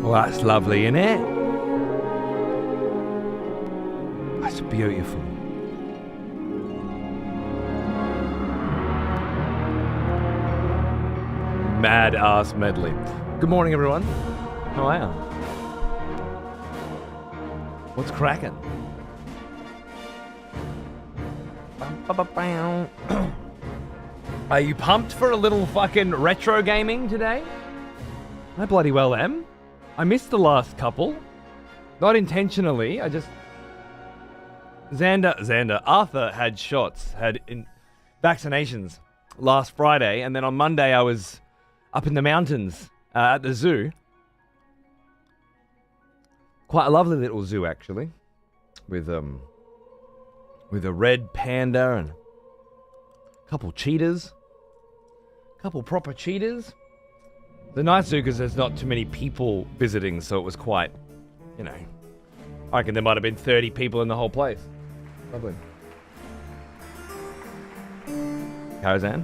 Well, that's lovely, isn't it? That's beautiful. Mad ass medley. Good morning, everyone. How are you? What's cracking? Are you pumped for a little fucking retro gaming today? I bloody well am. I missed the last couple. Not intentionally, I just... Arthur had shots, vaccinations last Friday, and then on Monday I was up in the mountains at the zoo. Quite a lovely little zoo, actually. With a red panda and a couple cheetahs. A couple proper cheetahs. The nice zoo because there's not too many people visiting, so it was quite, you know, I reckon there might have been 30 people in the whole place. Lovely. Karazan.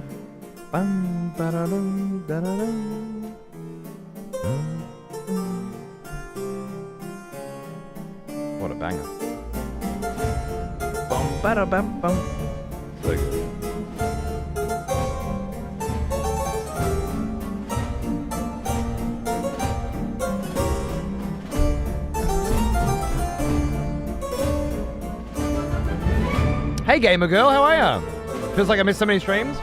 What a banger. So good. Hey gamer girl, how are ya? Feels like I missed so many streams.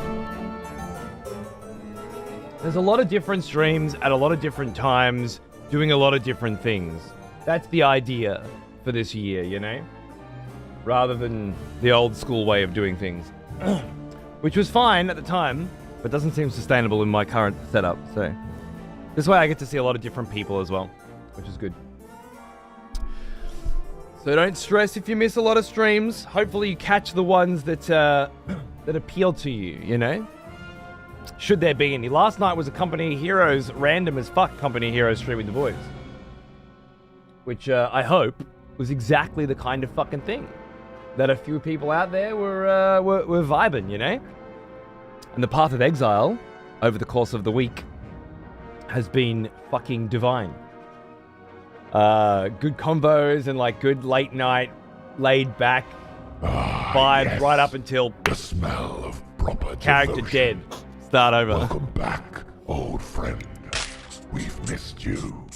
There's a lot of different streams at a lot of different times, doing a lot of different things. That's the idea for this year, you know? Rather than the old school way of doing things. Which was fine at the time, but doesn't seem sustainable in my current setup, so... This way I get to see a lot of different people as well, which is good. So don't stress if you miss a lot of streams. Hopefully you catch the ones that that appeal to you, you know? Should there be any. Last night was a Company Heroes, random as fuck Company Heroes stream with the boys. Which I hope was exactly the kind of fucking thing that a few people out there were vibing, you know? And the Path of Exile, over the course of the week, has been fucking divine. Good combos and like good late night, laid back vibes, yes. Right up until the smell of proper character devotion. Dead. Start over. Welcome back, old friend. We've missed you.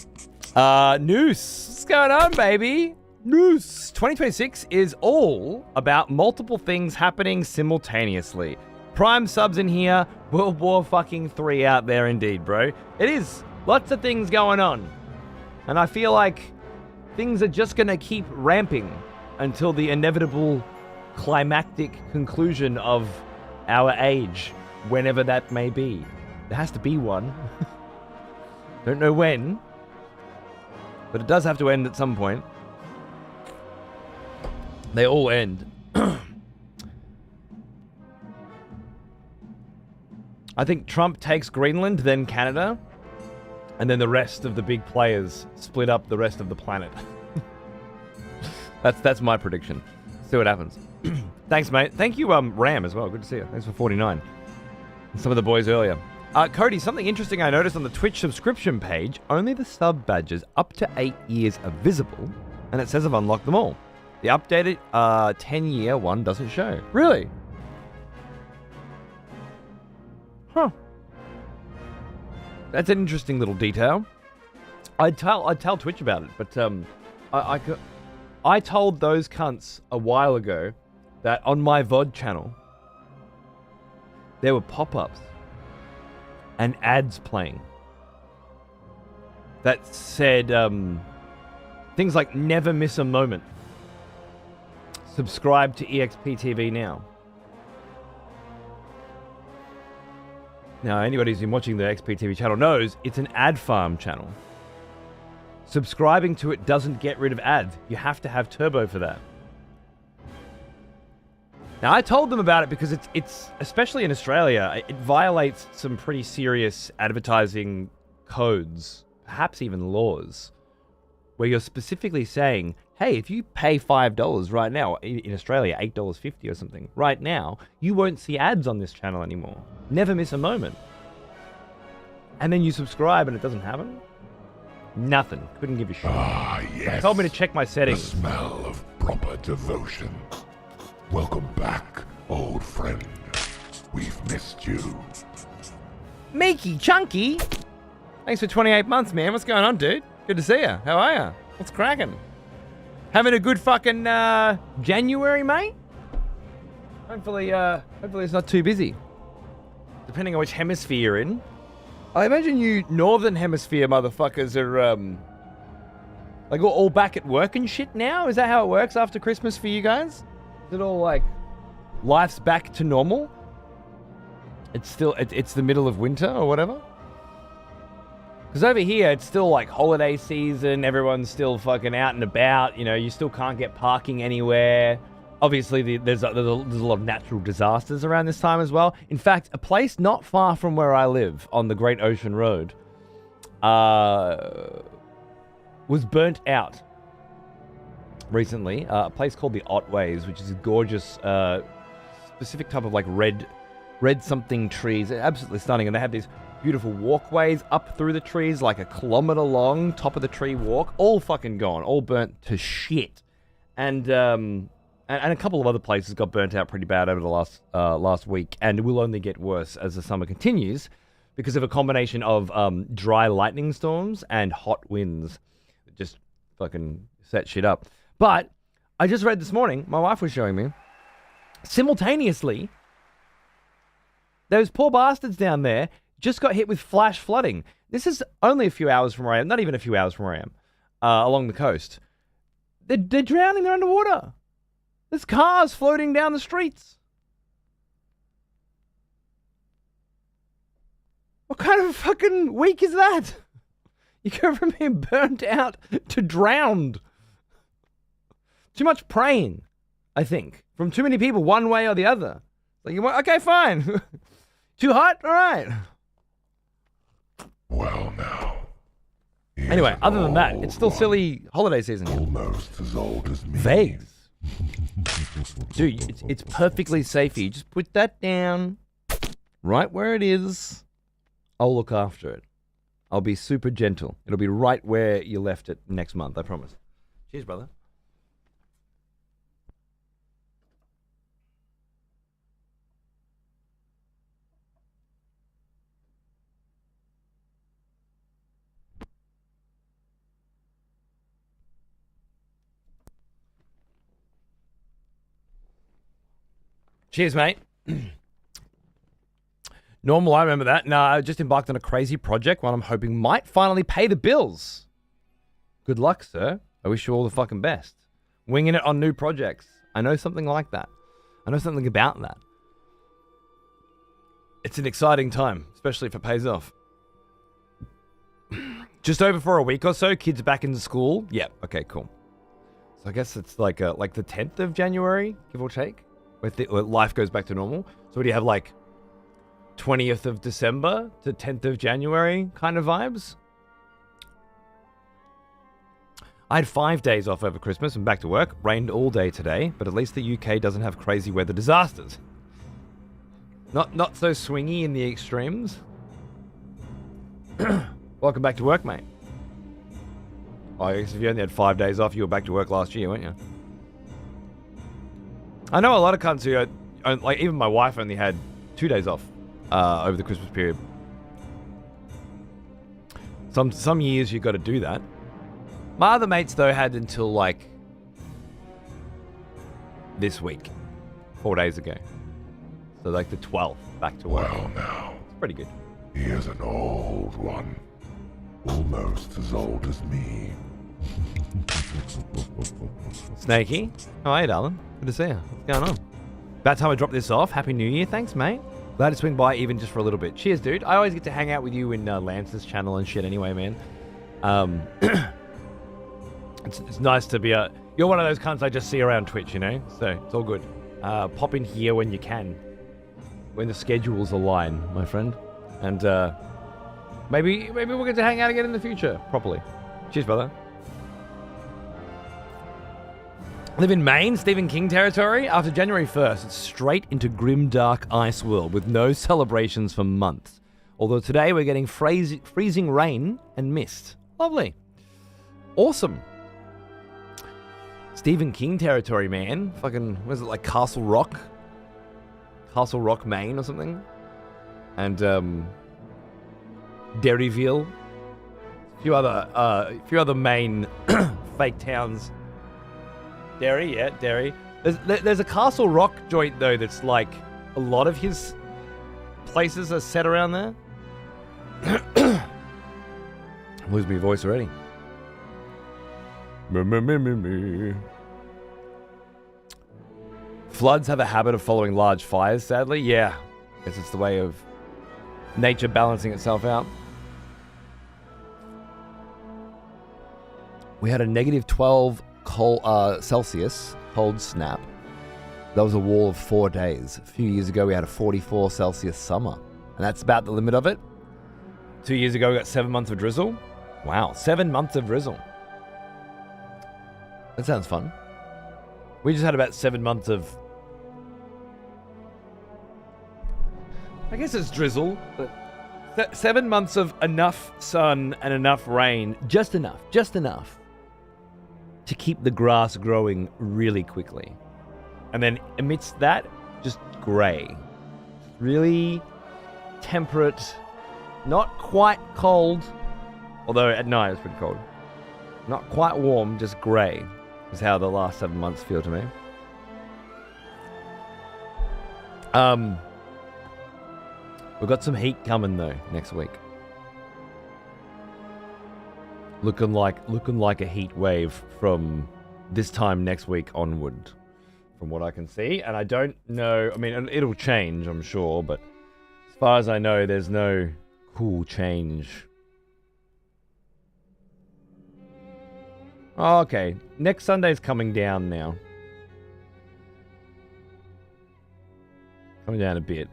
Noose. What's going on, baby? Noose. 2026 is all about multiple things happening simultaneously. Prime subs in here. World War fucking 3 out there indeed, bro. It is. Lots of things going on. And I feel like things are just going to keep ramping until the inevitable climactic conclusion of our age, whenever that may be. There has to be one. Don't know when, but it does have to end at some point. They all end. I think Trump takes Greenland, then Canada, and then the rest of the big players split up the rest of the planet. That's my prediction. See what happens. Thanks, mate. Thank you, Ram, as well. Good to see you. Thanks for 49. And some of the boys earlier. Cody, something interesting I noticed on the Twitch subscription page. Only the sub badges up to 8 years are visible, and it says I've unlocked them all. The updated 10-year one doesn't show. Really? Huh. That's an interesting little detail. I'd tell Twitch about it, but I told those cunts a while ago that on my VOD channel there were pop-ups and ads playing that said things like "Never miss a moment." Subscribe to EXP TV now. Now, anybody who's been watching the XP TV channel knows it's an ad farm channel. Subscribing to it doesn't get rid of ads. You have to have turbo for that. Now, I told them about it because it's especially in Australia, it violates some pretty serious advertising codes, perhaps even laws, where you're specifically saying, hey, if you pay $5 right now, in Australia, $8.50 or something, right now, you won't see ads on this channel anymore. Never miss a moment. And then you subscribe and it doesn't happen? Nothing. Couldn't give a shit. Ah, yes. They told me to check my settings. The smell of proper devotion. Welcome back, old friend. We've missed you. Meeky Chunky! Thanks for 28 months, man. What's going on, dude? Good to see you. How are you? What's cracking? Having a good fucking January, mate? Hopefully it's not too busy. Depending on which hemisphere you're in. I imagine you northern hemisphere motherfuckers are like all back at work and shit now? Is that how it works after Christmas for you guys? Is it all like life's back to normal? It's the middle of winter or whatever? Because over here, it's still like holiday season. Everyone's still fucking out and about. You know, you still can't get parking anywhere. Obviously, there's a lot of natural disasters around this time as well. In fact, a place not far from where I live on the Great Ocean Road was burnt out recently. A place called the Otways, which is a gorgeous, specific type of like red something trees. Absolutely stunning. And they have these beautiful walkways up through the trees, like a kilometer long, top of the tree walk, all fucking gone, all burnt to shit. And a couple of other places got burnt out pretty bad over the last week, and will only get worse as the summer continues because of a combination of dry lightning storms and hot winds that just fucking set shit up. But I just read this morning, my wife was showing me, simultaneously, those poor bastards down there just got hit with flash flooding. This is only a few hours from where I am, not even a few hours from where I am, along the coast. They're drowning, they're underwater. There's cars floating down the streets. What kind of fucking week is that? You go from being burnt out to drowned. Too much praying, I think, from too many people, one way or the other. Like, you want, okay, fine. Too hot? All right. Well, now. Anyway, other than that, it's still silly holiday season. Almost as old as me. Vegas. Dude, it's perfectly safe here. Just put that down right where it is. I'll look after it. I'll be super gentle. It'll be right where you left it next month, I promise. Cheers, brother. Cheers, mate. Normal, I remember that. No, I just embarked on a crazy project, one I'm hoping might finally pay the bills. Good luck, sir. I wish you all the fucking best. Winging it on new projects. I know something like that. I know something about that. It's an exciting time, especially if it pays off. Just over for a week or so, kids back into school. Yep, okay, cool. So I guess it's like the 10th of January, give or take, where life goes back to normal. So what do you have, like 20th of December to 10th of January kind of vibes? I had 5 days off over Christmas and back to work. Rained all day today, but at least the UK doesn't have crazy weather disasters. Not so swingy in the extremes. Welcome back to work, mate. Oh, I guess if you only had 5 days off, you were back to work last year, weren't you? I know a lot of cunts who, like, even my wife only had 2 days off over the Christmas period. Some years you got to do that. My other mates, though, had until, like, this week. 4 days ago. So, like, the 12th back to work. Well, now, it's pretty good. He is an old one. Almost as old as me. Snakey, how are you, darling? Good to see you. What's going on? About time I drop this off. Happy New Year. Thanks, mate. Glad to swing by even just for a little bit. Cheers, dude. I always get to hang out with you in Lance's channel and shit anyway, man. It's nice to be you're one of those cunts I just see around Twitch, you know? So, it's all good. Pop in here when you can. When the schedules align, my friend. And, maybe we'll get to hang out again in the future, properly. Cheers, brother. Live in Maine, Stephen King territory. After January 1st, it's straight into grim, dark ice world with no celebrations for months. Although today we're getting freezing rain and mist. Lovely. Awesome. Stephen King territory, man. Fucking, what is it, like Castle Rock? Castle Rock, Maine or something? And, Derryville. A few other Maine fake towns. Derry, yeah, Derry. There's a Castle Rock joint, though, that's like a lot of his places are set around there. Lose my voice already. Floods have a habit of following large fires, sadly. Yeah, I guess it's the way of nature balancing itself out. We had a negative 12 Celsius cold snap. That was a wall of 4 days. A few years ago, we had a 44 Celsius summer. And that's about the limit of it. 2 years ago, we got 7 months of drizzle. Wow, 7 months of drizzle. That sounds fun. We just had about 7 months of... I guess it's drizzle, but 7 months of enough sun and enough rain. Just enough to keep the grass growing really quickly. And then amidst that, just grey. Really temperate, not quite cold, although at night it's pretty cold. Not quite warm, just grey is how the last 7 months feel to me. We've got some heat coming though next week. Looking like a heat wave from this time next week onward, from what I can see. And I don't know, I mean, it'll change, I'm sure, but as far as I know, there's no cool change. Oh, okay, next Sunday's coming down now. Coming down a bit.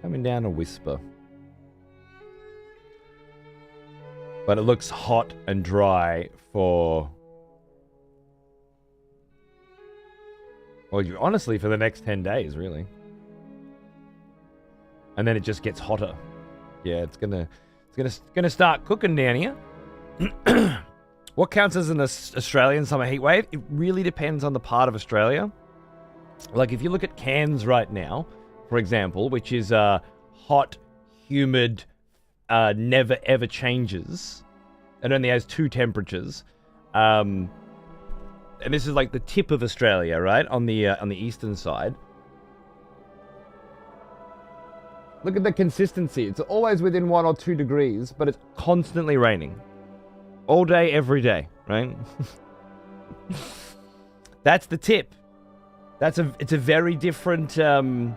Coming down a whisper. But it looks hot and dry for... well, honestly, for the next 10 days, really. And then it just gets hotter. Yeah, it's gonna start cooking down here. What counts as an Australian summer heat wave? It really depends on the part of Australia. Like, if you look at Cairns right now, for example, which is hot, humid, never ever changes. It only has 2 temperatures. and this is like the tip of Australia, right? On the eastern side. Look at the consistency. It's always within 1 or 2 degrees, but it's constantly raining. All day, every day, right? That's the tip. It's a very different... Now,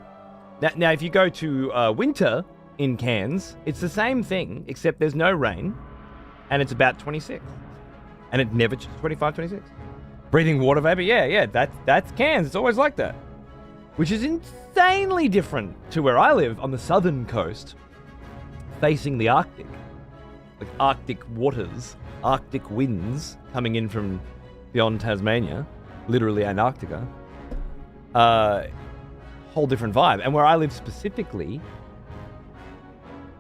if you go to winter in Cairns, it's the same thing, except there's no rain, and it's about 26. And it never... 25, 26. Breathing water vapor, yeah, that's Cairns. It's always like that. Which is insanely different to where I live on the southern coast, facing the Arctic. Like Arctic waters, Arctic winds coming in from beyond Tasmania, literally Antarctica. Whole different vibe. And where I live specifically,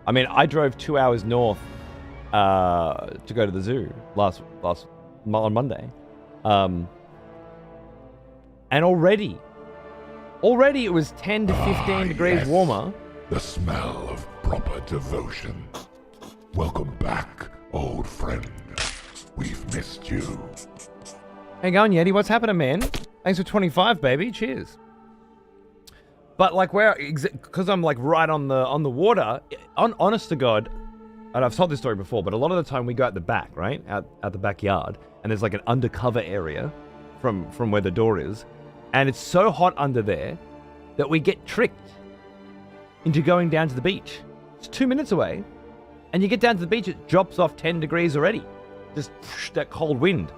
I mean, I drove 2 hours north to go to the zoo on Monday. And already it was 10 to 15 degrees yes. warmer. The smell of proper devotion. Welcome back, old friend. We've missed you. How you going, Yeti? What's happening, man? Thanks for 25, baby. Cheers. But like because I'm like right on the water, honest to God, and I've told this story before, but a lot of the time we go out the back, right? Out the backyard, and there's like an undercover area from where the door is. And it's so hot under there that we get tricked into going down to the beach. It's 2 minutes away, and you get down to the beach, it drops off 10 degrees already. Just that cold wind.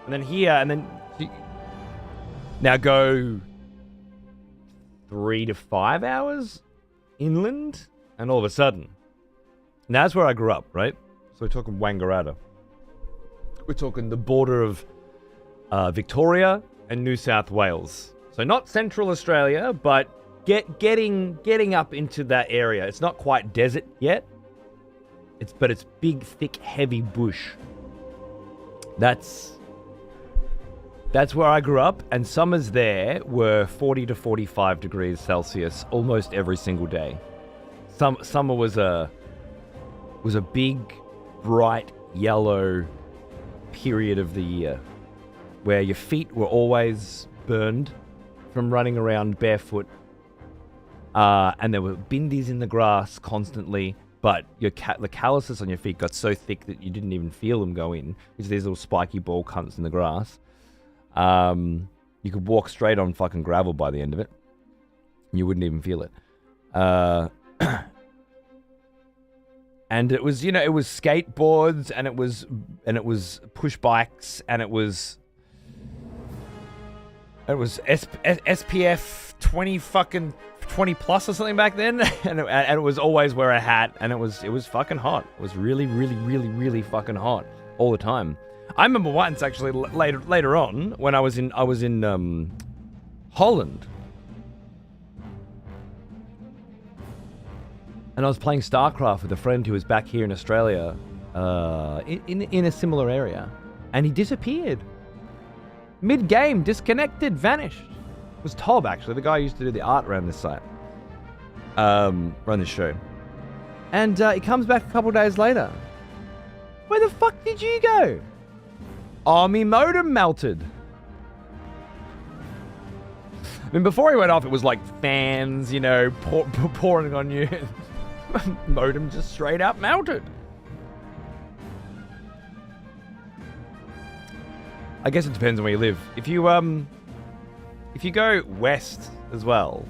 And then here, and then... Now go 3 to 5 hours inland, and all of a sudden... Now that's where I grew up, right? So we're talking Wangaratta. We're talking the border of Victoria and New South Wales. So not Central Australia, but getting up into that area. It's not quite desert yet. But it's big, thick, heavy bush. That's where I grew up, and summers there were 40 to 45 degrees Celsius almost every single day. Summer was a big, bright yellow period of the year, where your feet were always burned from running around barefoot, and there were bindies in the grass constantly, but the calluses on your feet got so thick that you didn't even feel them go in, which are these little spiky ball cunts in the grass. You could walk straight on fucking gravel by the end of it, and you wouldn't even feel it. And it was, it was skateboards, and it was push bikes, and it was SPF 20 plus or something back then, and it was always wear a hat, and it was fucking hot. It was really, really, really, really fucking hot all the time. I remember once actually later on when I was in Holland, and I was playing StarCraft with a friend who was back here in Australia, in a similar area, and he disappeared. Mid-game, disconnected, vanished. It was Tob, actually, the guy who used to do the art around this site. Around this show. And he comes back a couple days later. Where the fuck did you go? Oh, me modem melted. I mean, before he went off, it was like fans, pouring on you. Modem just straight up melted. I guess it depends on where you live. If you go west as well,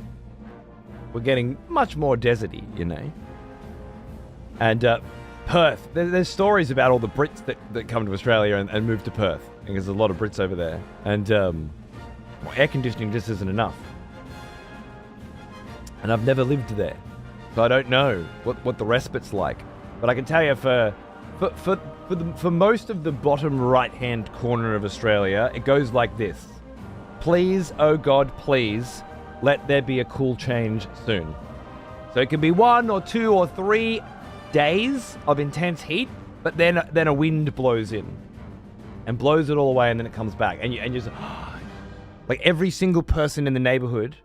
we're getting much more deserty, And Perth, there's stories about all the Brits that come to Australia and move to Perth. And there's a lot of Brits over there. And air conditioning just isn't enough. And I've never lived there, so I don't know what the respite's like. But I can tell you for most of the bottom right-hand corner of Australia, it goes like this. Please, oh God, please, let there be a cool change soon. So it can be 1 or 2 or 3 days of intense heat, but then a wind blows in and blows it all away, and then it comes back. And you just, like every single person in the neighborhood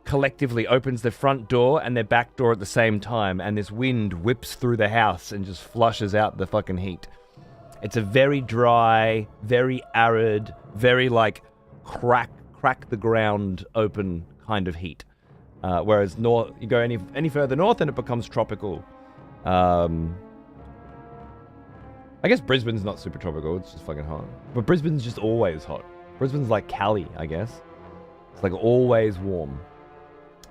collectively opens their front door and their back door at the same time, and this wind whips through the house and just flushes out the fucking heat. It's a very dry, very arid, very like crack the ground open kind of heat. Whereas north, you go any further north and it becomes tropical. I guess Brisbane's not super tropical, it's just fucking hot. But Brisbane's just always hot. Brisbane's like Cali, I guess. It's like always warm.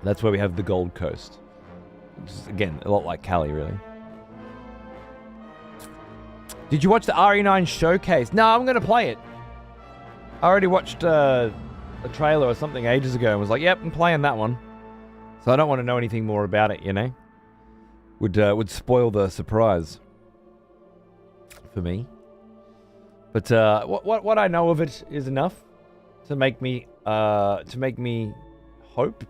That's where we have the Gold Coast. Which is, again, a lot like Cali, really. Did you watch the RE9 showcase? No, I'm going to play it. I already watched a trailer or something ages ago and was like, yep, I'm playing that one. So I don't want to know anything more about it, you know? Would spoil the surprise for me. But what I know of it is enough to make me hope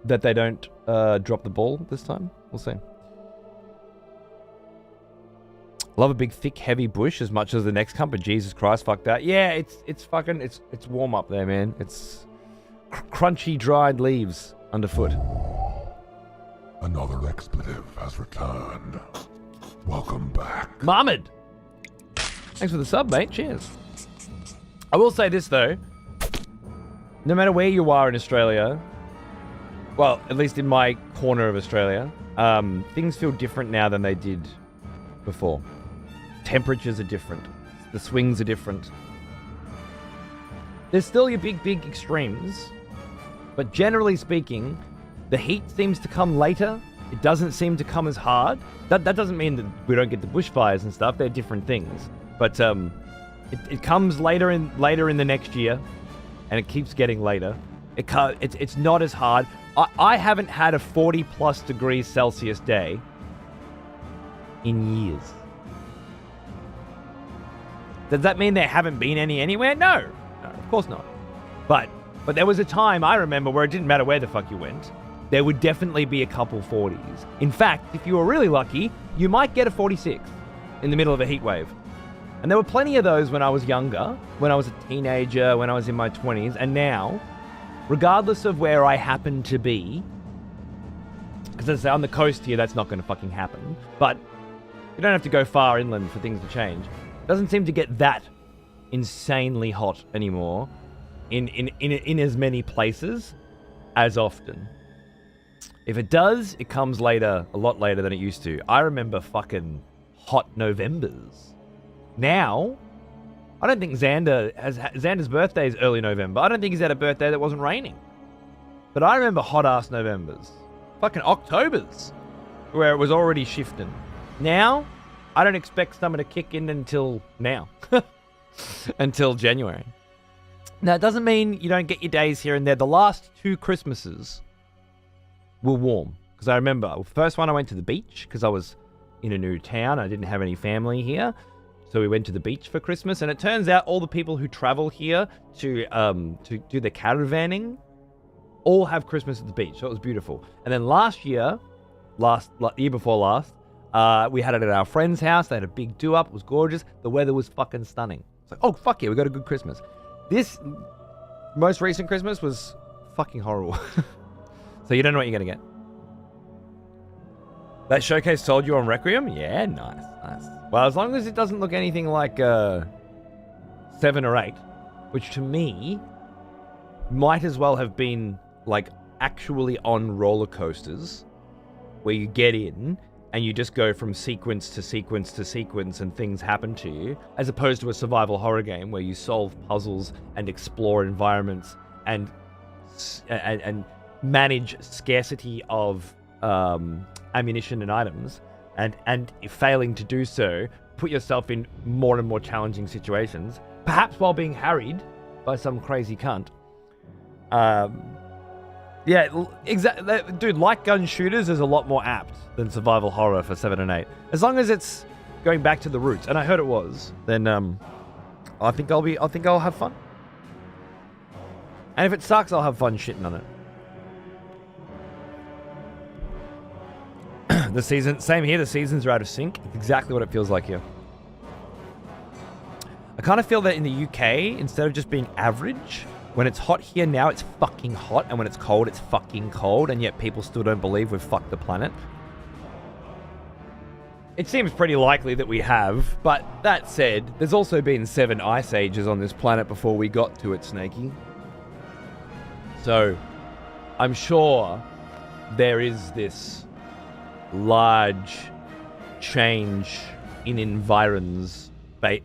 that they don't drop the ball this time. We'll see. Love a big, thick, heavy bush as much as the next comp, but Jesus Christ, fuck that. Yeah, it's fucking, it's warm up there, man. It's crunchy, dried leaves underfoot. Another expletive has returned. Welcome back. Mohammed! Thanks for the sub, mate. Cheers. I will say this, though. No matter where you are in Australia, well, at least in my corner of Australia, things feel different now than they did before. Temperatures are different. The swings are different. There's still your big extremes, but generally speaking, the heat seems to come later. It doesn't seem to come as hard. That doesn't mean that we don't get the bushfires and stuff. They're different things. But it comes later in the next year, and it keeps getting later. It's not as hard. I haven't had a 40+ degrees Celsius day in years. Does that mean there haven't been any anywhere? No, of course not. But there was a time I remember where it didn't matter where the fuck you went. There would definitely be a couple 40s. In fact, if you were really lucky, you might get a 46 in the middle of a heat wave. And there were plenty of those when I was younger, when I was a teenager, when I was in my 20s, and now, regardless of where I happen to be, because as I say, on the coast here, that's not going to fucking happen, but you don't have to go far inland for things to change. It doesn't seem to get that insanely hot anymore in as many places as often. If it does, it comes later, a lot later than it used to. I remember fucking hot Novembers. Now, I don't think Xander's birthday is early November. I don't think he's had a birthday that wasn't raining. But I remember hot-ass Novembers. Fucking Octobers, where it was already shifting. Now, I don't expect summer to kick in until now. Until January. Now, it doesn't mean you don't get your days here and there. The last 2 Christmases were warm. Because I remember, the first one I went to the beach because I was in a new town. I didn't have any family here. So we went to the beach for Christmas. And it turns out all the people who travel here to do the caravanning all have Christmas at the beach. So it was beautiful. And then year before last, we had it at our friend's house. They had a big do-up. It was gorgeous. The weather was fucking stunning. It's like, oh, fuck yeah, we got a good Christmas. This most recent Christmas was fucking horrible. So you don't know what you're going to get. That showcase sold you on Requiem? Yeah, nice. Well, as long as it doesn't look anything like 7 or 8, which to me might as well have been like actually on roller coasters where you get in and you just go from sequence to sequence to sequence and things happen to you, as opposed to a survival horror game where you solve puzzles and explore environments and manage scarcity of ammunition and items, and failing to do so, put yourself in more and more challenging situations, perhaps while being harried by some crazy cunt. Yeah, exactly. Dude, light gun shooters is a lot more apt than survival horror for 7 and 8. As long as it's going back to the roots, and I heard it was, then I think I'll have fun. And if it sucks, I'll have fun shitting on it. Same here, the seasons are out of sync. It's exactly what it feels like here. I kind of feel that in the UK, instead of just being average, when it's hot here now, it's fucking hot, and when it's cold, it's fucking cold, and yet people still don't believe we've fucked the planet. It seems pretty likely that we have, but that said, there's also been 7 ice ages on this planet before we got to it, Snakey. So, I'm sure there is this large change in environs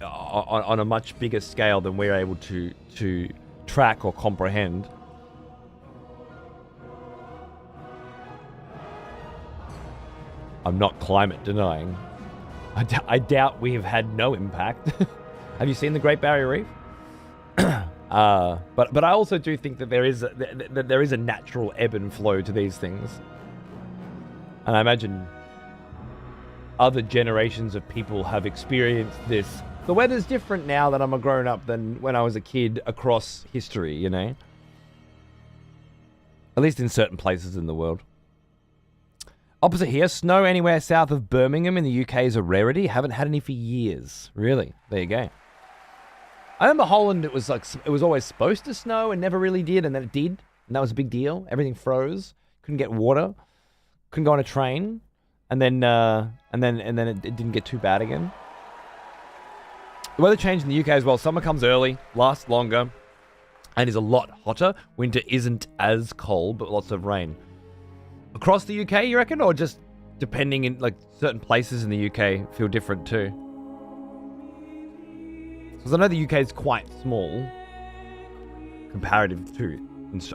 on a much bigger scale than we're able to track or comprehend. I'm not climate denying. I doubt we have had no impact. Have you seen the Great Barrier Reef? But I also do think that there is a natural ebb and flow to these things, and I imagine other generations of people have experienced this. The weather's different now that I'm a grown up than when I was a kid across history, you know. At least in certain places in the world. Opposite here, snow anywhere south of Birmingham in the UK is a rarity. Haven't had any for years. Really? There you go. I remember Holland, it was always supposed to snow and never really did, and then it did, and that was a big deal. Everything froze. Couldn't get water. Couldn't go on a train. And then it didn't get too bad again. The weather changed in the UK as well. Summer comes early, lasts longer, and is a lot hotter. Winter isn't as cold, but lots of rain. Across the UK, you reckon? Or just depending in, like, certain places in the UK feel different too? Because I know the UK is quite small comparative to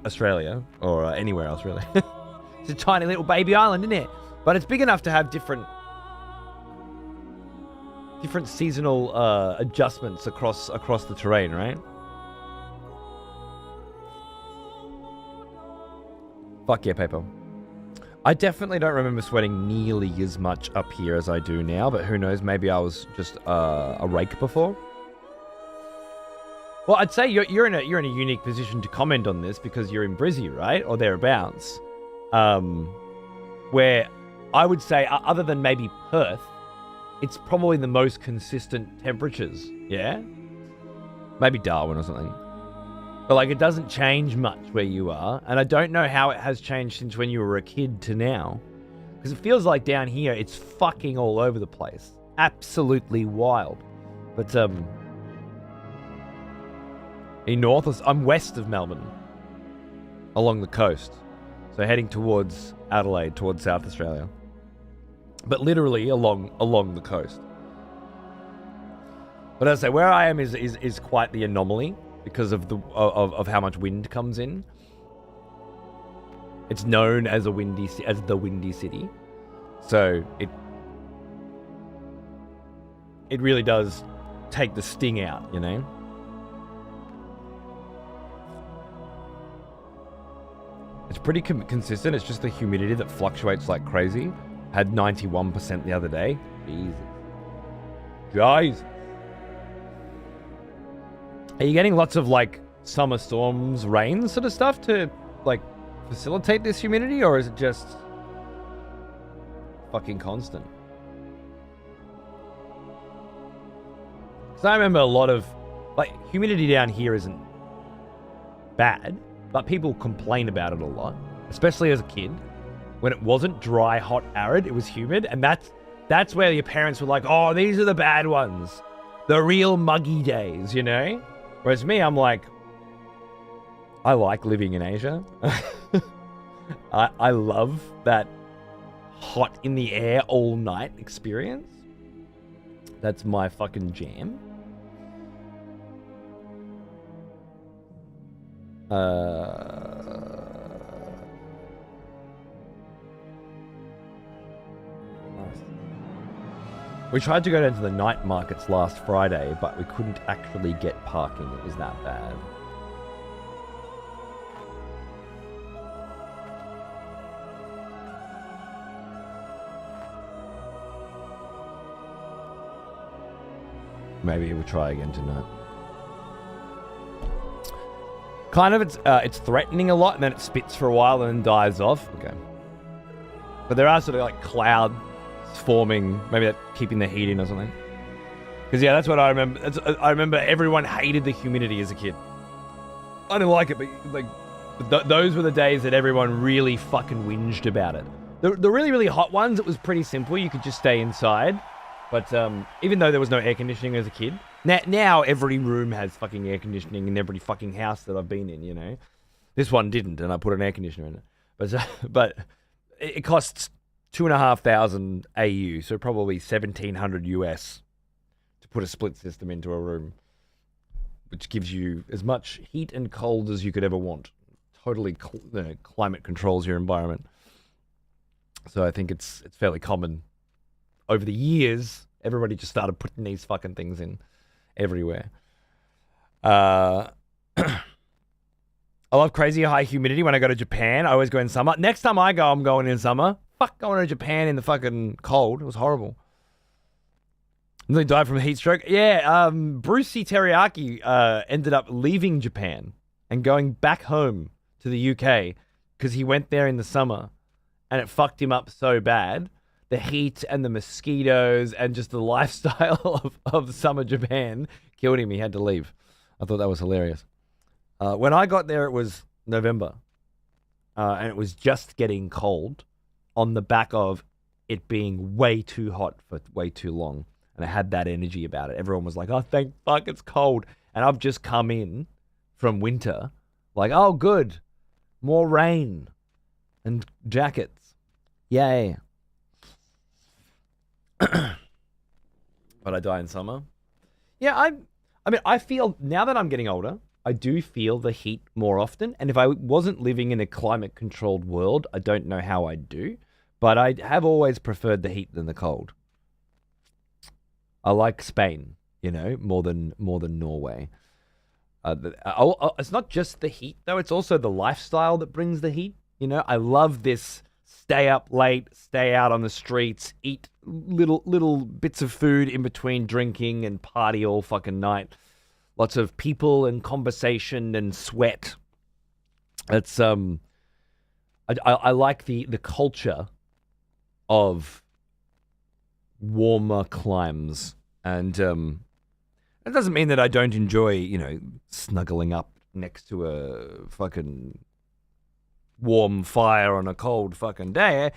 Australia or anywhere else, really. It's a tiny little baby island, isn't it? But it's big enough to have different seasonal adjustments across the terrain, right? Fuck yeah, Paper. I definitely don't remember sweating nearly as much up here as I do now, but who knows? Maybe I was just a rake before. Well, I'd say you're in a unique position to comment on this because you're in Brizzy, right, or thereabouts, where I would say, other than maybe Perth, it's probably the most consistent temperatures. Yeah, maybe Darwin or something. But, like, it doesn't change much where you are. And I don't know how it has changed since when you were a kid to now. Because it feels like down here, it's fucking all over the place. Absolutely wild. But, in north, I'm west of Melbourne. Along the coast. So heading towards Adelaide, towards South Australia. But literally along the coast. But as I say, where I am is quite the anomaly. Because of of how much wind comes in, it's known as the windy city, so it really does take the sting out, you know. It's pretty consistent. It's just the humidity that fluctuates like crazy. Had 91% the other day. Jesus. Guys. Are you getting lots of, like, summer storms, rain sort of stuff to, like, facilitate this humidity, or is it just fucking constant? Because I remember a lot of, like, humidity down here isn't bad, but people complain about it a lot, especially as a kid. When it wasn't dry, hot, arid, it was humid, and that's where your parents were like, oh, these are the bad ones. The real muggy days, you know? Whereas me, I'm like, I like living in Asia. I love that hot in the air all night experience. That's my fucking jam. We tried to go down to the night markets last Friday, but we couldn't actually get parking. It was that bad. Maybe we'll try again tonight. Kind of, it's threatening a lot, and then it spits for a while and then dies off. Okay. But there are sort of like clouds forming, maybe that keeping the heat in or something. Because yeah, that's what I remember. I remember everyone hated the humidity as a kid. I didn't like it, but like those were the days that everyone really fucking whinged about it. The really, really hot ones, it was pretty simple. You could just stay inside. But even though there was no air conditioning as a kid, now every room has fucking air conditioning in every fucking house that I've been in, you know. This one didn't, and I put an air conditioner in it. But it costs 2,500 AU, so probably 1,700 US to put a split system into a room, which gives you as much heat and cold as you could ever want. Totally climate controls your environment. So I think it's fairly common. Over the years, everybody just started putting these fucking things in everywhere. I love crazy high humidity when I go to Japan. I always go in summer. Next time I go, I'm going in summer. Fuck going to Japan in the fucking cold. It was horrible. Nearly died from a heat stroke. Yeah, Bruce C. Teriyaki ended up leaving Japan and going back home to the UK because he went there in the summer and it fucked him up so bad. The heat and the mosquitoes and just the lifestyle of summer Japan killed him. He had to leave. I thought that was hilarious. When I got there, it was November. And it was just getting cold on the back of it being way too hot for way too long. And I had that energy about it. Everyone was like, oh, thank fuck it's cold. And I've just come in from winter. Like, oh, good. More rain and jackets. Yay. But I die in summer. Yeah, I mean, I feel, now that I'm getting older, I do feel the heat more often. And if I wasn't living in a climate-controlled world, I don't know how I'd do. But I have always preferred the heat than the cold. I like Spain, you know, more than Norway. It's not just the heat, though. It's also the lifestyle that brings the heat. You know, I love this stay up late, stay out on the streets, eat little bits of food in between drinking and party all fucking night. Lots of people and conversation and sweat. It's I like the culture of warmer climes, and it doesn't mean that I don't enjoy, you know, snuggling up next to a fucking warm fire on a cold fucking day.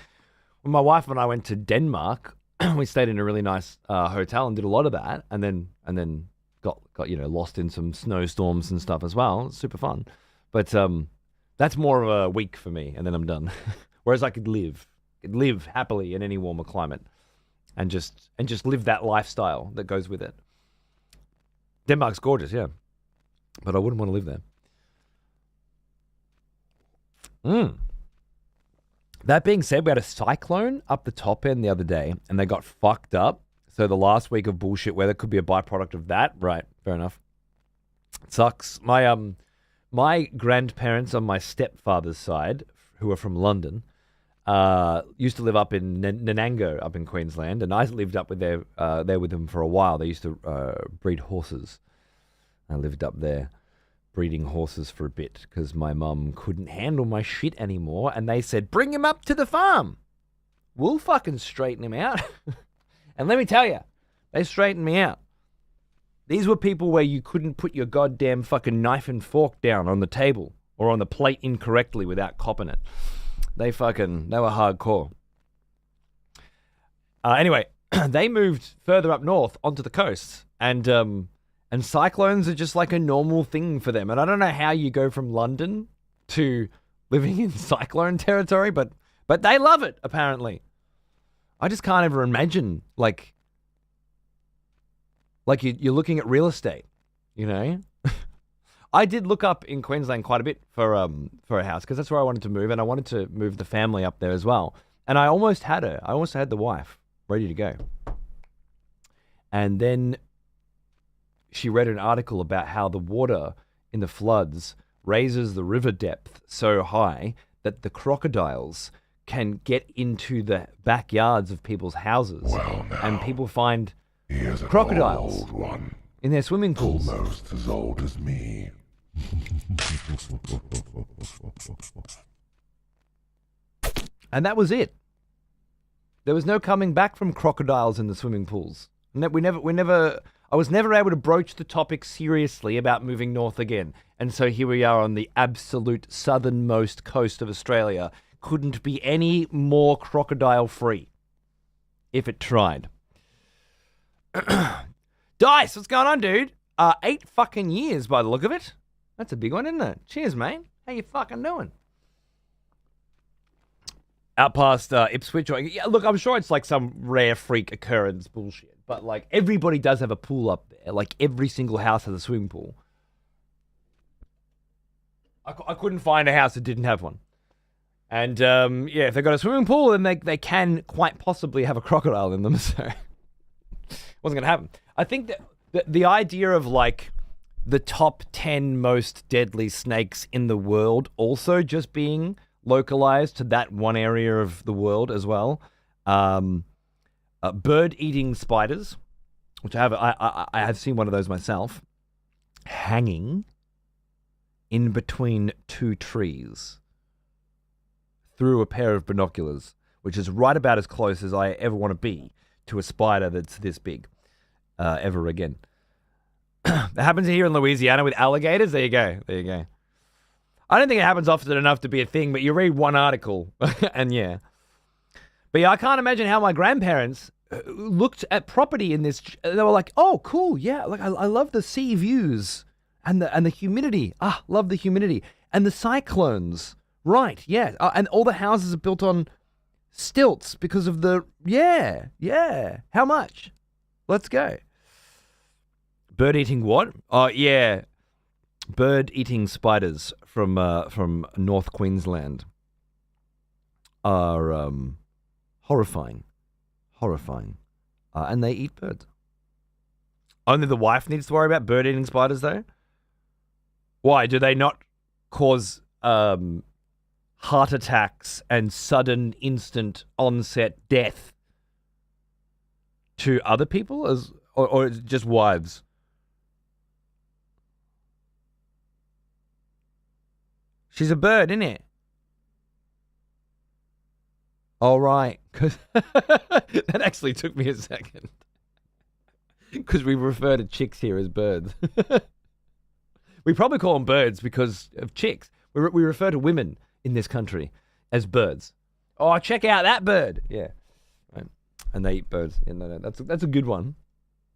When my wife and I went to Denmark, we stayed in a really nice hotel and did a lot of that, and then got you know, lost in some snowstorms and stuff as well. It's super fun, but that's more of a week for me, and then I'm done. Whereas I could live happily in any warmer climate, and just live that lifestyle that goes with it. Denmark's gorgeous, yeah, but I wouldn't want to live there. That being said, we had a cyclone up the top end the other day, and they got fucked up. So the last week of bullshit weather could be a byproduct of that. Right, fair enough. It sucks. My grandparents on my stepfather's side, who are from London, used to live up in Nanango, up in Queensland, and I lived up with there with them for a while. They used to breed horses. I lived up there breeding horses for a bit because my mum couldn't handle my shit anymore, and they said, bring him up to the farm. We'll fucking straighten him out. And let me tell you, they straightened me out. These were people where you couldn't put your goddamn fucking knife and fork down on the table or on the plate incorrectly without copping it. They were hardcore. Anyway, they moved further up north onto the coast, and cyclones are just like a normal thing for them. And I don't know how you go from London to living in cyclone territory, but they love it, apparently. I just can't ever imagine, like you're looking at real estate, you know? I did look up in Queensland quite a bit for a house because that's where I wanted to move, and I wanted to move the family up there as well. And I almost had her. I almost had the wife ready to go. And then she read an article about how the water in the floods raises the river depth so high that the crocodiles can get into the backyards of people's houses. Well, now, and people find here's crocodiles an old one, in their swimming pools. almost as old as me. And that was it. There was no coming back from crocodiles in the swimming pools. I was never able to broach the topic seriously about moving north again. And so here we are on the absolute southernmost coast of Australia, couldn't be any more crocodile-free if it tried. Dice, what's going on, dude? 8 fucking years by the look of it. That's a big one, isn't it? Cheers, mate. How you fucking doing? Out past Ipswich. Yeah, look, I'm sure it's like some rare freak occurrence bullshit. But like everybody does have a pool up there. Like every single house has a swimming pool. I couldn't find a house that didn't have one. And yeah, if they've got a swimming pool, then they can quite possibly have a crocodile in them. So wasn't going to happen. I think that the idea of like the top 10 most deadly snakes in the world also just being localized to that one area of the world as well. Bird-eating spiders, which I have seen one of those myself, hanging in between 2 trees through a pair of binoculars, which is right about as close as I ever want to be to a spider that's this big ever again. That happens here in Louisiana with alligators. There you go. There you go. I don't think it happens often enough to be a thing, but you read one article and yeah. But yeah, I can't imagine how my grandparents looked at property in this. They were like, oh, cool. Yeah. Like I love the sea views and the humidity. Love the humidity and the cyclones. Right. Yeah. And all the houses are built on stilts because of the, yeah. How much? Let's go. Bird-eating what? Oh, yeah. Bird-eating spiders from North Queensland are horrifying. And they eat birds. Only the wife needs to worry about bird-eating spiders, though? Why? Do they not cause heart attacks and sudden, instant onset death to other people, or is it just wives? She's a bird, isn't it? All right. That actually took me a second. Because we refer to chicks here as birds. We probably call them birds because of chicks. We refer to women in this country as birds. Oh, check out that bird. Yeah. Right. And they eat birds. Yeah, no, that's a good one.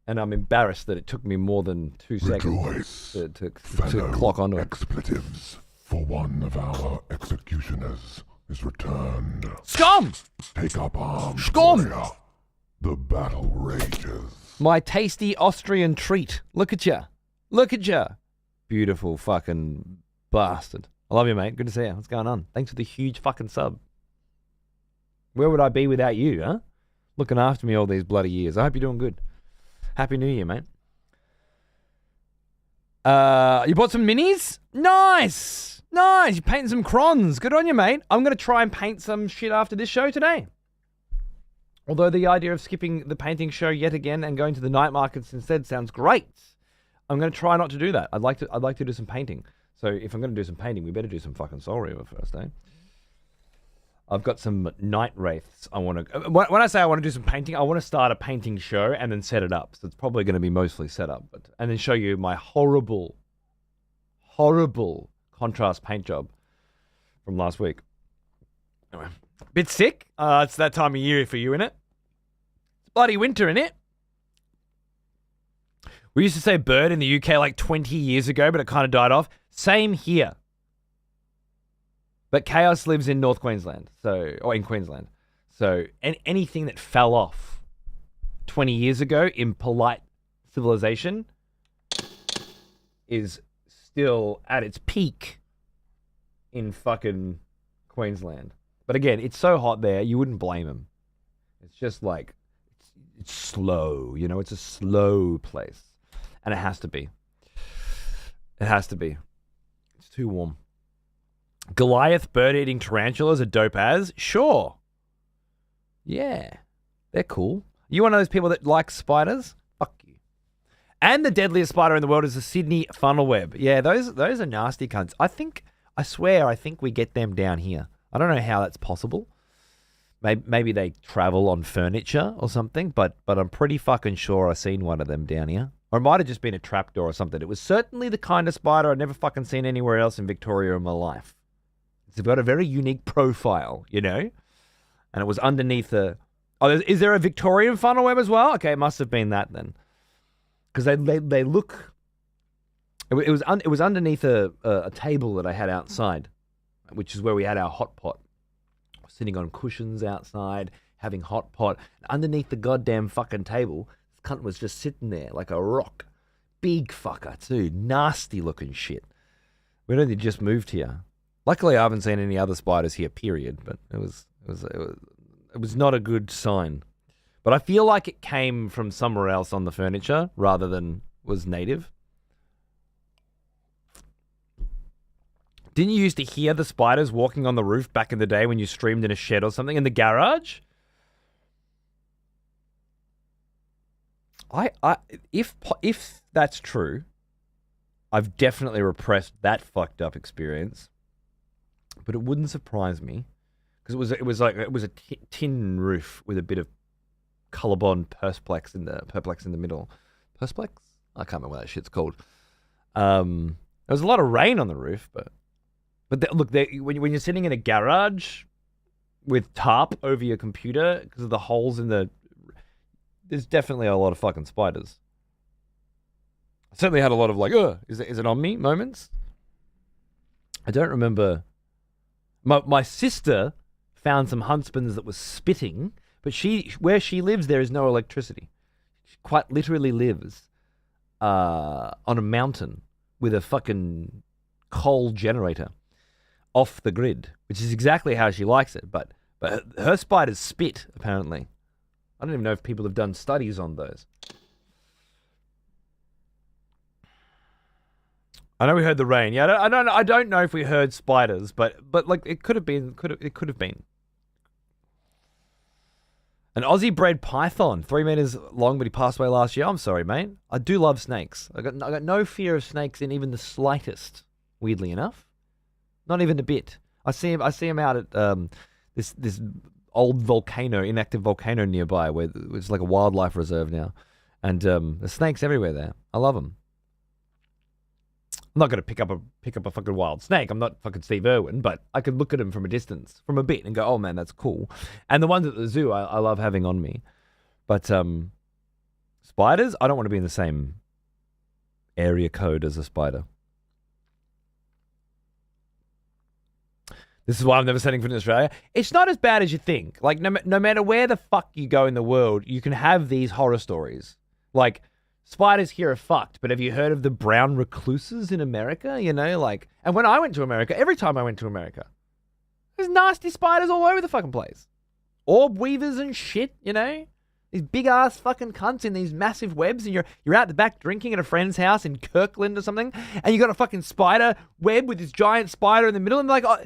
And I'm embarrassed that it took me more than 2 seconds to clock onto it. Expletives. For one of our executioners is returned. Scum! Take up arms, Scum! warrior. The battle rages. My tasty Austrian treat. Look at ya. Look at ya. Beautiful fucking bastard. I love you, mate. Good to see you. What's going on? Thanks for the huge fucking sub. Where would I be without you, huh? Looking after me all these bloody years. I hope you're doing good. Happy New Year, mate. You bought some minis? Nice! Nice! You're painting some crons. Good on you, mate. I'm going to try and paint some shit after this show today. Although the idea of skipping the painting show yet again and going to the night markets instead sounds great. I'm going to try not to do that. I'd like to do some painting. So if I'm going to do some painting, we better do some fucking Soul Reaver first, eh? I've got some night wraiths I want to... When I say I want to do some painting, I want to start a painting show and then set it up. So it's probably going to be mostly set up. And then show you my horrible contrast paint job from last week. Anyway, bit sick. It's that time of year for you, innit? It's bloody winter, innit? We used to say bird in the UK like 20 years ago, but it kind of died off. Same here. But Chaos lives in North Queensland, or in Queensland. So anything that fell off 20 years ago in polite civilization is still at its peak in fucking Queensland. But again, it's so hot there, you wouldn't blame him. It's just like, it's slow, you know? It's a slow place. And it has to be. It has to be. It's too warm. Goliath bird-eating tarantulas are dope as? Sure. Yeah. They're cool. You one of those people that like spiders? Fuck you. And the deadliest spider in the world is the Sydney funnel web. Yeah, those are nasty cunts. I swear we get them down here. I don't know how that's possible. Maybe they travel on furniture or something, but I'm pretty fucking sure I've seen one of them down here. Or it might have just been a trapdoor or something. It was certainly the kind of spider I'd never fucking seen anywhere else in Victoria in my life. They've got a very unique profile, you know? And it was underneath a... Oh, is there a Victorian funnel web as well? Okay, it must have been that then. Because they look... It was underneath a table that I had outside, which is where we had our hot pot. Sitting on cushions outside, having hot pot. Underneath the goddamn fucking table, this cunt was just sitting there like a rock. Big fucker too. Nasty looking shit. We'd only just moved here. Luckily, I haven't seen any other spiders here, period. But it was not a good sign. But I feel like it came from somewhere else on the furniture rather than was native. Didn't you used to hear the spiders walking on the roof back in the day when you streamed in a shed or something in the garage? If that's true, I've definitely repressed that fucked up experience. But it wouldn't surprise me because it was a tin roof with a bit of Colorbond Persplex in the middle. Persplex? I can't remember what that shit's called. There was a lot of rain on the roof, but look, when you're sitting in a garage with tarp over your computer because of the holes in there's definitely a lot of fucking spiders. I certainly had a lot of like, is it on me moments? I don't remember. My sister found some huntsmans that was spitting, but where she lives there is no electricity. She quite literally lives on a mountain with a fucking coal generator off the grid, which is exactly how she likes it. But her spiders spit, apparently. I don't even know if people have done studies on those. I know we heard the rain. Yeah, I don't know if we heard spiders, but like it could have been. It could have been. An Aussie bred python, 3 meters long, but he passed away last year. I'm sorry, mate. I do love snakes. I got no fear of snakes in even the slightest. Weirdly enough, not even a bit. I see him out at this old volcano, inactive volcano nearby, where it's like a wildlife reserve now, and there's snakes everywhere there. I love them. I'm not going to pick up a fucking wild snake. I'm not fucking Steve Irwin, but I can look at him from a distance, from a bit, and go, oh man, that's cool. And the ones at the zoo, I love having on me. But spiders, I don't want to be in the same area code as a spider. This is why I'm never sending foot in Australia. It's not as bad as you think. Like, no matter where the fuck you go in the world, you can have these horror stories. Like, spiders here are fucked, but have you heard of the brown recluses in America? You know, like... And when I went to America, every time I went to America, there's nasty spiders all over the fucking place. Orb weavers and shit, you know? These big-ass fucking cunts in these massive webs, and you're out the back drinking at a friend's house in Kirkland or something, and you got a fucking spider web with this giant spider in the middle, and they're like... Oh,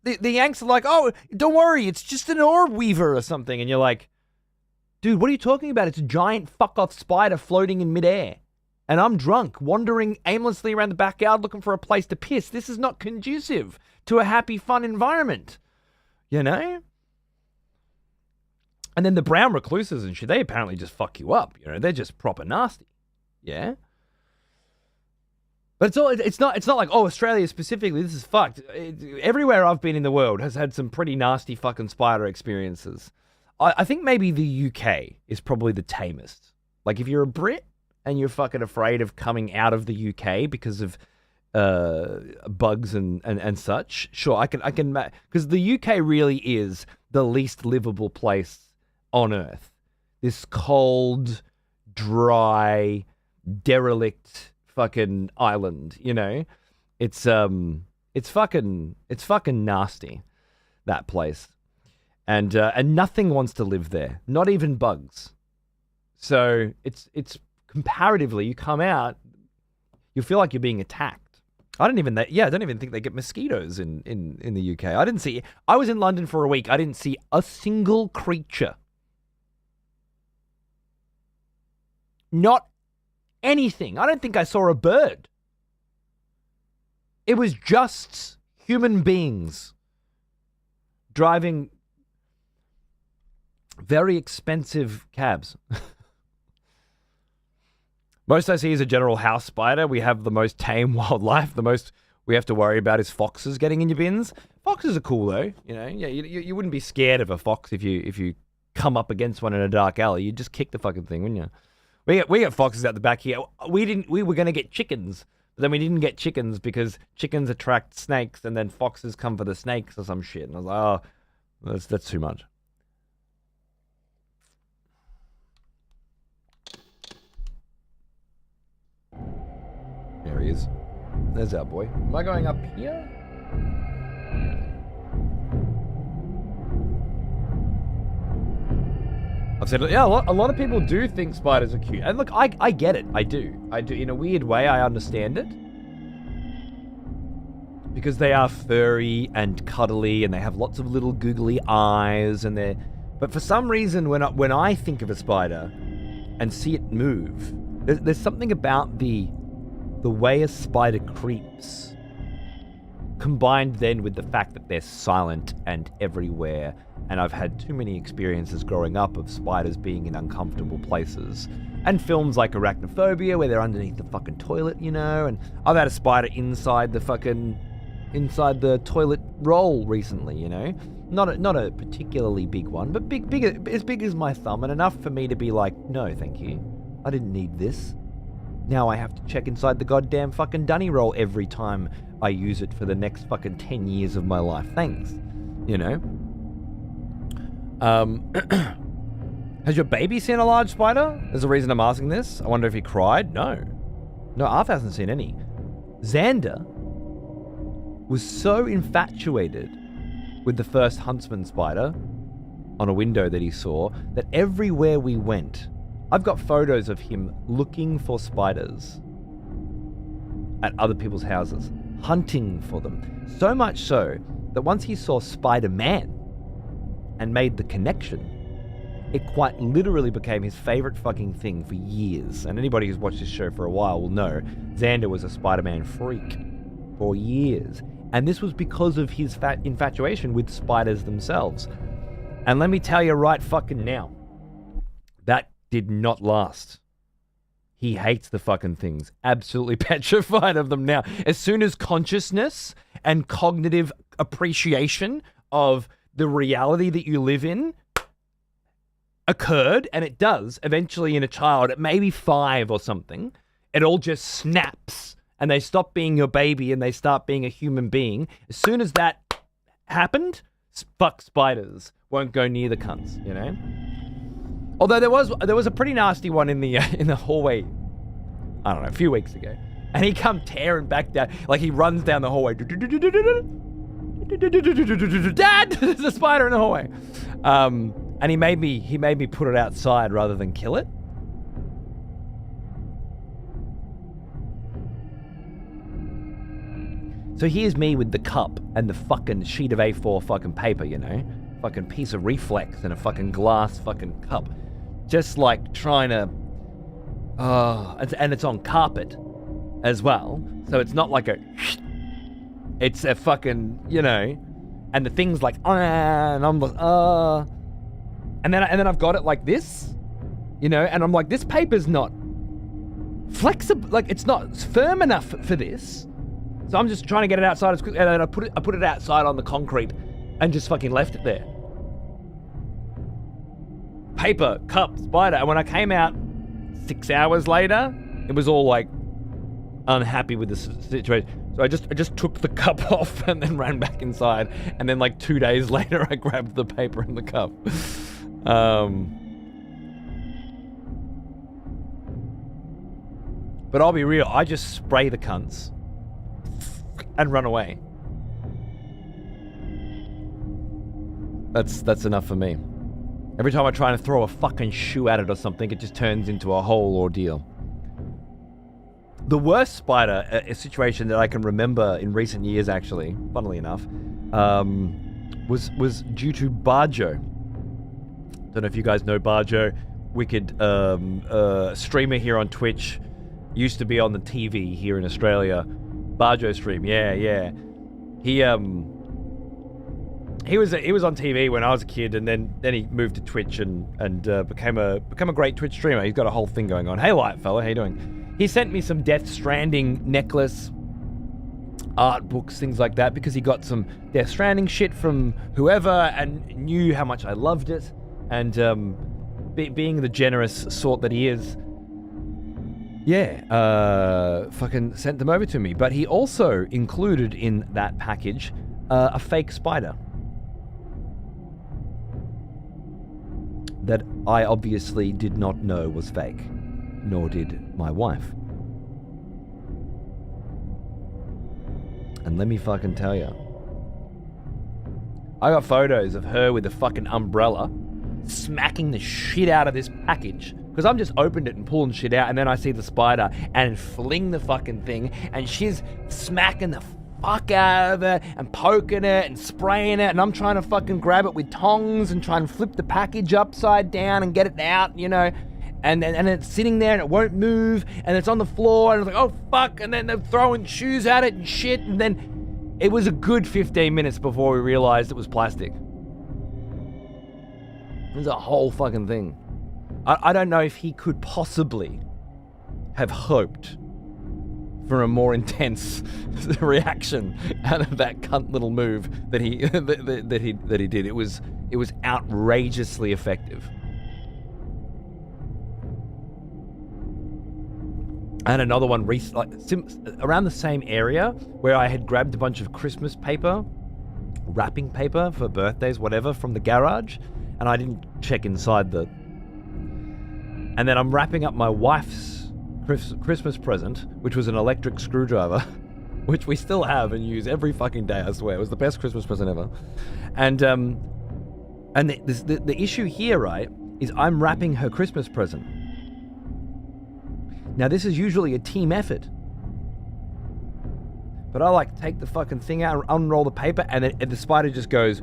the Yanks are like, oh, don't worry, it's just an orb weaver or something. And you're like, dude, what are you talking about? It's a giant fuck-off spider floating in midair. And I'm drunk, wandering aimlessly around the backyard looking for a place to piss. This is not conducive to a happy, fun environment. You know? And then the brown recluses and shit, they apparently just fuck you up. You know, they're just proper nasty. Yeah? But it's not like, oh, Australia specifically, this is fucked. Everywhere I've been in the world has had some pretty nasty fucking spider experiences. I think maybe the UK is probably the tamest. Like, if you're a Brit and you're fucking afraid of coming out of the UK because of bugs and such, sure, I can, because the UK really is the least livable place on Earth. This cold, dry, derelict fucking island, you know? It's fucking nasty, that place. And nothing wants to live there, not even bugs. So it's comparatively, you come out, you feel like you're being attacked. I don't even think they get mosquitoes in the UK. I was in London for a week. I didn't see a single creature. Not anything. I don't think I saw a bird. It was just human beings driving very expensive cabs. Most I see is a general house spider. We have the most tame wildlife. The most we have to worry about is foxes getting in your bins. Foxes are cool though, you know. Yeah, you wouldn't be scared of a fox if you come up against one in a dark alley. You'd just kick the fucking thing, wouldn't you? We get foxes out the back here. We were gonna get chickens, but then we didn't get chickens because chickens attract snakes, and then foxes come for the snakes or some shit. And I was like, oh, that's too much. There he is. There's our boy. Am I going up here? I've said, yeah, a lot of people do think spiders are cute. And look, I get it. I do. In a weird way, I understand it. Because they are furry and cuddly, and they have lots of little googly eyes, and they're... But for some reason, when I think of a spider and see it move, there's something about the way a spider creeps, combined then with the fact that they're silent and everywhere. And I've had too many experiences growing up of spiders being in uncomfortable places. And films like Arachnophobia, where they're underneath the fucking toilet, you know. And I've had a spider inside the toilet roll recently, you know. Not a particularly big one, but big as big as my thumb, and enough for me to be like, no, thank you. I didn't need this. Now I have to check inside the goddamn fucking dunny roll every time I use it for the next fucking 10 years of my life. Thanks. You know? Has your baby seen a large spider? There's a reason I'm asking this. I wonder if he cried. No, Arth hasn't seen any. Xander was so infatuated with the first huntsman spider on a window that he saw that everywhere we went, I've got photos of him looking for spiders at other people's houses, hunting for them. So much so that once he saw Spider-Man and made the connection, it quite literally became his favorite fucking thing for years. And anybody who's watched this show for a while will know Xander was a Spider-Man freak for years. And this was because of his infatuation with spiders themselves. And let me tell you right fucking now, that did not last. He hates the fucking things. Absolutely petrified of them now. As soon as consciousness and cognitive appreciation of the reality that you live in occurred, and it does eventually in a child at maybe 5 or something, it all just snaps and they stop being your baby and they start being a human being. As soon as that happened, fuck spiders. Won't go near the cunts, you know? Although there was a pretty nasty one in the hallway, I don't know, a few weeks ago. And he come tearing back down, like he runs down the hallway. Dad, there's a spider in the hallway. And he made me put it outside rather than kill it. So here's me with the cup and the fucking sheet of A4 fucking paper, you know? Fucking piece of reflex and a fucking glass fucking cup. Just like trying to... and it's on carpet as well. So it's not like a... It's a fucking, you know... And the thing's like... And I'm like... And then I've got it like this. You know? And I'm like, this paper's not flexible. Like, it's not firm enough for this. So I'm just trying to get it outside as quickly, and then I put it outside on the concrete and just fucking left it there. Paper, cup, spider. And when I came out 6 hours later, it was all like unhappy with the situation. So I just took the cup off and then ran back inside. And then like 2 days later, I grabbed the paper and the cup. But I'll be real, I just spray the cunts and run away. That's enough for me. Every time I try to throw a fucking shoe at it or something, it just turns into a whole ordeal. The worst spider situation that I can remember in recent years, actually, funnily enough, was due to Barjo. Don't know if you guys know Barjo. Wicked streamer here on Twitch. Used to be on the TV here in Australia. Barjo stream, yeah. He was on TV when I was a kid, and then he moved to Twitch and became a great Twitch streamer. He's got a whole thing going on. Hey, Light Fella, how you doing? He sent me some Death Stranding necklace art books, things like that, because he got some Death Stranding shit from whoever and knew how much I loved it. And being the generous sort that he is, fucking sent them over to me. But he also included in that package a fake spider that I obviously did not know was fake, nor did my wife. And let me fucking tell you, I got photos of her with a fucking umbrella smacking the shit out of this package, because I'm just opened it and pulling shit out, and then I see the spider and fling the fucking thing, and she's smacking the fuck out of it and poking it and spraying it, and I'm trying to fucking grab it with tongs and try and flip the package upside down and get it out, you know, and it's sitting there and it won't move, and it's on the floor, and it's like, oh fuck, and then they're throwing shoes at it and shit, and then it was a good 15 minutes before we realized it was plastic. It was a whole fucking thing. I don't know if he could possibly have hoped for a more intense reaction out of that cunt little move that he that he did. It was outrageously effective. And another one around the same area where I had grabbed a bunch of Christmas paper, wrapping paper for birthdays, whatever, from the garage, and I didn't check inside the... And then I'm wrapping up my wife's Christmas present, which was an electric screwdriver, which we still have and use every fucking day, I swear. It was the best Christmas present ever. And the issue here, right, is I'm wrapping her Christmas present. Now, this is usually a team effort. But I take the fucking thing out, unroll the paper, and then the spider just goes...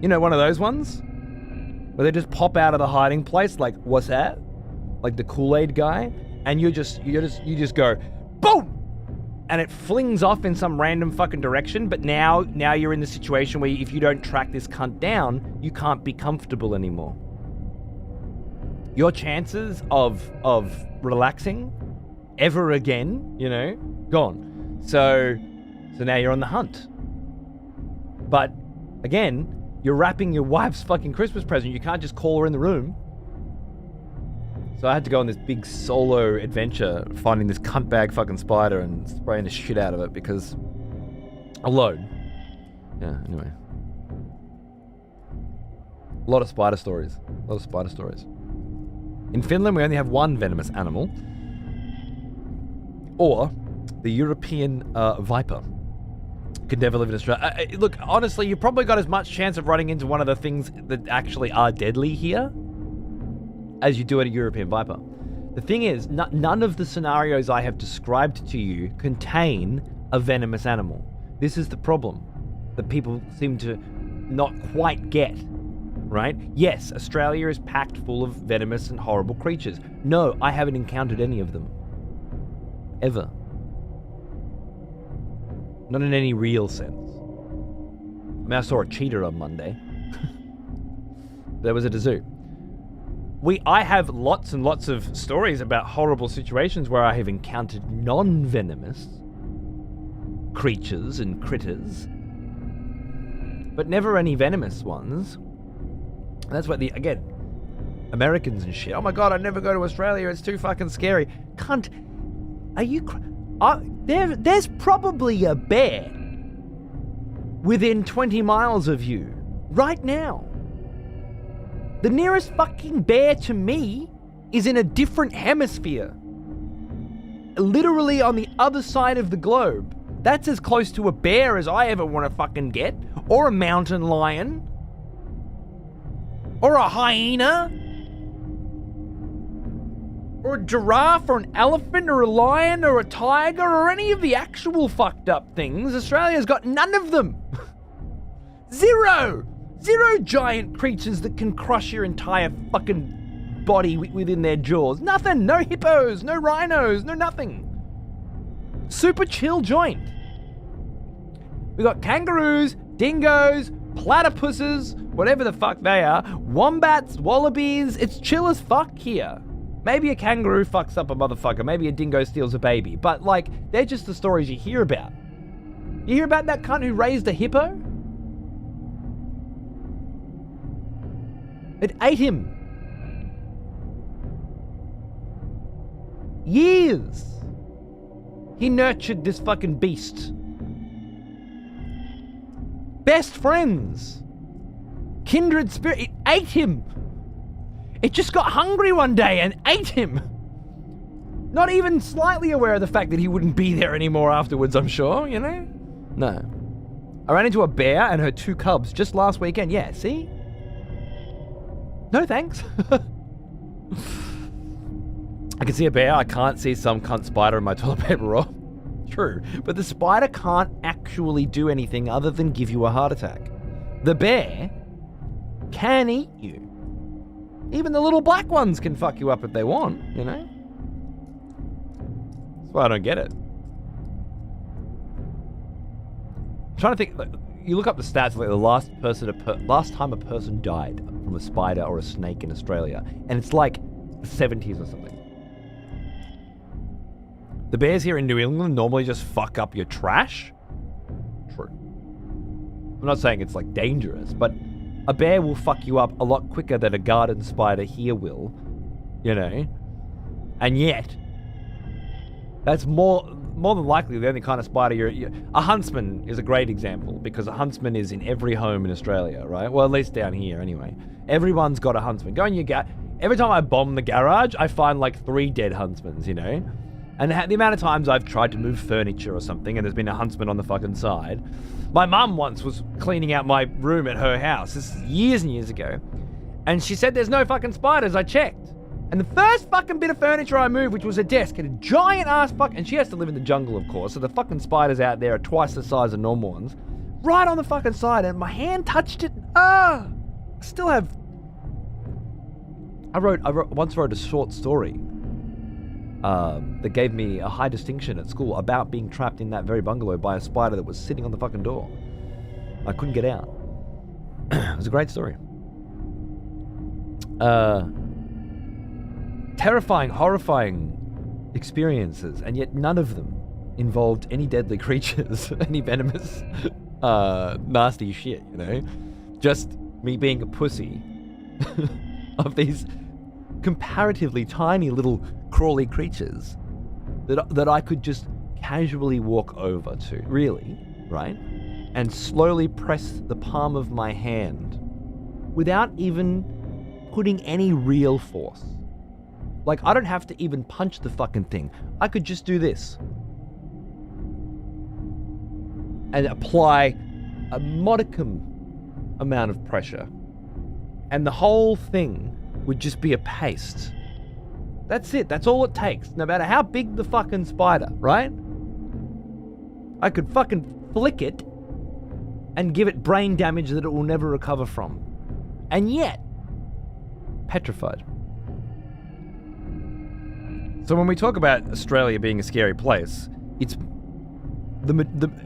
You know, one of those ones? Where they just pop out of the hiding place, like, what's that? Like the Kool-Aid guy, and you just go, boom! And it flings off in some random fucking direction, but now you're in the situation where if you don't track this cunt down, you can't be comfortable anymore. Your chances of relaxing ever again, you know, gone. So now you're on the hunt. But again, you're wrapping your wife's fucking Christmas present. You can't just call her in the room. So I had to go on this big solo adventure finding this cuntbag fucking spider and spraying the shit out of it because alone. Yeah, anyway. A lot of spider stories. In Finland, we only have one venomous animal. Or the European viper. Could never live in Australia. Look, honestly, you probably got as much chance of running into one of the things that actually are deadly here as you do at a European viper. The thing is, none of the scenarios I have described to you contain a venomous animal. This is the problem that people seem to not quite get, right? Yes, Australia is packed full of venomous and horrible creatures. No, I haven't encountered any of them. Ever. Not in any real sense. I mean, I saw a cheetah on Monday. There was at a zoo. I have lots and lots of stories about horrible situations where I have encountered non-venomous creatures and critters, but never any venomous ones. And that's what again, Americans and shit. Oh my god, I'd never go to Australia. It's too fucking scary. Cunt, are you... There's probably a bear within 20 miles of you right now. The nearest fucking bear to me is in a different hemisphere. Literally on the other side of the globe. That's as close to a bear as I ever want to fucking get. Or a mountain lion. Or a hyena. Or a giraffe, or an elephant, or a lion, or a tiger, or any of the actual fucked up things. Australia's got none of them. Zero giant creatures that can crush your entire fucking body within their jaws. Nothing. No hippos, no rhinos, no nothing. Super chill joint. We got kangaroos, dingoes, platypuses, whatever the fuck they are, wombats, wallabies. It's chill as fuck here. Maybe a kangaroo fucks up a motherfucker. Maybe a dingo steals a baby. But, like, they're just the stories you hear about. You hear about that cunt who raised a hippo? It ate him. Years. He nurtured this fucking beast. Best friends. Kindred spirit. It ate him. It just got hungry one day and ate him. Not even slightly aware of the fact that he wouldn't be there anymore afterwards, I'm sure, you know? No. I ran into a bear and her 2 cubs just last weekend. Yeah, see? No thanks. I can see a bear. I can't see some cunt spider in my toilet paper roll. True. But the spider can't actually do anything other than give you a heart attack. The bear can eat you. Even the little black ones can fuck you up if they want, you know? That's why I don't get it. I'm trying to think, like, you look up the stats, like the last time a person died from a spider or a snake in Australia, and it's like the 70s or something. The bears here in New England normally just fuck up your trash. True. I'm not saying it's like dangerous, but a bear will fuck you up a lot quicker than a garden spider here will, you know? And yet, that's more than likely the only kind of spider a huntsman is a great example, because a huntsman is in every home in Australia, right? Well, at least down here anyway. Everyone's got a huntsman. Go in your every time I bomb the garage, I find like 3 dead huntsmans, you know? And the amount of times I've tried to move furniture or something and there's been a huntsman on the fucking side. My mum once was cleaning out my room at her house. This is years and years ago. And she said there's no fucking spiders. I checked. And the first fucking bit of furniture I moved, which was a desk, had a giant ass and she has to live in the jungle, of course, so the fucking spiders out there are twice the size of normal ones. Right on the fucking side, and my hand touched it. I still have... I once wrote a short story that gave me a high distinction at school about being trapped in that very bungalow by a spider that was sitting on the fucking door. I couldn't get out. It was a great story. Terrifying, horrifying experiences, and yet none of them involved any deadly creatures, any venomous, nasty shit, you know? Just me being a pussy of these comparatively tiny little crawly creatures that I could just casually walk over to, really, right? And slowly press the palm of my hand without even putting any real force. Like, I don't have to even punch the fucking thing. I could just do this. And apply a modicum amount of pressure. And the whole thing would just be a paste. That's it. That's all it takes. No matter how big the fucking spider, right? I could fucking flick it and give it brain damage that it will never recover from. And yet, petrified. So when we talk about Australia being a scary place, it's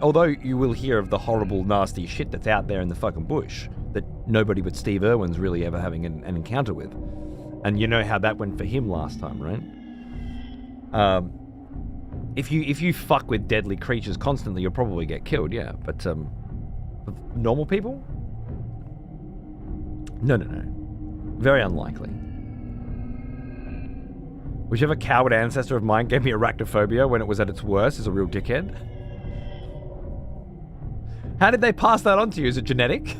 although you will hear of the horrible, nasty shit that's out there in the fucking bush that nobody but Steve Irwin's really ever having an encounter with. And you know how that went for him last time, right? If you fuck with deadly creatures constantly, you'll probably get killed, yeah. But normal people? No. Very unlikely. Whichever coward ancestor of mine gave me arachnophobia when it was at its worst is a real dickhead. How did they pass that on to you? Is it genetic?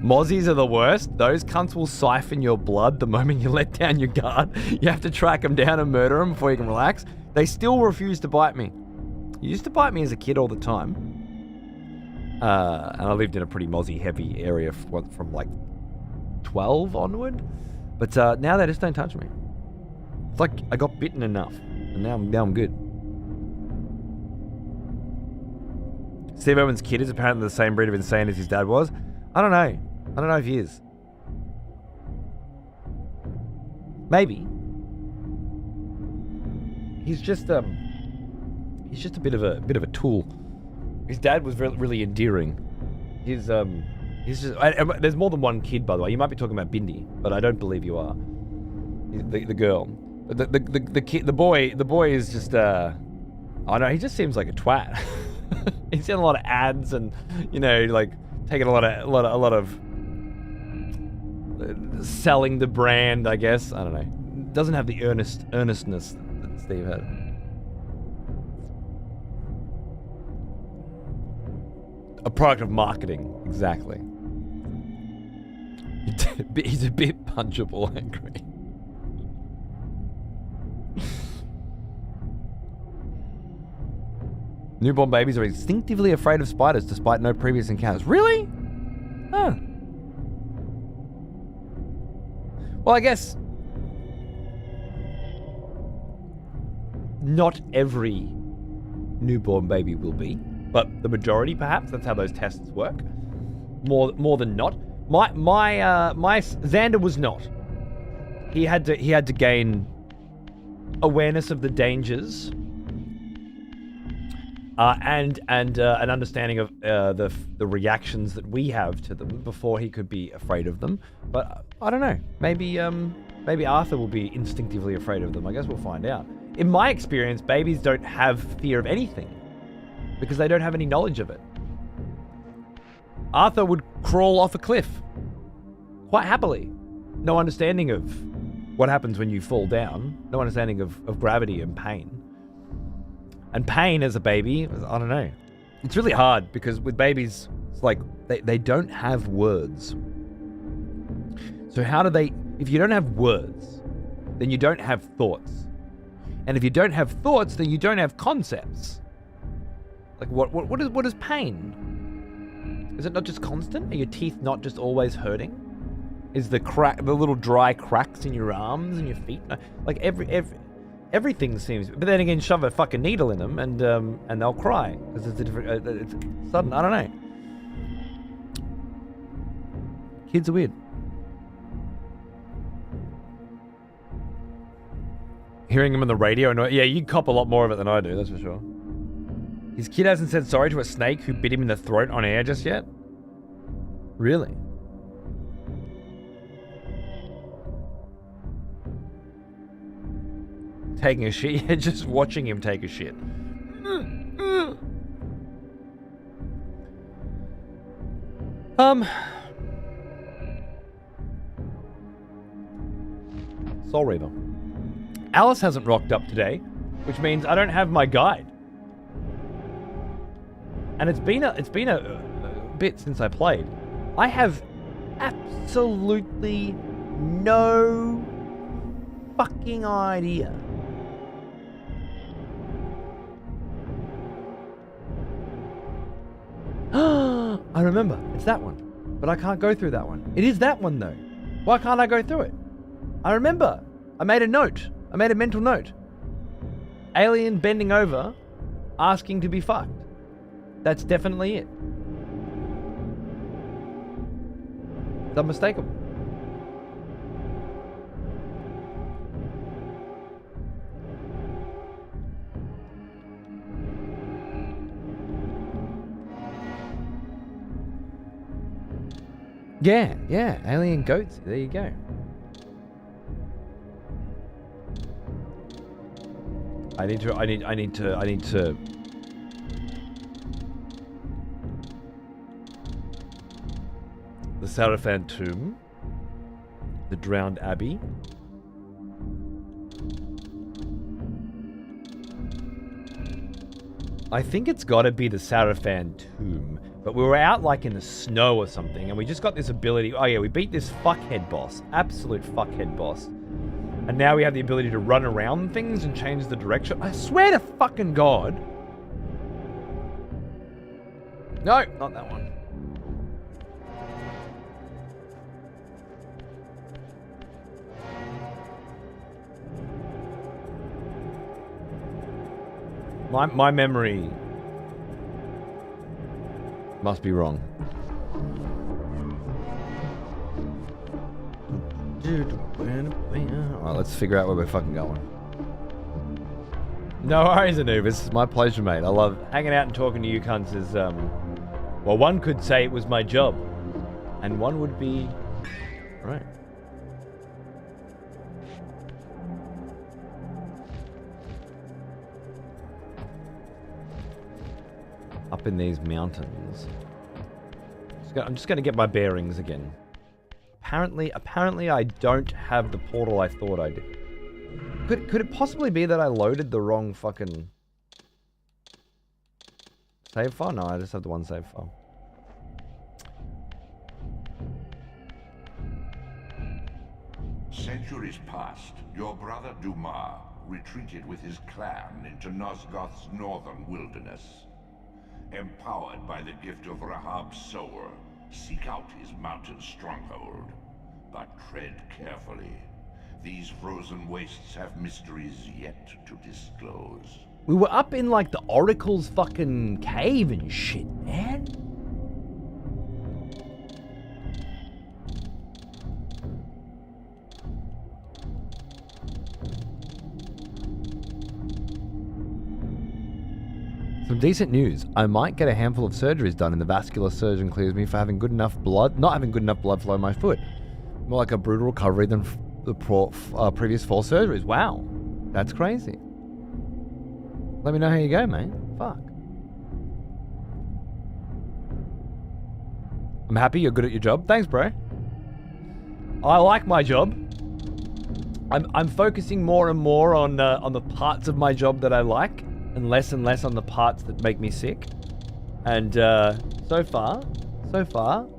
Mozzies are the worst. Those cunts will siphon your blood the moment you let down your guard. You have to track them down and murder them before you can relax. They still refuse to bite me. You used to bite me as a kid all the time. And I lived in a pretty Mozzie heavy area from like 12 onward. But now they just don't touch me. It's like I got bitten enough, and now I'm good. Steve Irwin's kid is apparently the same breed of insane as his dad was. I don't know if he is. Maybe. He's just a bit of a tool. His dad was really endearing. His He's just. There's more than one kid, by the way. You might be talking about Bindi, but I don't believe you are. The girl, the kid, the boy is just. I know he just seems like a twat. He's in a lot of ads and, you know, like taking a lot of selling the brand. I guess I don't know. Doesn't have the earnestness that Steve had. A product of marketing, exactly. He's a bit punchable, angry. Newborn babies are instinctively afraid of spiders despite no previous encounters. Really? Huh. Well, I guess not every newborn baby will be, but the majority, perhaps. That's how those tests work. More than not. My Xander was not. He had to gain awareness of the dangers and an understanding of the reactions that we have to them before he could be afraid of them. But I don't know. Maybe Arthur will be instinctively afraid of them. I guess we'll find out. In my experience, babies don't have fear of anything because they don't have any knowledge of it. Arthur would crawl off a cliff quite happily. No understanding of what happens when you fall down. No understanding of gravity and pain. And pain as a baby, I don't know. It's really hard because with babies, it's like they don't have words. So how do they, if you don't have words, then you don't have thoughts. And if you don't have thoughts, then you don't have concepts. Like what is pain? Is it not just constant? Are your teeth not just always hurting? Is the little dry cracks in your arms and your feet? Like everything seems. But then again, shove a fucking needle in them and they'll cry because it's a different. It's sudden. I don't know. Kids are weird. Hearing him on the radio, yeah, you cop a lot more of it than I do. That's for sure. His kid hasn't said sorry to a snake who bit him in the throat on air just yet? Really? Taking a shit? Yeah, just watching him take a shit. Soul Reaver. Alice hasn't rocked up today, which means I don't have my guide. And it's been a bit since I played. I have absolutely no fucking idea. I remember. It's that one. But I can't go through that one. It is that one though. Why can't I go through it? I remember. I made a note. I made a mental note. Alien bending over, asking to be fucked. That's definitely it. It's unmistakable. Yeah, alien goats. There you go. I need to. The Sarafan tomb. The drowned abbey. I think it's gotta be the Sarafan tomb. But we were out like in the snow or something, and we just got this ability. Oh yeah, we beat this fuckhead boss. Absolute fuckhead boss. And now we have the ability to run around things and change the direction. I swear to fucking God. No, not that one. My memory must be wrong. Alright, let's figure out where we're fucking going. No worries, Anubis. It's my pleasure, mate. I love hanging out and talking to you cunts is, well, one could say it was my job. And one would be... Right. Up in these mountains. I'm just going to get my bearings again. Apparently I don't have the portal I thought I did. Could it possibly be that I loaded the wrong fucking save file? No, I just have the one save file. Centuries past, your brother Dumas retreated with his clan into Nosgoth's northern wilderness. Empowered by the gift of Rahab's sower, seek out his mountain stronghold. But tread carefully. These frozen wastes have mysteries yet to disclose. We were up in like the Oracle's fucking cave and shit, man. Some decent news. I might get a handful of surgeries done and the vascular surgeon clears me for having good enough blood, not having good enough blood flow in my foot. More like a brutal recovery than the previous 4 surgeries. Wow. That's crazy. Let me know how you go, mate. Fuck. I'm happy you're good at your job. Thanks, bro. I like my job. I'm focusing more and more on the parts of my job that I like, and less on the parts that make me sick. And so far,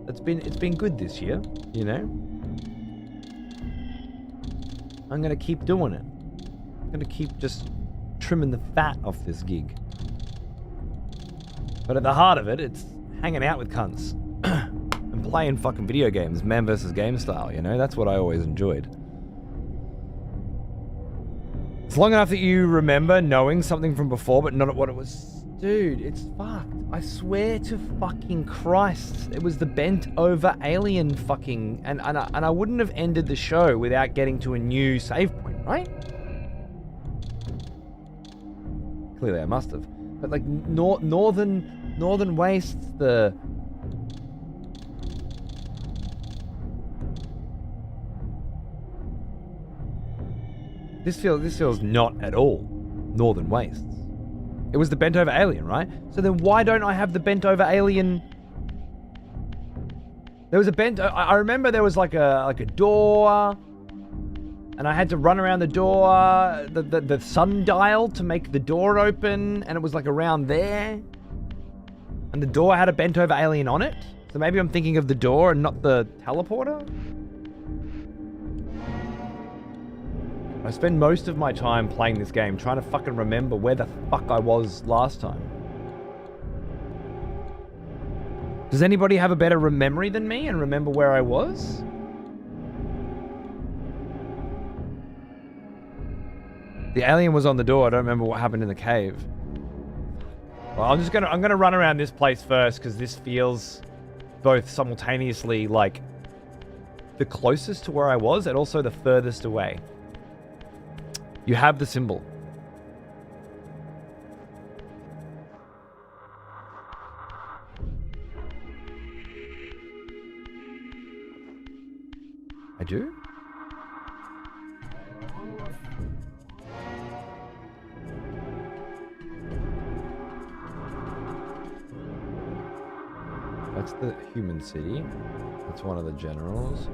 it's been good this year, you know. I'm gonna keep doing it. I'm gonna keep just trimming the fat off this gig. But at the heart of it, it's hanging out with cunts and playing fucking video games, man versus game style, you know? That's what I always enjoyed. It's long enough that you remember knowing something from before, but not what it was. Dude, it's fucked. I swear to fucking Christ. It was the bent over alien fucking... And I wouldn't have ended the show without getting to a new save point, right? Clearly I must have. But like Northern Wastes, the... This feels not at all Northern Wastes. It was the bent over alien, right? So then why don't I have the bent over alien? There was a bent... I remember there was like a door, and I had to run around the door, the sundial to make the door open, and it was like around there. And the door had a bent over alien on it. So maybe I'm thinking of the door and not the teleporter? I spend most of my time playing this game trying to fucking remember where the fuck I was last time. Does anybody have a better memory than me and remember where I was? The alien was on the door. I don't remember what happened in the cave. Well, I'm gonna run around this place first because this feels both simultaneously like the closest to where I was and also the furthest away. You have the symbol. I do? That's the human city. That's one of the generals.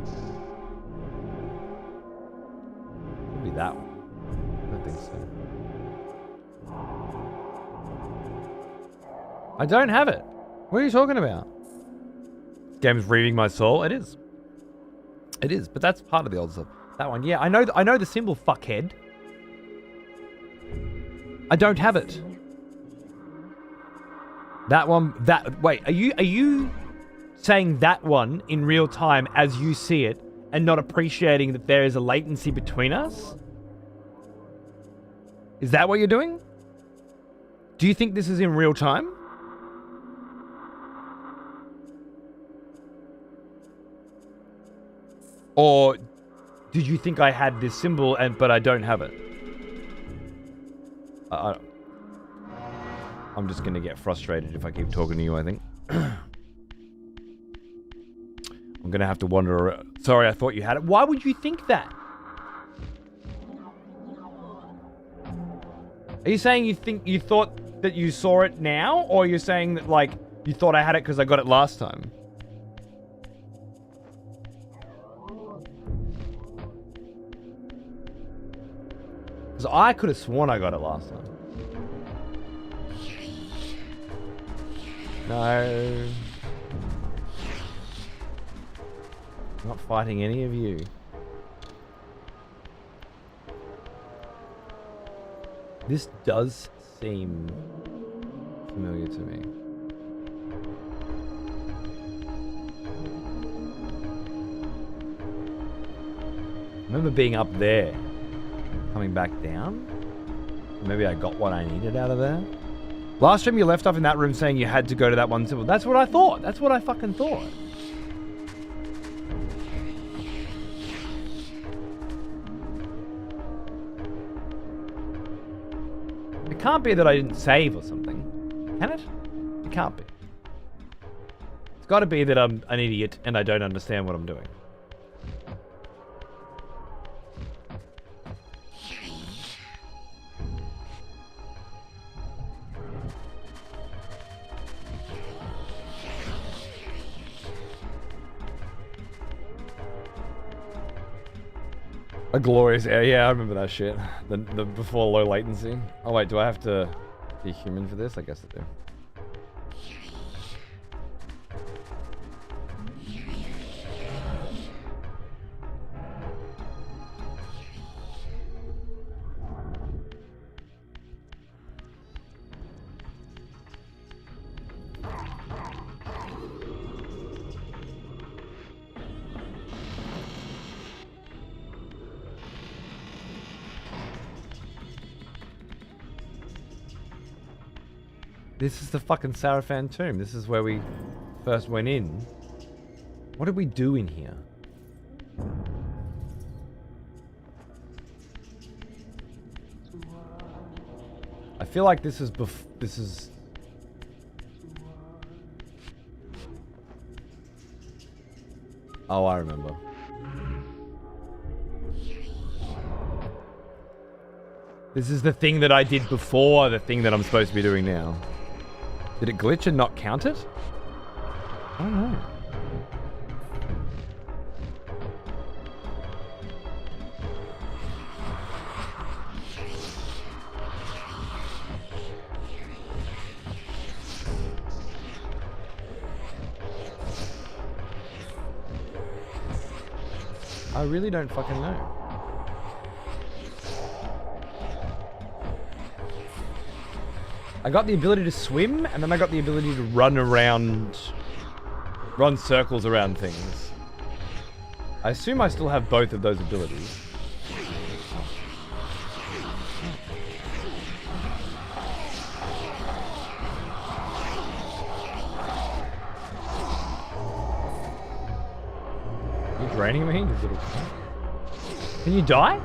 Could be that one. I think so. I don't have it. What are you talking about? Game's reading my soul. It is. It is, but that's part of the old stuff. That one, yeah. I know the symbol, fuckhead. I don't have it. That one, wait, are you saying that one in real time as you see it and not appreciating that there is a latency between us? Is that what you're doing? Do you think this is in real time? Or did you think I had this symbol but I don't have it? I'm just gonna get frustrated if I keep talking to you, I think. I'm gonna have to wander around. Sorry, I thought you had it. Why would you think that? Are you saying you thought that you saw it now? Or you're saying that, like, you thought I had it because I got it last time? Because I could have sworn I got it last time. No. I'm not fighting any of you. This does seem familiar to me. I remember being up there, coming back down. Maybe I got what I needed out of there. Last time you left off in that room saying you had to go to that one symbol. That's what I thought. That's what I fucking thought. It can't be that I didn't save or something. Can it? It can't be. It's got to be that I'm an idiot and I don't understand what I'm doing. A glorious yeah, I remember that shit. The before low latency. Oh wait, do I have to be human for this? I guess I do. This is the fucking Sarafan tomb. This is where we first went in. What did we do in here? I feel like this is this is... Oh, I remember. This is the thing that I did before the thing that I'm supposed to be doing now. Did it glitch and not count it? I don't know. I really don't fucking know. I got the ability to swim, and then I got the ability to run circles around things. I assume I still have both of those abilities. Are you draining me? Can you die?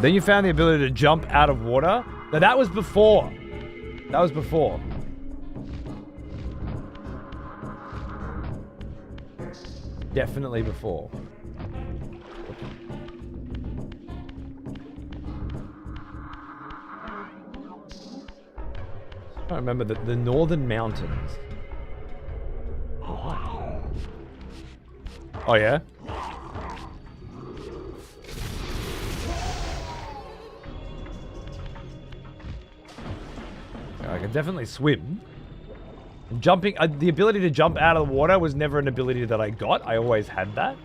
Then you found the ability to jump out of water. Now that was before. That was before. Definitely before. I remember the Northern Mountains. Oh yeah? I can definitely swim. Jumping, the ability to jump out of the water was never an ability that I got. I always had that.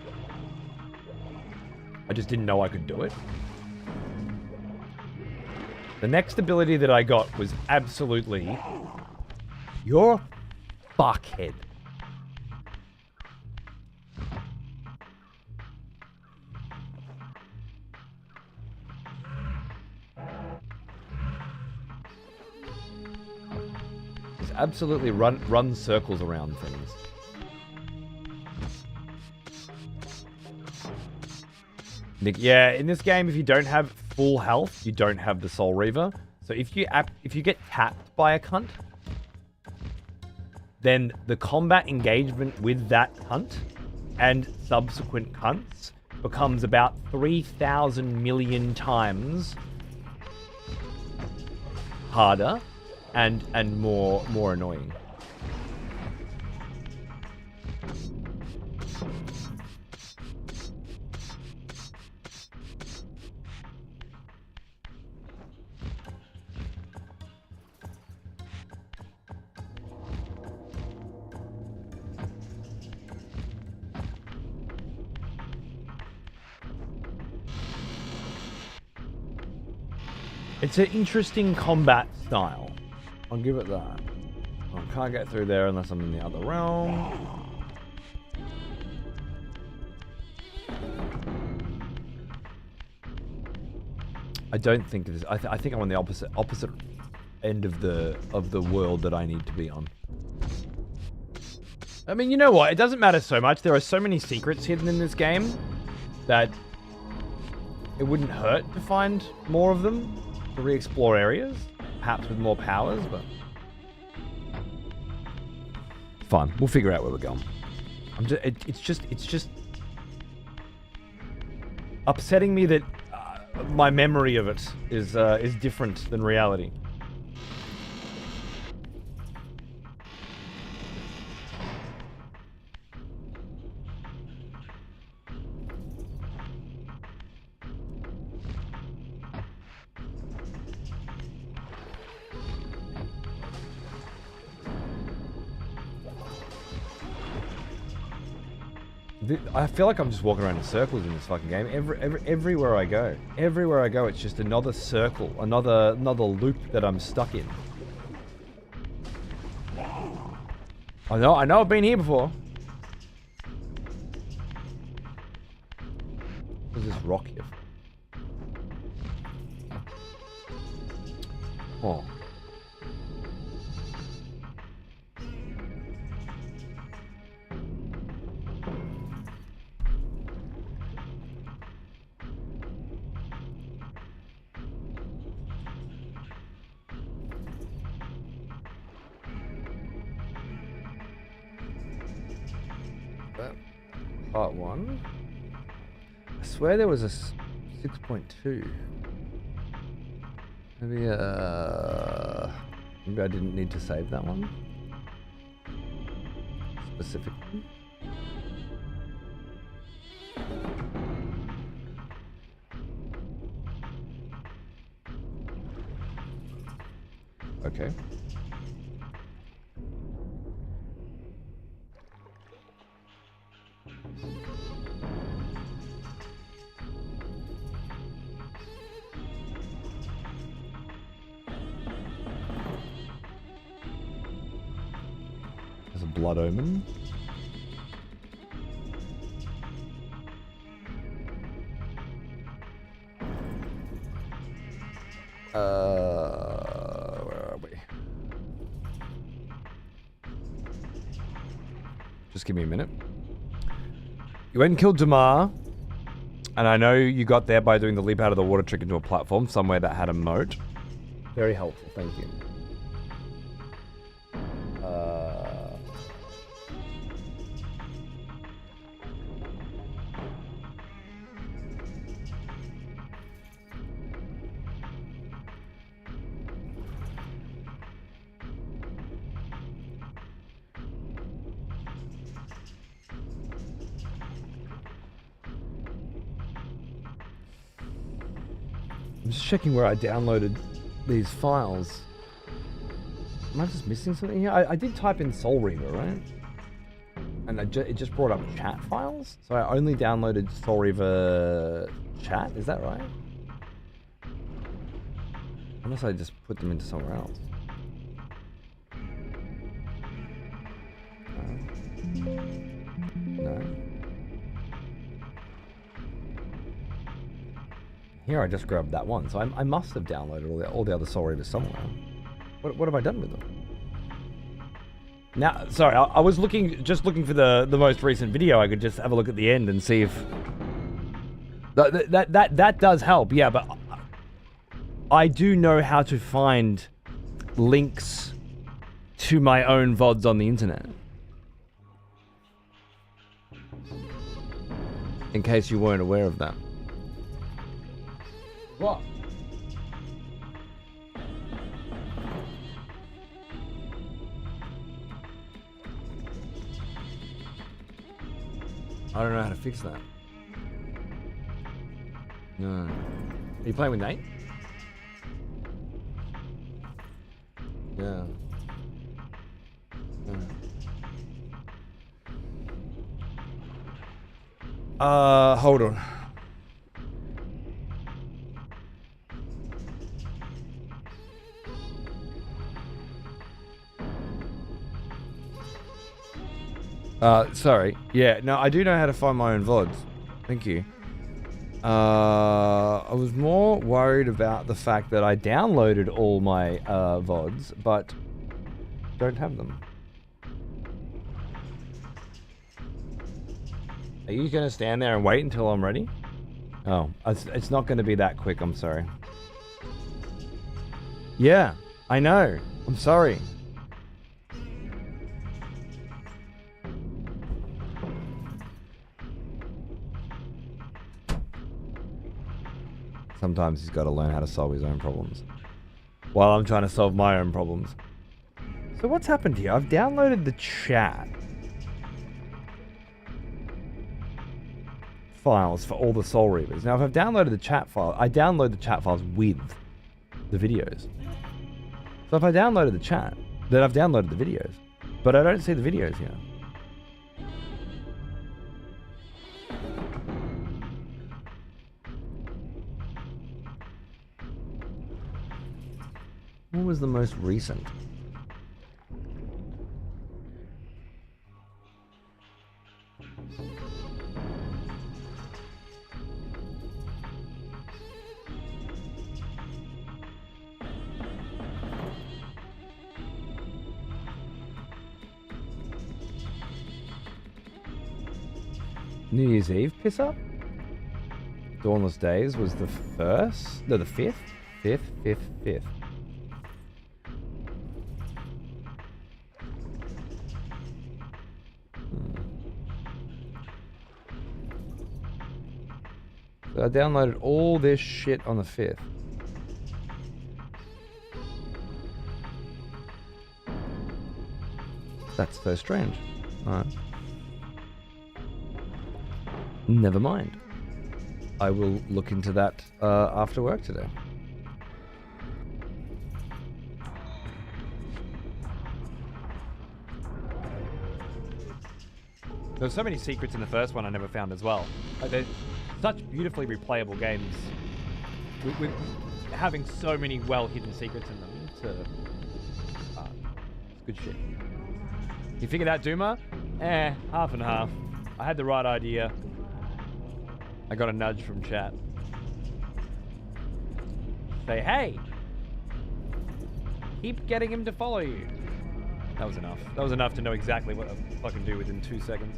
I just didn't know I could do it. The next ability that I got was absolutely... You're fuckhead. Just absolutely run circles around things. Nick, yeah, in this game, if you don't have full health, you don't have the Soul Reaver. So if you get tapped by a cunt, then the combat engagement with that cunt and subsequent cunts becomes about 3,000 million times harder and more annoying. It's an interesting combat style. I'll give it that. I can't get through there unless I'm in the other realm. I don't think it is. I think I'm on the opposite end of the world that I need to be on. I mean, you know what? It doesn't matter so much. There are so many secrets hidden in this game that it wouldn't hurt to find more of them. To re-explore areas, perhaps with more powers, but fine. We'll figure out where we're going. It's just upsetting me that my memory of it is different than reality. I feel like I'm just walking around in circles in this fucking game. Everywhere I go, it's just another circle, another loop that I'm stuck in. I know I've been here before. What's this rock here? Oh. Part 1. I swear there was a 6.2. Maybe I didn't need to save that one specifically. Okay. Blood omen. Where are we? Just give me a minute. You went and killed Damar, and I know you got there by doing the leap out of the water trick into a platform somewhere that had a moat. Very helpful, thank you. I'm just checking where I downloaded these files. Am I just missing something here? I did type in Soul Reaver, right? And it just brought up chat files? So I only downloaded Soul Reaver chat, is that right? Unless I just put them into somewhere else. No. Here I just grabbed that one, so I must have downloaded all the other Soul Reavers somewhere. What have I done with them? Now, sorry, I was just looking for the most recent video. I could just have a look at the end and see if that does help. Yeah, but I do know how to find links to my own VODs on the internet. In case you weren't aware of that. What? I don't know how to fix that. No. Are you playing with Nate? Yeah. Hold on. Sorry. Yeah, no, I do know how to find my own VODs. Thank you. I was more worried about the fact that I downloaded all my VODs, but don't have them. Are you going to stand there and wait until I'm ready? Oh, it's not going to be that quick, I'm sorry. Yeah, I know. I'm sorry. Sometimes he's got to learn how to solve his own problems while I'm trying to solve my own problems. So what's happened here? I've downloaded the chat files for all the Soul Reavers. Now, if I've downloaded the chat file, I download the chat files with the videos. So if I downloaded the chat, then I've downloaded the videos. But I don't see the videos here. What was the most recent? New Year's Eve piss up? Dawnless Days was the first? No, the fifth? Fifth. So I downloaded all this shit on the 5th. That's so strange. Alright. Never mind. I will look into that after work today. There's so many secrets in the first one I never found as well. Like, they're such beautifully replayable games with having so many well-hidden secrets in them. It's good shit. You figured out Duma? Half and half. I had the right idea. I got a nudge from chat. Say, hey! Keep getting him to follow you. That was enough. That was enough to know exactly what to fucking do within 2 seconds.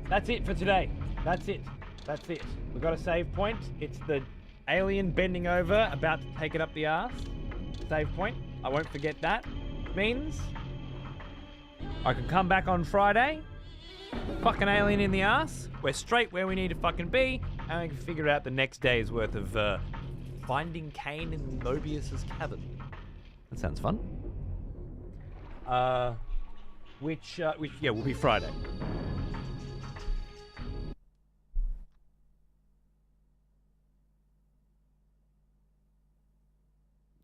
That's it for today. That's it. We've got a save point. It's the alien bending over, about to take it up the arse. Save point. I won't forget that. Means I can come back on Friday. Fucking alien in the arse. We're straight where we need to fucking be, and we can figure out the next day's worth of finding Kain in Mobius's cabin. That sounds fun. Which will be Friday.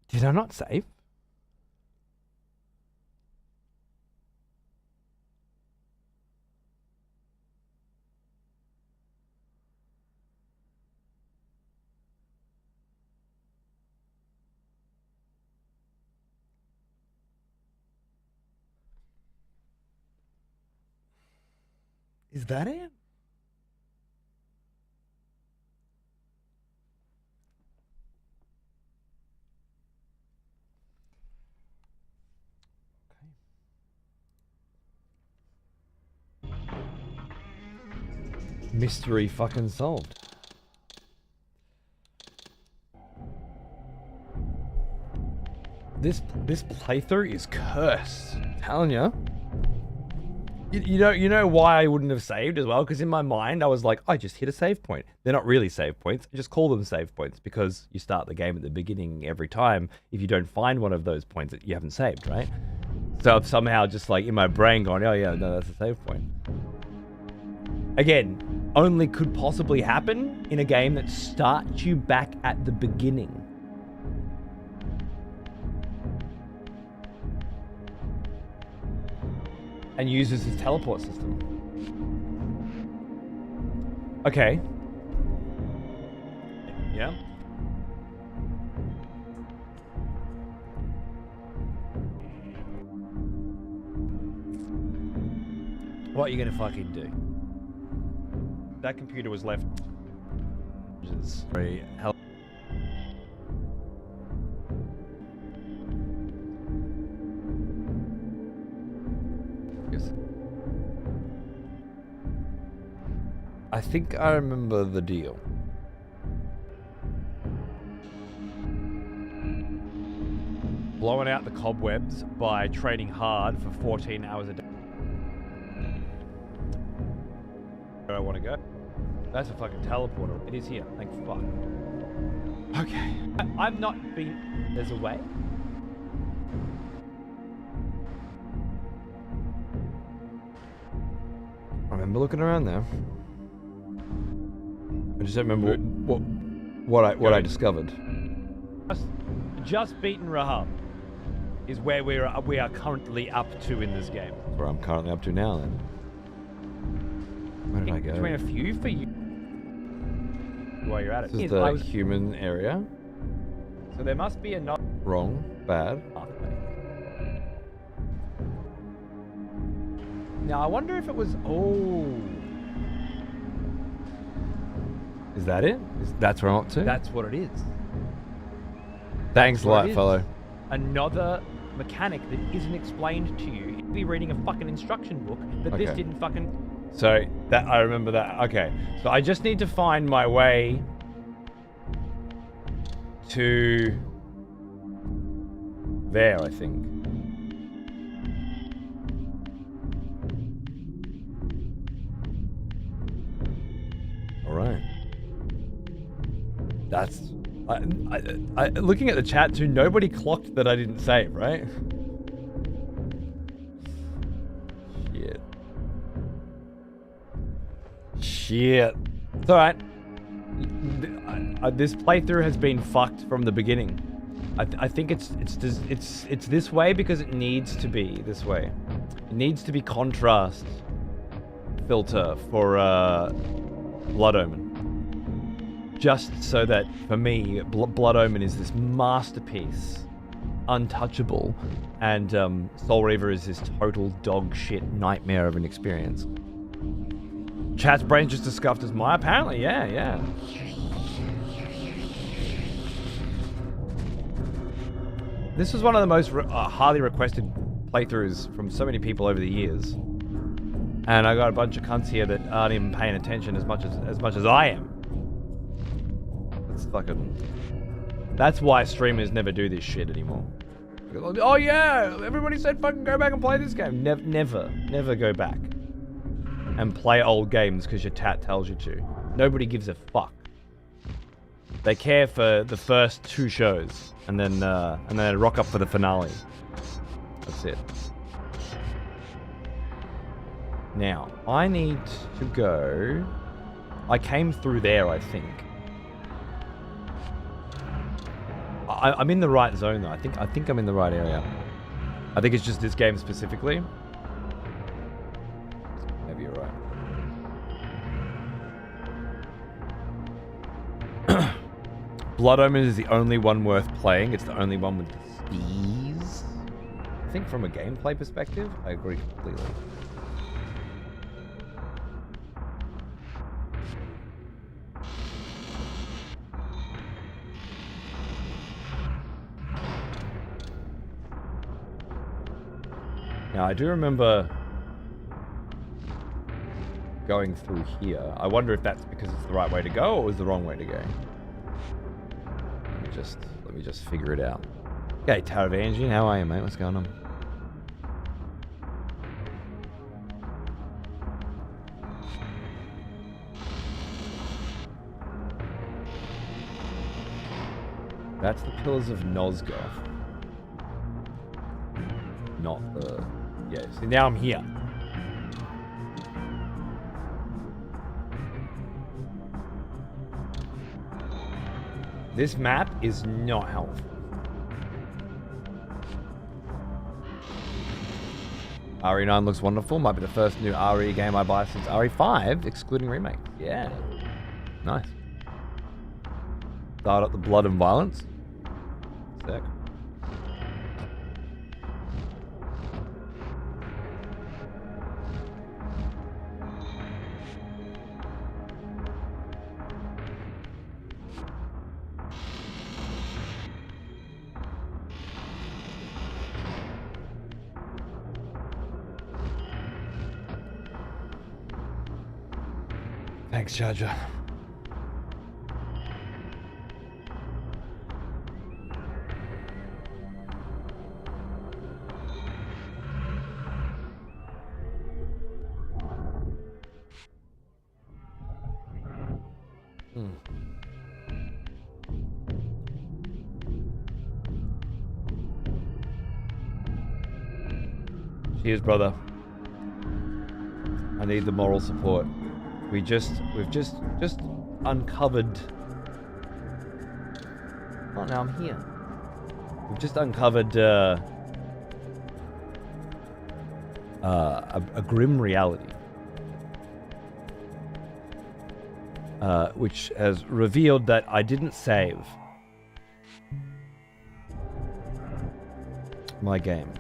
Did I not save? Is that it? Mystery fucking solved. This playthrough is cursed. I'm telling you. You know why I wouldn't have saved as well? Because in my mind, I was like, I just hit a save point. They're not really save points. I just call them save points because you start the game at the beginning every time if you don't find one of those points that you haven't saved, right? So I've somehow just like in my brain going, oh yeah, no, that's a save point. Again, only could possibly happen in a game that starts you back at the beginning. And uses his teleport system. Okay. Yeah. What are you gonna fucking do? That computer was left. Which is very hell. I think I remember the deal. Blowing out the cobwebs by training hard for 14 hours a day. Where I want to go. That's a fucking teleporter. It is here. Thank fuck. Okay. I've not been... There's a way? I remember looking around there. I just don't remember what I discovered. Just beaten Rahab is where we are currently up to in this game. That's where I'm currently up to now then. Where did I go? Between a few for you. While you're at it. This is the human area. So there must be another... Wrong. Bad. Now I wonder if it was... Oh... Is that it? That's where I'm up to? That's what it is. Thanks a lot, fellow. Another mechanic that isn't explained to you. You'd be reading a fucking instruction book that this didn't fucking... So, that I remember that. Okay. So I just need to find my way to... there, I think. Alright. That's... looking at the chat too, nobody clocked that I didn't save, right? Shit. It's alright. This playthrough has been fucked from the beginning. I think it's this way because it needs to be this way. It needs to be contrast filter for Blood Omen. Just so that, for me, Blood Omen is this masterpiece, untouchable, and Soul Reaver is this total dog shit nightmare of an experience. Chat's brain's just as scuffed as mine, apparently, yeah. This was one of the most highly requested playthroughs from so many people over the years. And I got a bunch of cunts here that aren't even paying attention as much as I am. It's fucking... That's why streamers never do this shit anymore. Oh yeah, everybody said fucking go back and play this game. Never go back and play old games because your tat tells you to. Nobody gives a fuck. They care for the first 2 shows and then rock up for the finale. That's it. Now, I need to go... I came through there, I think. I'm in the right zone though. I think I'm in the right area. I think it's just this game specifically. Maybe you're right. Blood Omen is the only one worth playing. It's the only one with these. I think from a gameplay perspective, I agree completely. Now, I do remember going through here. I wonder if that's because it's the right way to go or was the wrong way to go. Let me just figure it out. Okay, Taravangian, how are you, mate? What's going on? That's the Pillars of Nosgoth. Not the... Yeah, see, now I'm here. This map is not helpful. RE9 looks wonderful. Might be the first new RE game I buy since RE5, excluding remake. Yeah. Nice. Start up the blood and violence. Sick. Thanks, Charger. Cheers, brother. I need the moral support. We've just uncovered. Oh, now I'm here. We've just uncovered a grim reality, which has revealed that I didn't save my game.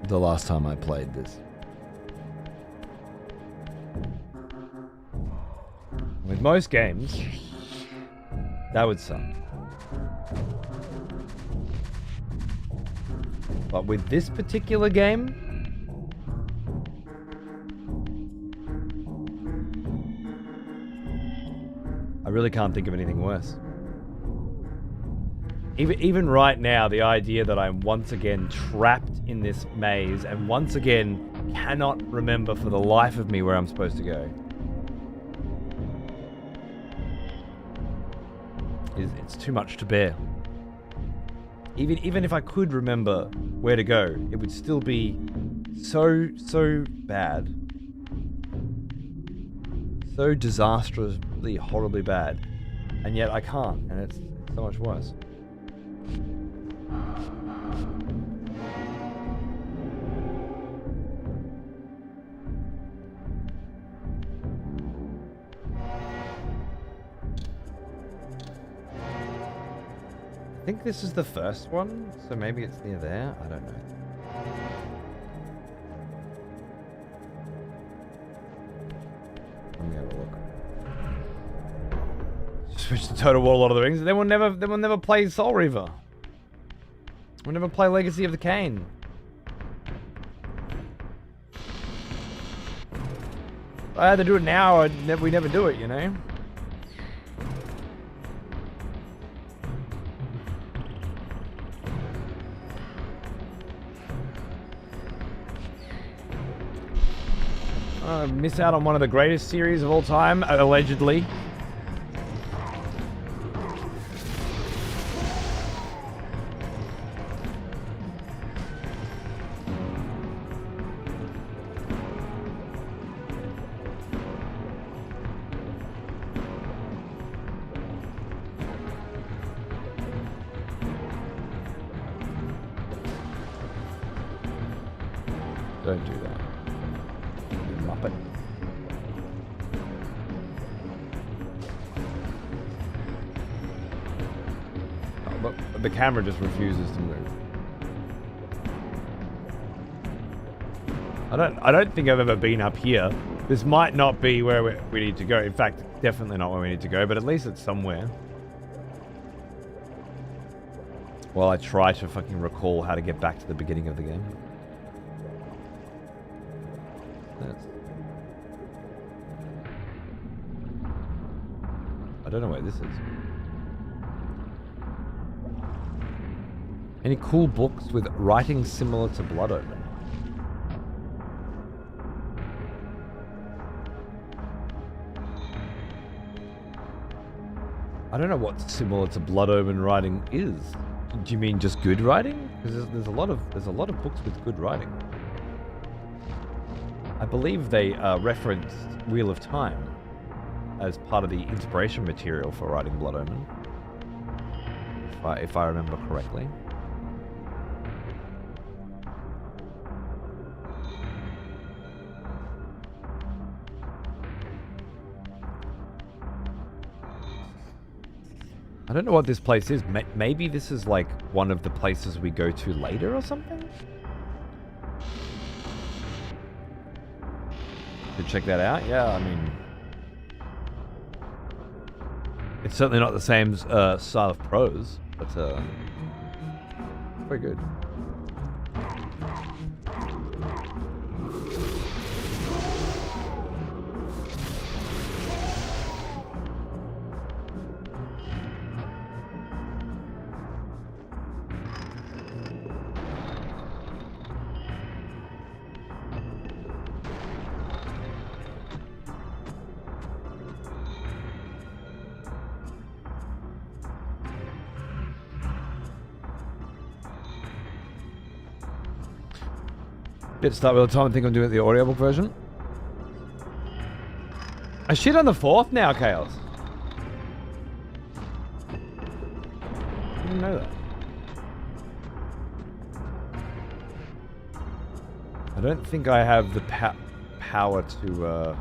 The last time I played this. With most games, that would suck. But with this particular game, I really can't think of anything worse. Even right now, the idea that I'm once again trapped in this maze and once again cannot remember for the life of me where I'm supposed to go. It's too much to bear. Even if I could remember where to go, it would still be so bad. So disastrously, horribly bad. And yet I can't, and it's so much worse. I think this is the first one, so maybe it's near there. I don't know. Let me have a look. Switch to Total War Lord of the Rings. Then we'll never play Soul Reaver. We'll never play Legacy of the Kain. I had to do it now, or we never do it, you know? Miss out on one of the greatest series of all time, allegedly. Don't do that. You muppet. Oh, look, the camera just refuses to move. I don't think I've ever been up here. This might not be where we need to go. In fact, definitely not where we need to go, but at least it's somewhere. While I try to fucking recall how to get back to the beginning of the game. don't know where this is. Any cool books with writing similar to Blood Omen? I don't know what similar to Blood Omen writing is. Do you mean just good writing? Because there's a lot of books with good writing. I believe they referenced Wheel of Time as part of the inspiration material for writing Blood Omen, if I remember correctly. I don't know what this place is. Maybe this is like one of the places we go to later or something? Could check that out. Yeah, I mean, it's certainly not the same style of prose, but very good. Bit to start with the time. I think I'm doing the audiobook version. I shit on the 4th now, Chaos. I didn't know that. I don't think I have the power to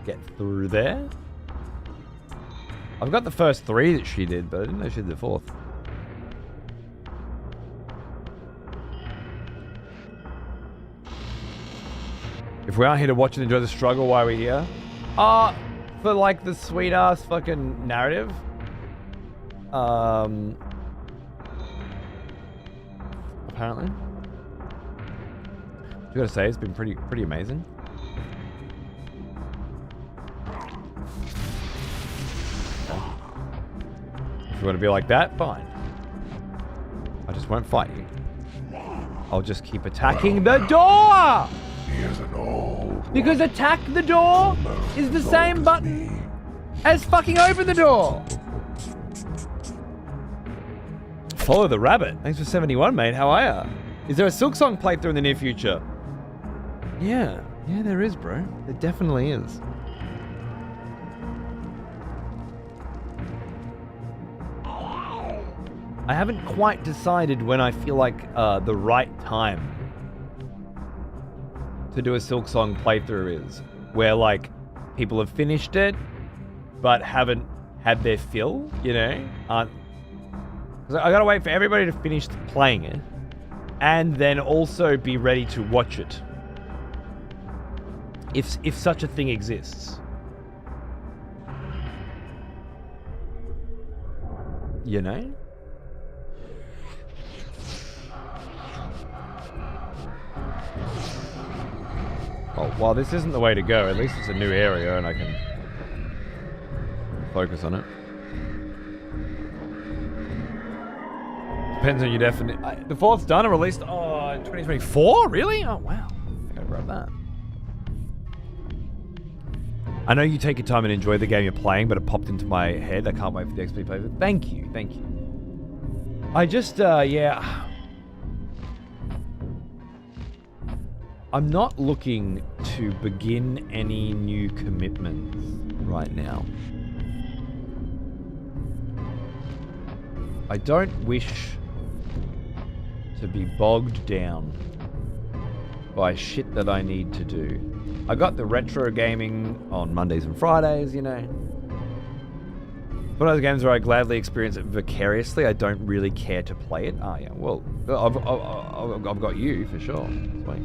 get through there. I've got the first 3 that she did, but I didn't know she did the 4th. If we aren't here to watch and enjoy the struggle, why are we here? For like the sweet ass fucking narrative. Apparently. I gotta say, it's been pretty amazing. Okay. If you want to be like that, fine. I just won't fight you. I'll just keep attacking the door! He is an old Because attack the door is the same button as fucking open the door. Follow the rabbit. Thanks for 71, mate. How are ya? Is there a Silksong playthrough in the near future? Yeah, there is, bro. There definitely is. I haven't quite decided when I feel like the right time to do a Silksong playthrough is, where like people have finished it but haven't had their fill, you know? Because I gotta wait for everybody to finish playing it and then also be ready to watch it, if such a thing exists, you know? Well, while this isn't the way to go, at least it's a new area and I can focus on it. Depends on your definition. The 4th's done and released in 2024? Really? Oh, wow. I think I grabbed that. I know you take your time and enjoy the game you're playing, but it popped into my head. I can't wait for the XP playthrough. Thank you. I just, yeah. I'm not looking to begin any new commitments right now. I don't wish to be bogged down by shit that I need to do. I got the retro gaming on Mondays and Fridays, you know. One of those games where I gladly experience it vicariously. I don't really care to play it. Oh yeah, well, I've got you for sure. Sweet.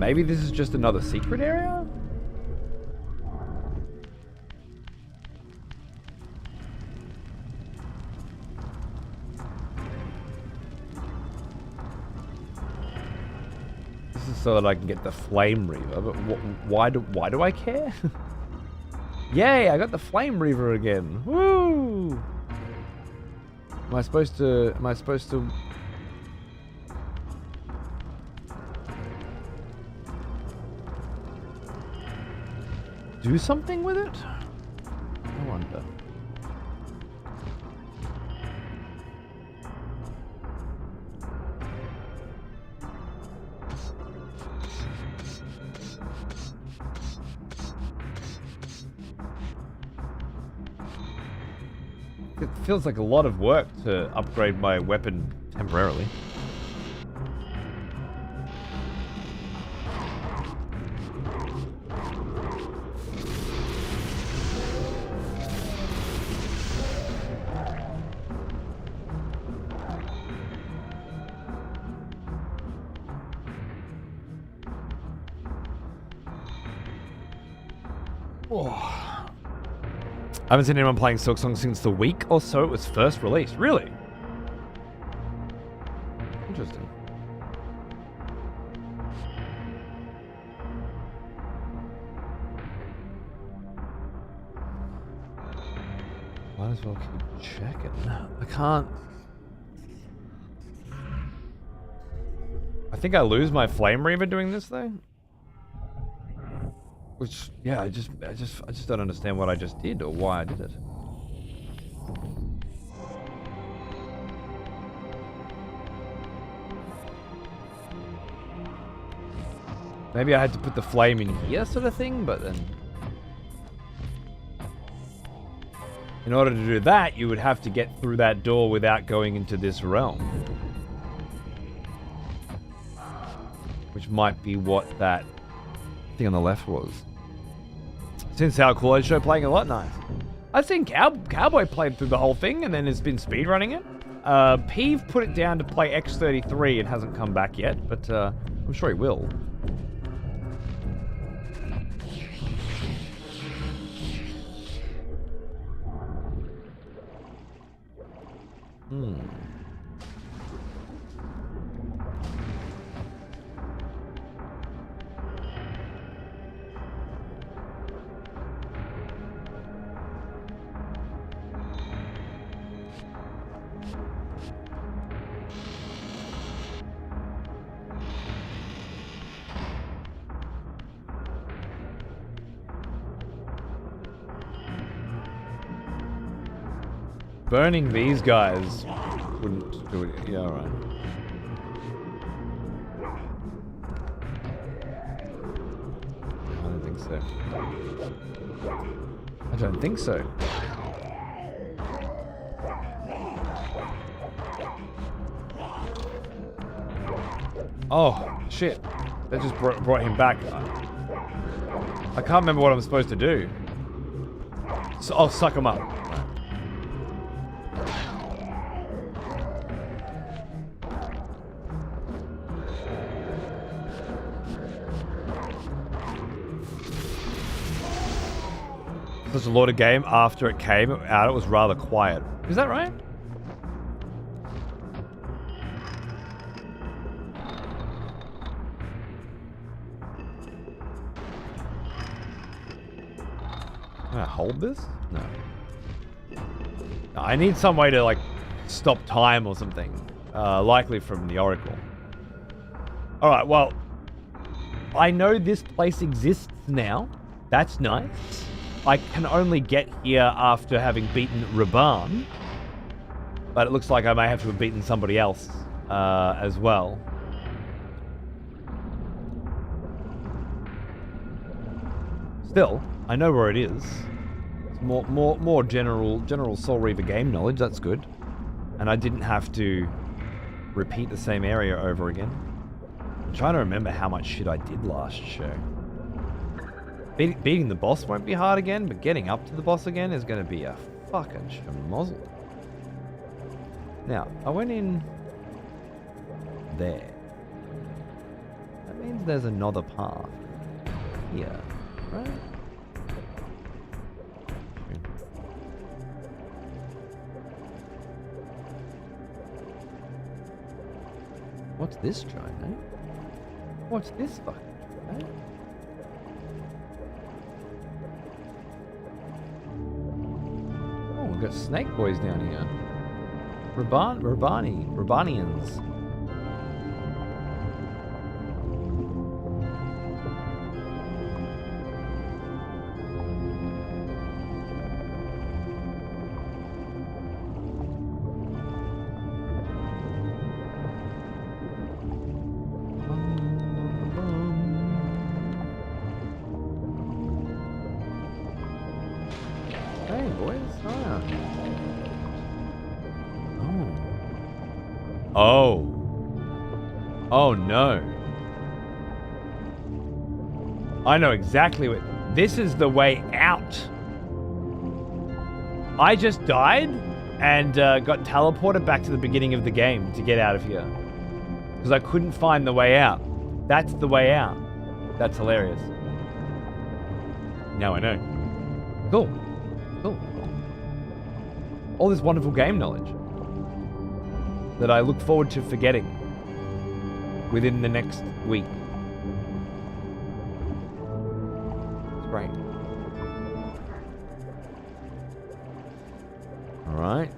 Maybe this is just another secret area? This is so that I can get the Flame Reaver, but why do I care? Yay, I got the Flame Reaver again. Woo! Am I supposed to do something with it? I wonder. It feels like a lot of work to upgrade my weapon temporarily. I haven't seen anyone playing Silksong since the week or so it was first released. Really? Interesting. Might as well keep checking. I can't. I think I lose my Flame Reaver doing this though. Which, yeah, I just don't understand what I just did or why I did it. Maybe I had to put the flame in here sort of thing, but then... in order to do that, you would have to get through that door without going into this realm. Which might be what that thing on the left was. Since our Claude show playing a lot, nice. I've seen Cowboy played through the whole thing and then has been speedrunning it. Peeve put it down to play X33 and hasn't come back yet, but I'm sure he will. Burning these guys wouldn't do it. Yeah, alright. I don't think so. I don't think so. Oh, shit. That just brought him back. I can't remember what I'm supposed to do. So I'll suck him up. There's a lot of game after it came out, it was rather quiet. Is that right? Can I hold this? No. I need some way to like stop time or something. Likely from the Oracle. Alright, well, I know this place exists now. That's nice. I can only get here after having beaten Raban. But it looks like I may have to have beaten somebody else as well. Still, I know where it is. It's more general Soul Reaver game knowledge, that's good. And I didn't have to repeat the same area over again. I'm trying to remember how much shit I did last show. Beating the boss won't be hard again, but getting up to the boss again is going to be a fucking schmozzle. Now, I went in there. means there's another path here, right? What's this giant, eh? What's this fucking giant, eh? Oh, we've got snake boys down here. Rabanians. Hey, boys. Oh. Oh, no. I know exactly what... This is the way out. I just died and got teleported back to the beginning of the game to get out of here. Because I couldn't find the way out. That's the way out. That's hilarious. Now I know. Cool. Cool. All this wonderful game knowledge that I look forward to forgetting within the next week. It's great. Alright.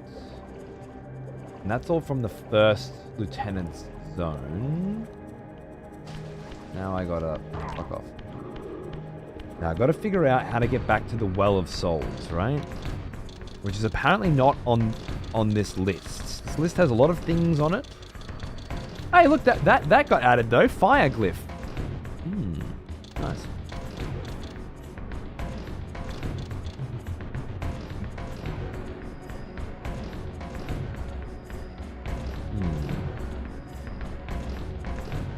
And that's all from the first lieutenant's zone. Now I gotta fuck off. Now I gotta figure out how to get back to the Well of Souls, right? Which is apparently not on this list. This list has a lot of things on it. Hey, look, that got added though. Fire glyph. Nice.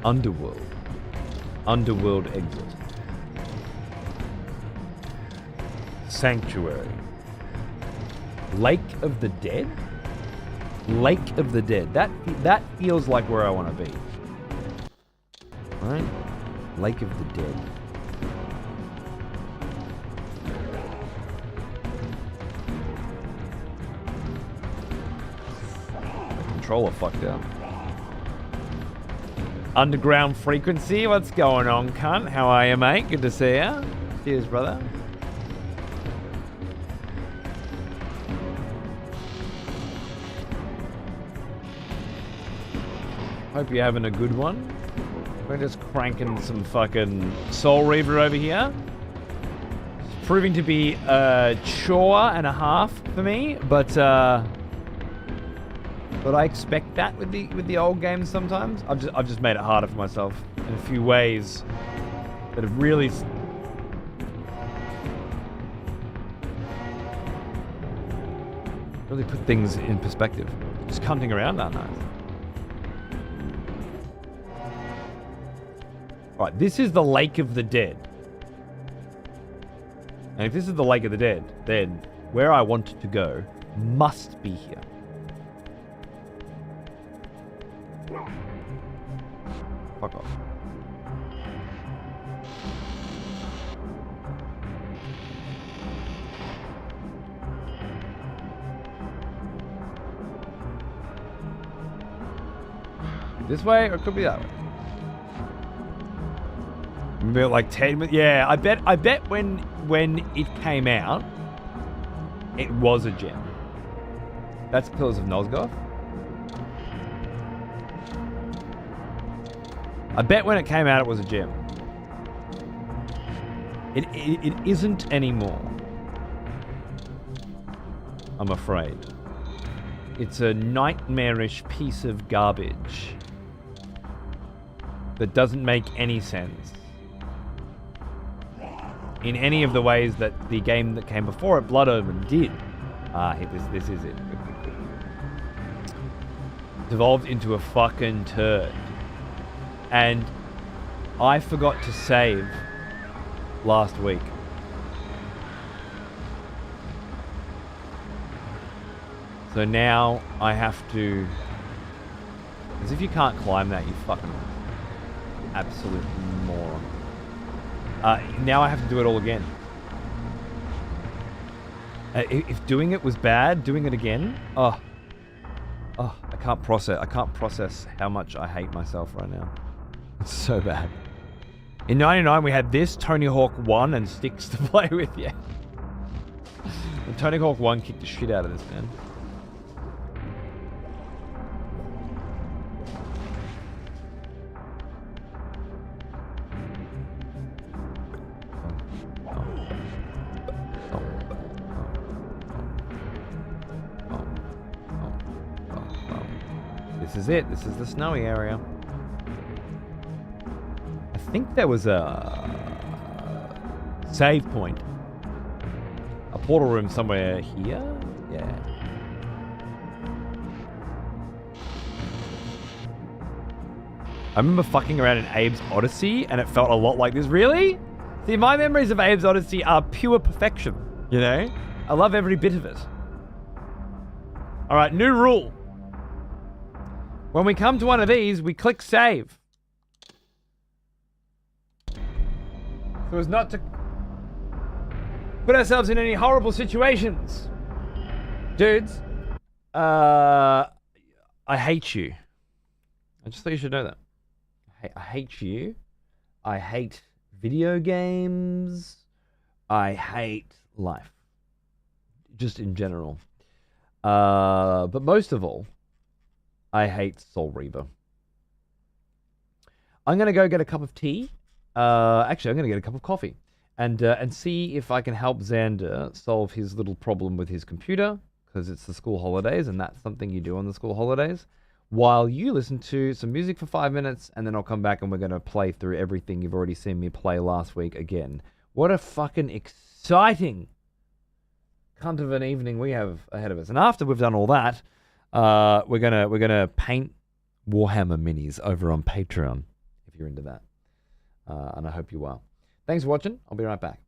Underworld. Underworld exit. Sanctuary. Lake of the Dead? Lake of the Dead. That feels like where I want to be. Right? Lake of the Dead. The controller fucked up. Underground Frequency, what's going on, cunt? How are you, mate? Good to see ya. Cheers, brother. Hope you're having a good one. We're just cranking some fucking Soul Reaver over here. It's proving to be a chore and a half for me, but I expect that with the old games sometimes. I've just made it harder for myself in a few ways that have really put things in perspective. Just cunting around that night. Right, this is the Lake of the Dead. And if this is the Lake of the Dead, then where I want to go must be here. Fuck off. This way, or it could be that way. Maybe like 10 minutes. Yeah, I bet when it came out, it was a gem. That's Pillars of Nosgoth. I bet when it came out, it was a gem. It isn't anymore. I'm afraid. It's a nightmarish piece of garbage that doesn't make any sense in any of the ways that the game that came before it, Blood Omen, did. This is it. Devolved into a fucking turd. And I forgot to save last week. So now I have to... As if you can't climb that, you fucking... absolute moron. Now I have to do it all again. If doing it was bad, doing it again, oh, I can't process how much I hate myself right now. It's so bad. In 99, we had this, Tony Hawk 1, and Sticks to play with, yeah. And Tony Hawk 1 kicked the shit out of this, man. This is it. This is the snowy area. I think there was a save point. A portal room somewhere here? Yeah. I remember fucking around in Abe's Odyssey and it felt a lot like this. Really? See, my memories of Abe's Odyssey are pure perfection, you know? I love every bit of it. Alright, new rule. When we come to one of these, we click save. So as not to put ourselves in any horrible situations. Dudes, I hate you. I just thought you should know that. I hate you. I hate video games. I hate life. Just in general. But most of all, I hate Soul Reaver. I'm going to go get a cup of tea. Actually, I'm going to get a cup of coffee. And see if I can help Xander solve his little problem with his computer. Because it's the school holidays, and that's something you do on the school holidays. While you listen to some music for 5 minutes, and then I'll come back and we're going to play through everything you've already seen me play last week again. What a fucking exciting cunt of an evening we have ahead of us. And after we've done all that, we're gonna paint Warhammer minis over on Patreon if you're into that, and I hope you are. Thanks for watching. I'll be right back.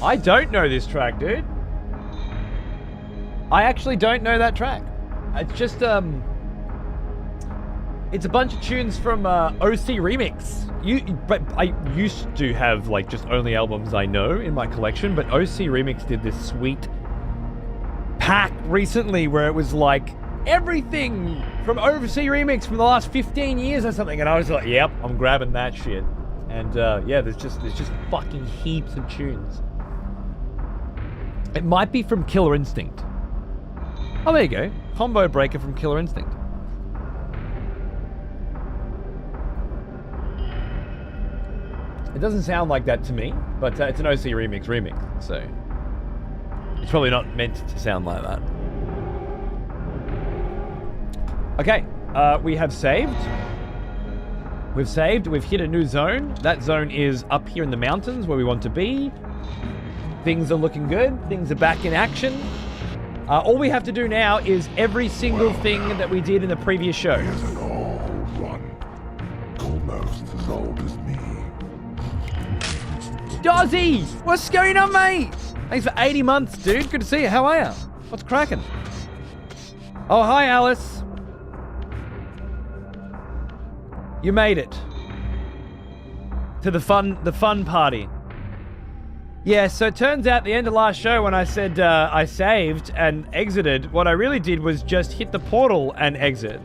I don't know this track, dude. I actually don't know that track. It's just, it's a bunch of tunes from OC Remix. But I used to have, like, just only albums I know in my collection, but OC Remix did this sweet pack recently where it was, like, everything from OC Remix from the last 15 years or something, and I was like, yep, I'm grabbing that shit. And, yeah, there's just fucking heaps of tunes. It might be from Killer Instinct. Oh, there you go. Combo Breaker from Killer Instinct. It doesn't sound like that to me, but it's an OC remix, so it's probably not meant to sound like that. Okay, we have saved. We've saved, we've hit a new zone. That zone is up here in the mountains where we want to be. Things are looking good, things are back in action. All we have to do now is every single thing that we did in the previous show. Here's an old one, almost as old as me. Dozzy! What's going on, mate? Thanks for 80 months, dude. Good to see you. How are you? What's cracking? Oh, hi, Alice. You made it. To the fun party. Yeah, so it turns out the end of last show when I said I saved and exited, what I really did was just hit the portal and exit.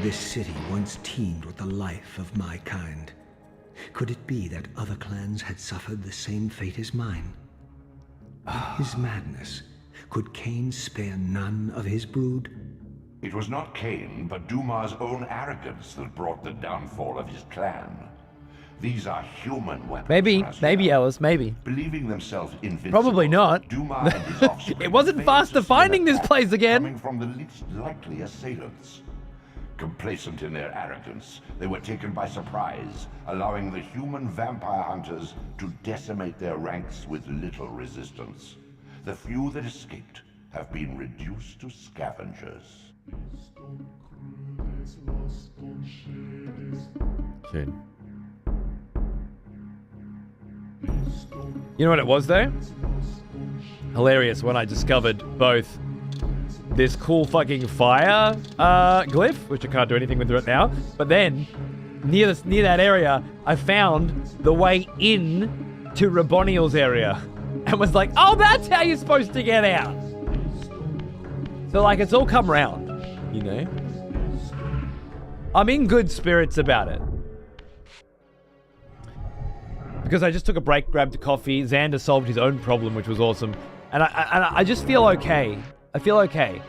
This city once teemed with the life of my kind. Could it be that other clans had suffered the same fate as mine? In his madness, could Kain spare none of his brood? It was not Kain, but Duma's own arrogance that brought the downfall of his clan. These are human weapons. Maybe, Alice, maybe. Believing themselves invincible. Probably not. Duma and his offspring It wasn't failed fast to see finding an this attack place again. Coming from the least likely assailants. Complacent in their arrogance, they were taken by surprise, allowing the human vampire hunters to decimate their ranks with little resistance. The few that escaped have been reduced to scavengers. Dude. You know what it was though? Hilarious when I discovered both this cool fucking fire glyph, which I can't do anything with right now, but then near that area, I found the way in to Raboniel's area and was like, oh, that's how you're supposed to get out. So like, it's all come round, you know? I'm in good spirits about it. Because I just took a break, grabbed a coffee, Xander solved his own problem, which was awesome. And I just feel okay. I feel okay.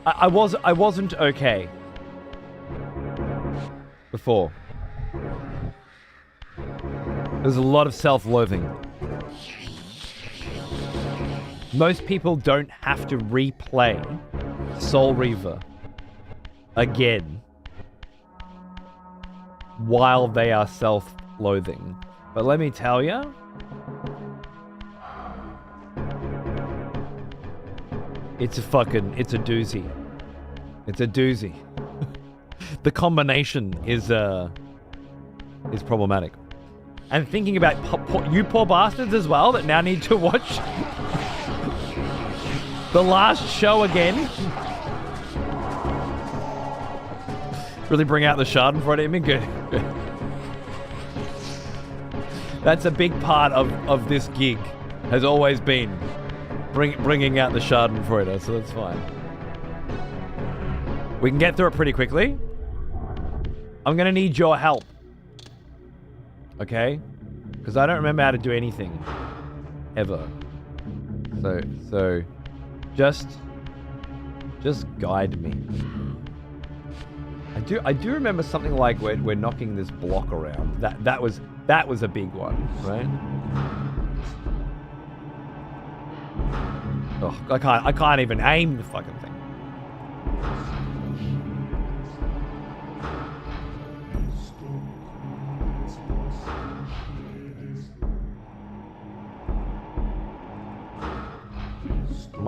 I wasn't okay before. There's a lot of self-loathing. Most people don't have to replay Soul Reaver again while they are self-loathing. But let me tell you, it's a doozy. It's a doozy. The combination is problematic. And thinking about you poor bastards as well that now need to watch the last show again. Really bring out the Schadenfreude in me. Good. That's a big part of this gig. Has always been bringing out the Schadenfreude, so that's fine. We can get through it pretty quickly. I'm gonna need your help. Okay? Because I don't remember how to do anything. Ever. So just guide me. I do remember something like we're knocking this block around. That was a big one, right? Oh, I can't even aim the fucking thing.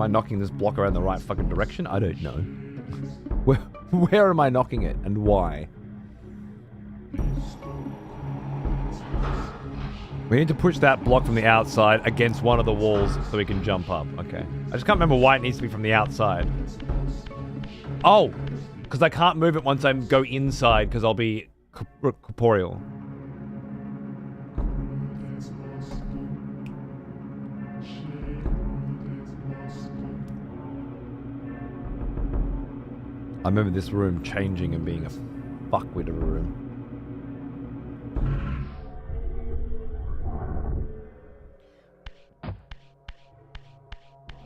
Am I knocking this block around the right fucking direction? I don't know. Where am I knocking it and why? We need to push that block from the outside against one of the walls so we can jump up. Okay. I just can't remember why it needs to be from the outside. Oh, because I can't move it once I go inside because I'll be corporeal. I remember this room changing and being a fuckwit of a room.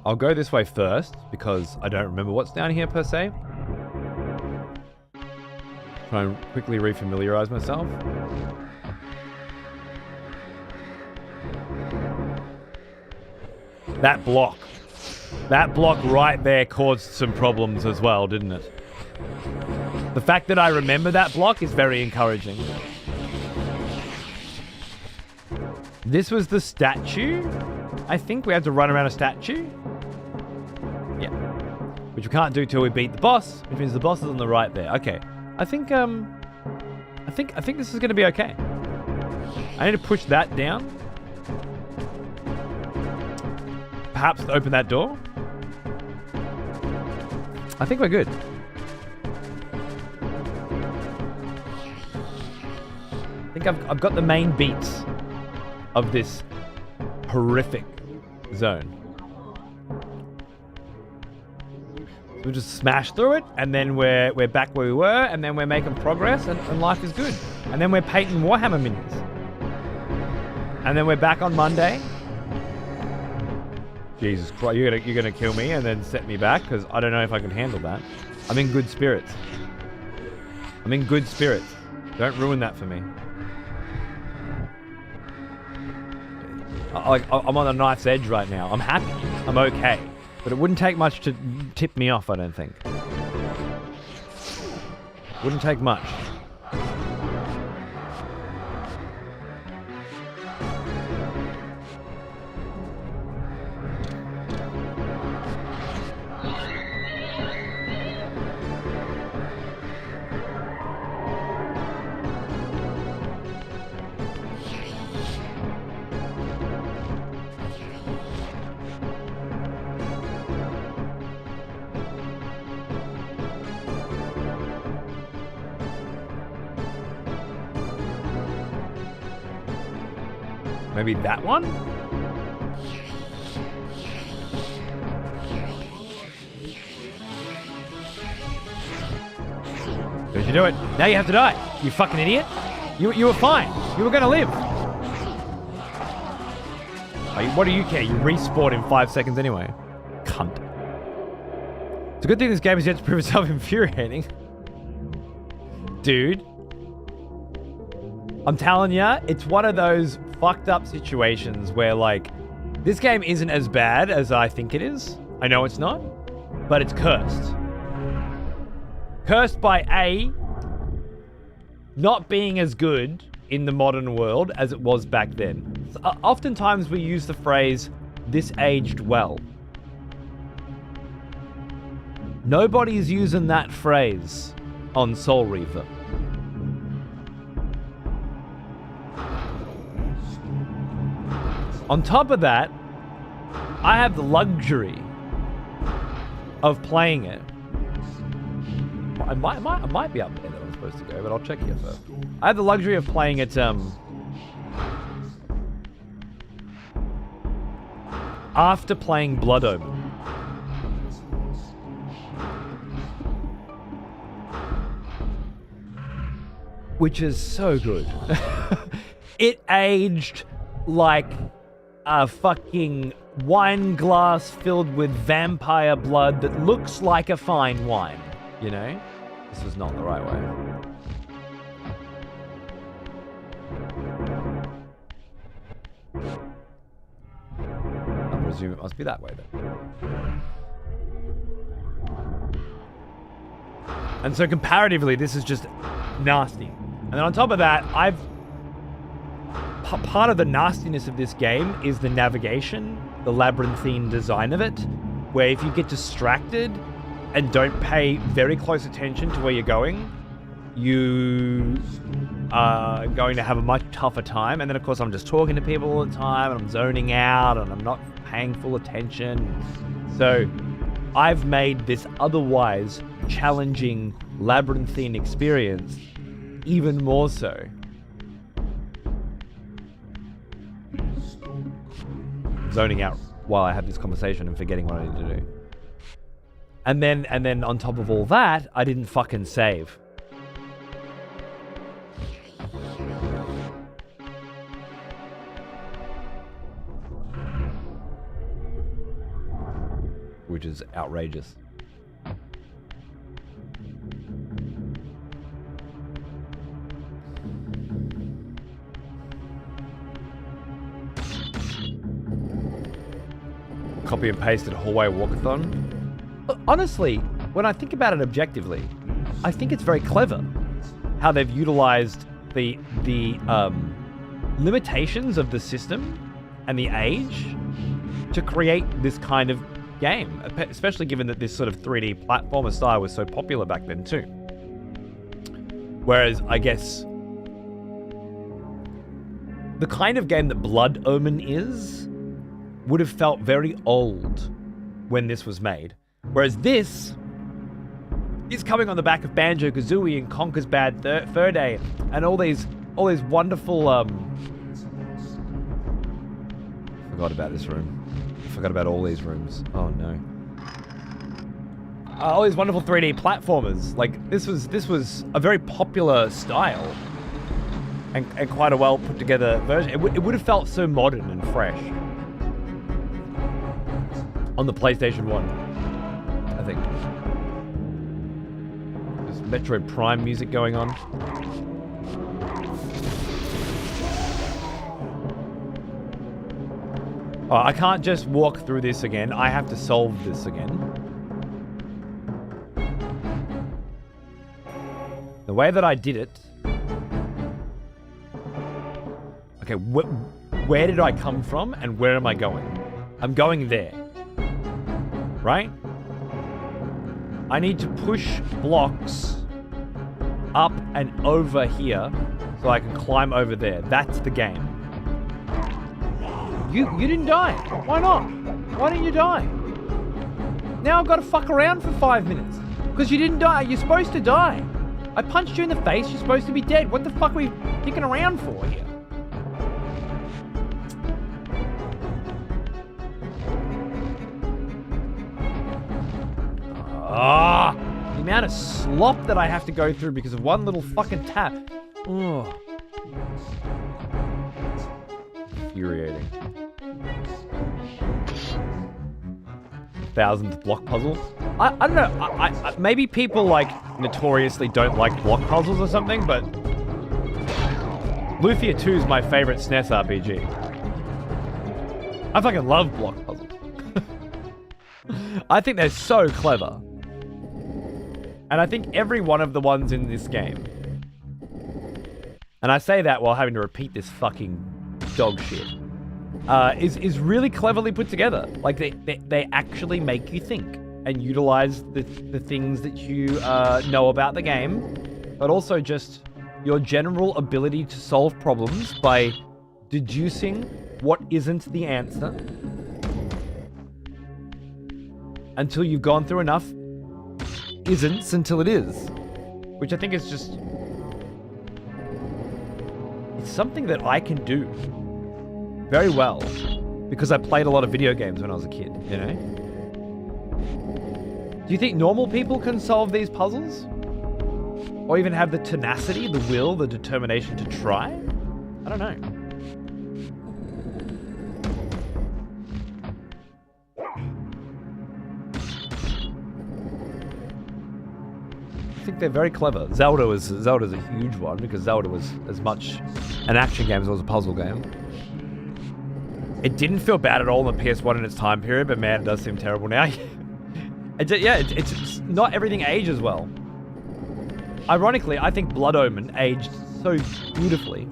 I'll go this way first because I don't remember what's down here per se. Try and quickly refamiliarize myself. That block right there caused some problems as well, didn't it? The fact that I remember that block is very encouraging. This was the statue. I think we had to run around a statue. Yeah. Which we can't do till we beat the boss, which means the boss is on the right there. Okay. I think this is gonna be okay. I need to push that down. Perhaps open that door. I think we're good. I think I've got the main beats of this horrific zone. We'll just smash through it, and then we're back where we were, and then we're making progress, and life is good. And then we're painting Warhammer minis. And then we're back on Monday. Jesus Christ, you're gonna kill me and then set me back, because I don't know if I can handle that. I'm in good spirits. I'm in good spirits. Don't ruin that for me. I'm on a knife's edge right now. I'm happy. I'm okay. But it wouldn't take much to tip me off, I don't think. Wouldn't take much. Maybe that one? Did you do it? Now you have to die. You fucking idiot. You were fine. You were gonna live. What do you care? You respawn in 5 seconds anyway. Cunt. It's a good thing this game has yet to prove itself infuriating. Dude. I'm telling ya, it's one of those fucked up situations where, like, this game isn't as bad as I think it is. I know it's not, but it's cursed. Cursed by A, not being as good in the modern world as it was back then. So, oftentimes we use the phrase, this aged well. Nobody's using that phrase on Soul Reaver. On top of that, I have the luxury of playing it. I might be up there that I'm supposed to go, but I'll check here first. I have the luxury of playing it after playing Blood Omen. Which is so good. It aged like a fucking wine glass filled with vampire blood that looks like a fine wine, you know? This was not the right way. I presume it must be that way then. And so comparatively, this is just nasty. And then on top of that, part of the nastiness of this game is the navigation, the labyrinthine design of it, where if you get distracted, and don't pay very close attention to where you're going, you are going to have a much tougher time. And then, of course, I'm just talking to people all the time, and I'm zoning out, and I'm not paying full attention. So I've made this otherwise challenging labyrinthine experience even more so. Zoning out while I have this conversation and forgetting what I need to do. And then on top of all that, I didn't fucking save. Which is outrageous. Copy and pasted hallway walkathon. Honestly, when I think about it objectively, I think it's very clever how they've utilized the limitations of the system and the age to create this kind of game, especially given that this sort of 3D platformer style was so popular back then too. Whereas, I guess, the kind of game that Blood Omen is would have felt very old when this was made. Whereas this is coming on the back of Banjo-Kazooie and Conker's Bad Fur Day and all these wonderful forgot about this room. I forgot about all these rooms. Oh no. All these wonderful 3D platformers. Like this was a very popular style and quite a well put together version. It would have felt so modern and fresh on the PlayStation 1, I think. There's Metroid Prime music going on. Oh, I can't just walk through this again. I have to solve this again. The way that I did it... Okay, where did I come from and where am I going? I'm going there. Right? I need to push blocks up and over here so I can climb over there. That's the game. You didn't die. Why not? Why didn't you die? Now I've got to fuck around for 5 minutes. Because you didn't die. You're supposed to die. I punched you in the face. You're supposed to be dead. What the fuck are we kicking around for here? The amount of slop that I have to go through because of one little fucking tap. Oh. Infuriating. Thousandth block puzzle. I don't know. I maybe people like notoriously don't like block puzzles or something, but Lufia 2 is my favorite SNES RPG. I fucking love block puzzles. I think they're so clever. And I think every one of the ones in this game, and I say that while having to repeat this fucking dog shit, is really cleverly put together. Like they actually make you think and utilize the things that you know about the game, but also just your general ability to solve problems by deducing what isn't the answer until you've gone through enough isn't until it is, which I think is just, it's something that I can do very well because I played a lot of video games when I was a kid, you know? Do you think normal people can solve these puzzles? Or even have the tenacity, the will, the determination to try? I don't know. I think they're very clever. Zelda's a huge one because Zelda was as much an action game as it was a puzzle game. It didn't feel bad at all on the PS1 in its time period, but man, it does seem terrible now. It's not everything ages well. Ironically, I think Blood Omen aged so beautifully.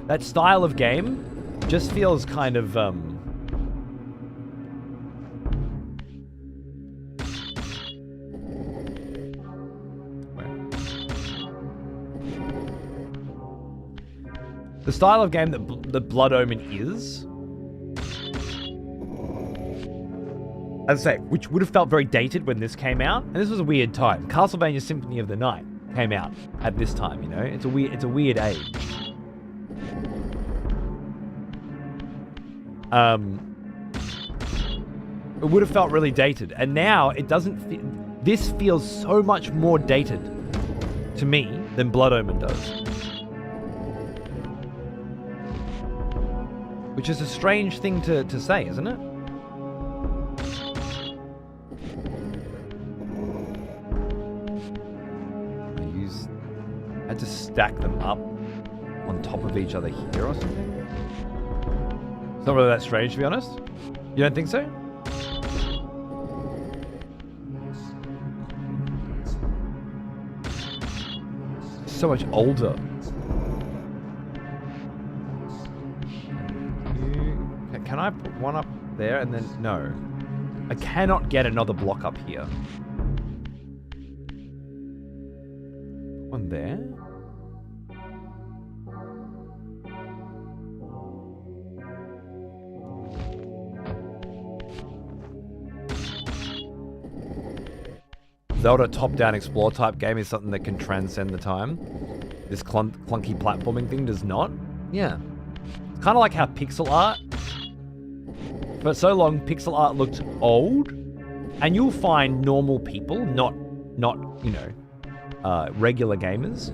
That style of game just feels kind of The style of game that the Blood Omen is, as I say, which would have felt very dated when this came out, and this was a weird time. Castlevania Symphony of the Night came out at this time, you know? It's a weird age. It would have felt really dated, and now it doesn't. This feels so much more dated to me than Blood Omen does, which is a strange thing to say, isn't it? I had to stack them up on top of each other here or something. It's not really that strange, to be honest. You don't think so? So much older. Can I put one up there and then... No. I cannot get another block up here. One there. Zelda top-down explore type game is something that can transcend the time. This clunky platforming thing does not. Yeah. It's kind of like how pixel art. For so long, pixel art looked old, and you'll find normal people, not you know, regular gamers,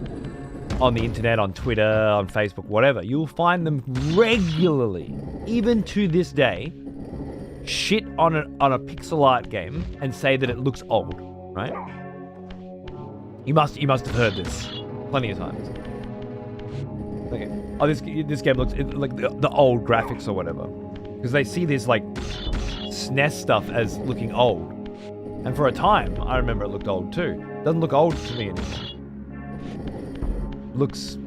on the internet, on Twitter, on Facebook, whatever. You'll find them regularly, even to this day, shit on a pixel art game and say that it looks old. Right? You must have heard this plenty of times. Okay. Oh, this game looks like the old graphics or whatever, because they see this like SNES stuff as looking old, and for a time I remember it looked old too. Doesn't look old to me anymore. Looks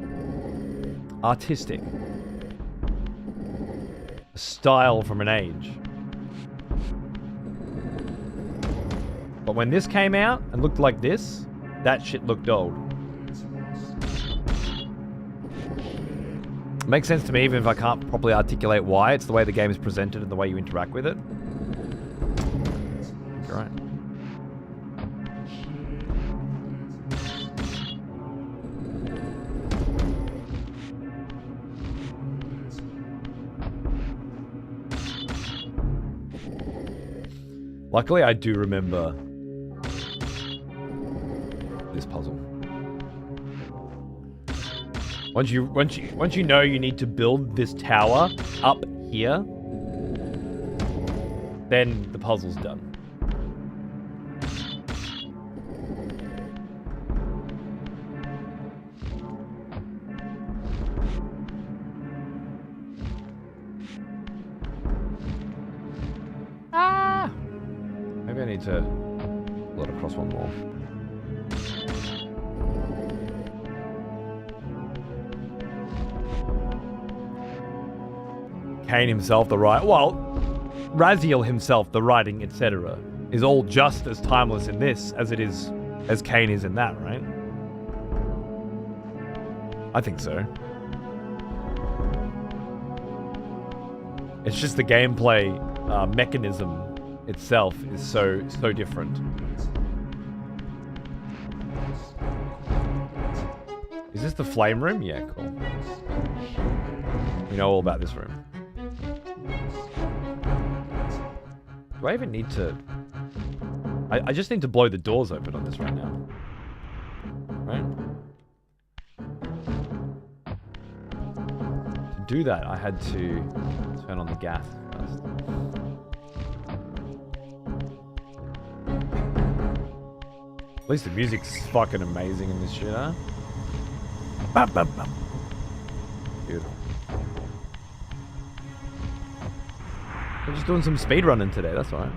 artistic, a style from an age. But when this came out and looked like this, that shit looked old. Makes sense to me, even if I can't properly articulate why. It's the way the game is presented and the way you interact with it. You're right. Luckily, I do remember this puzzle. Once you know you need to build this tower up here, then the puzzle's done. Maybe I need to let across one more. Kain himself, Raziel himself, the writing, etc., is all just as timeless in this as it is, as Kain is in that, right? I think so. It's just the gameplay mechanism itself is so different. Is this the flame room? Yeah, cool. We know all about this room. Do I even need to... I just need to blow the doors open on this right now. Right? To do that, I had to turn on the gas first. At least the music's fucking amazing in this shit, huh? Bum, bum, bum. Beautiful. We're just doing some speedrunning today, that's alright.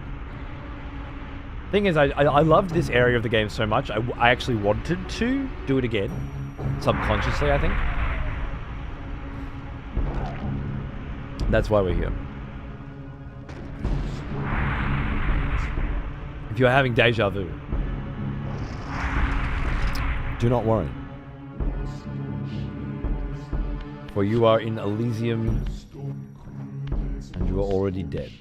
Thing is, I loved this area of the game so much, I actually wanted to do it again. Subconsciously, I think. That's why we're here. If you're having deja vu, do not worry. For you are in Elysium, and you are already dead.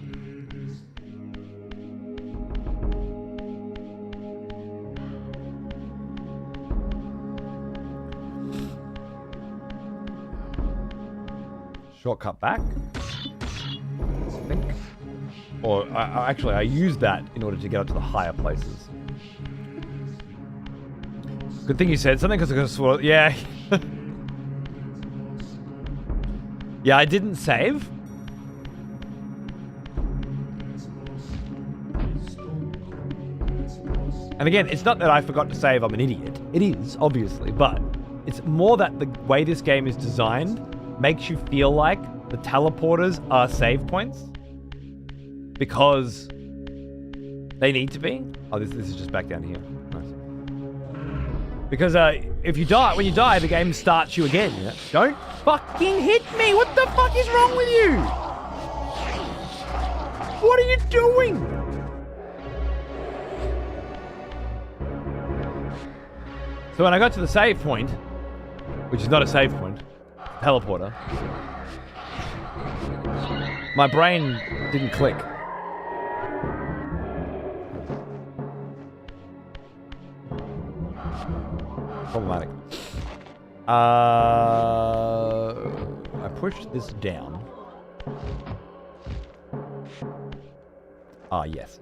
Shortcut back, I think. Or, actually, I used that in order to get up to the higher places. Good thing you said something, because I could have sworn... Yeah. Yeah, I didn't save. And again, it's not that I forgot to save, I'm an idiot. It is, obviously, but it's more that the way this game is designed makes you feel like the teleporters are save points. Because they need to be. Oh, this is just back down here. Nice. Because if you die, when you die, the game starts you again. Yeah? Don't fucking hit me! What the fuck is wrong with you? What are you doing? So when I got to the save point, which is not a save point, teleporter, my brain didn't click. Problematic. I pushed this down. Ah, yes.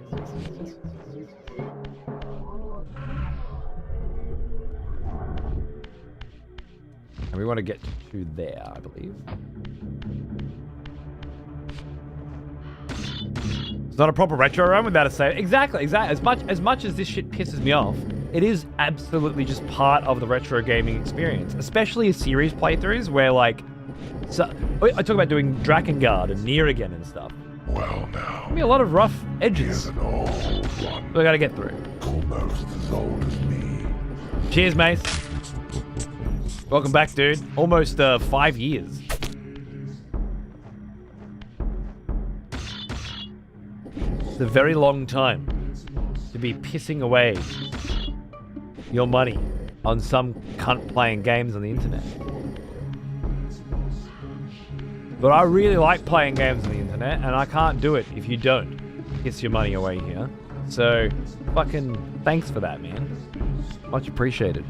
And we want to get to there, I believe. It's not a proper retro run without a save. Exactly. As much as this shit pisses me off, it is absolutely just part of the retro gaming experience, especially series playthroughs where, like, so I talk about doing Drakengard and Nier again and stuff. Well now, Give me a lot of rough here's edges an old one, we gotta get through. almost as old as me. Cheers, Mace. Welcome back, dude. Almost 5 years. It's a very long time to be pissing away your money on some cunt playing games on the internet. But I really like playing games on the internet, and I can't do it if you don't piss your money away here. So, fucking thanks for that, man. Much appreciated.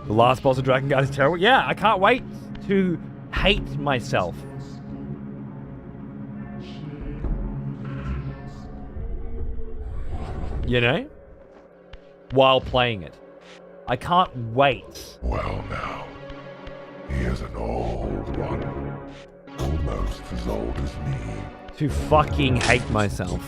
The last boss of Drakengard is terrible. Yeah, I can't wait to hate myself. You know? While playing it. I can't wait. Well now, here's an old one, almost as old as me. To fucking hate myself.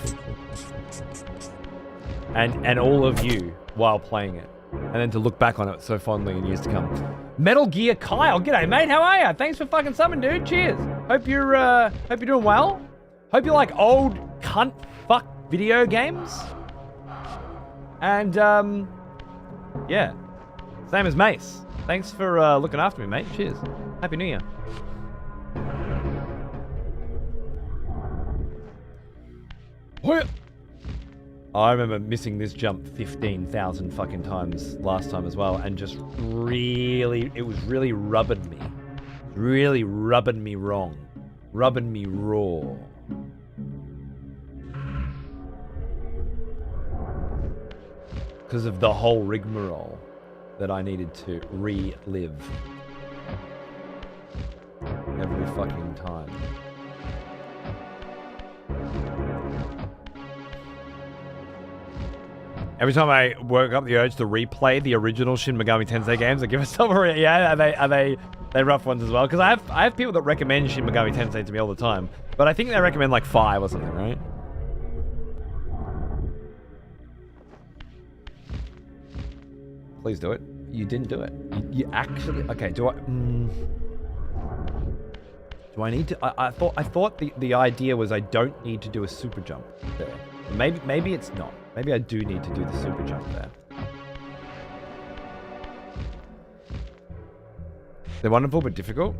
And all of you while playing it. And then to look back on it so fondly in years to come. Metal Gear Kyle, g'day mate, how are ya? Thanks for fucking summon, dude. Cheers. Hope you're doing well. Hope you like old cunt fuck video games. And yeah. Same as Mace. Thanks for looking after me, mate. Cheers. Happy New Year. I remember missing this jump 15,000 fucking times last time as well, and just really, it was really rubbing me. Really rubbing me wrong. Rubbing me raw. Because of the whole rigmarole that I needed to relive. Every fucking time. Every time I work up the urge to replay the original Shin Megami Tensei games, I give myself a yeah, are they rough ones as well? Because I have people that recommend Shin Megami Tensei to me all the time, but I think they recommend like 5 or something, right? Please do it. You didn't do it. You actually... Okay, do I need to... I thought the idea was I don't need to do a super jump there. Maybe it's not. Maybe I do need to do the super jump there. They're wonderful but difficult.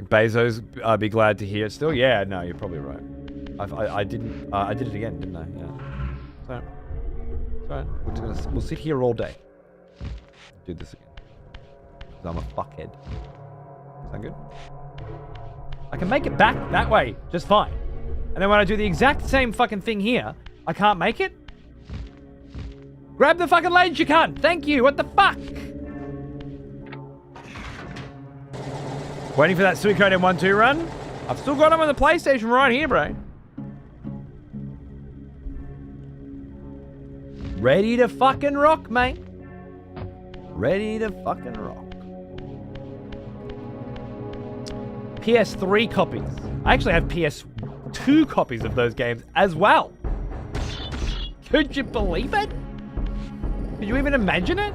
Bezos, I'd be glad to hear it still. Yeah, no, you're probably right. I did it again, didn't I? Yeah. So Right. We'll sit here all day. Do this again. 'Cause I'm a fuckhead. Is that good? I can make it back that way just fine. And then when I do the exact same fucking thing here, I can't make it? Grab the fucking ledge, you cunt! Thank you! What the fuck? Waiting for that Suicode M12 run? I've still got them on the PlayStation right here, bro. Ready to fucking rock, mate. Ready to fucking rock. PS3 copies. I actually have PS2 copies of those games as well. Could you believe it? Could you even imagine it?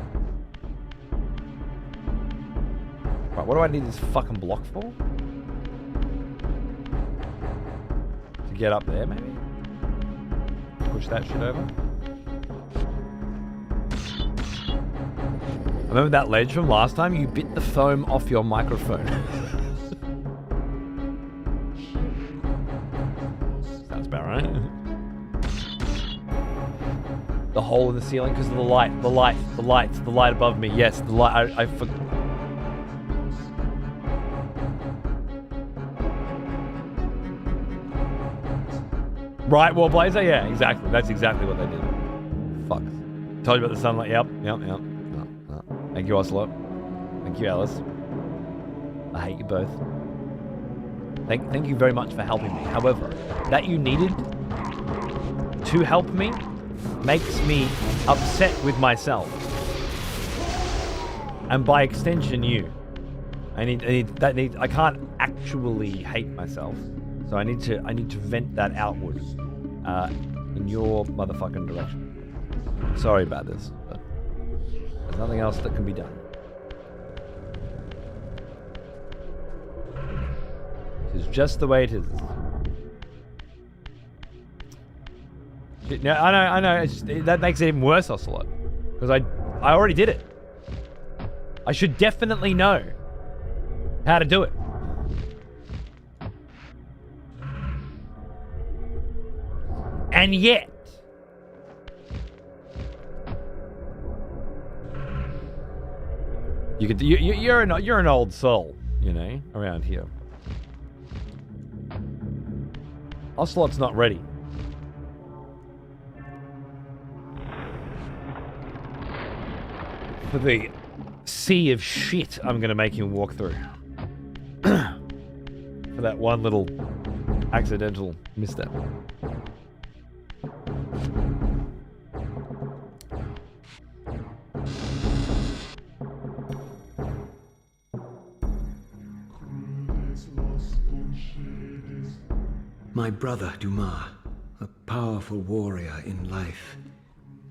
Right, what do I need this fucking block for? To get up there, maybe? Push that shit over. Remember that ledge from last time? You bit the foam off your microphone. Sounds about right. The hole in the ceiling because of the light above me. Yes, the light. I forgot. Right, Wall Blazer? Yeah, exactly. That's exactly what they did. Fuck. Told you about the sunlight. Yep. Thank you, Ocelot. Thank you, Alice. I hate you both. Thank you very much for helping me. However, that you needed to help me makes me upset with myself. And by extension, you. I can't actually hate myself. So I need to vent that outward in your motherfucking direction. Sorry about this, but there's nothing else that can be done. It's just the way it is. Shit, no, I know. It's just, that makes it even worse, Ocelot, because I already did it. I should definitely know how to do it. And yet, you're an old soul, you know, around here. Ocelot's not ready. For the sea of shit I'm gonna make him walk through. For that one little accidental misstep. My brother, Dumas, a powerful warrior in life.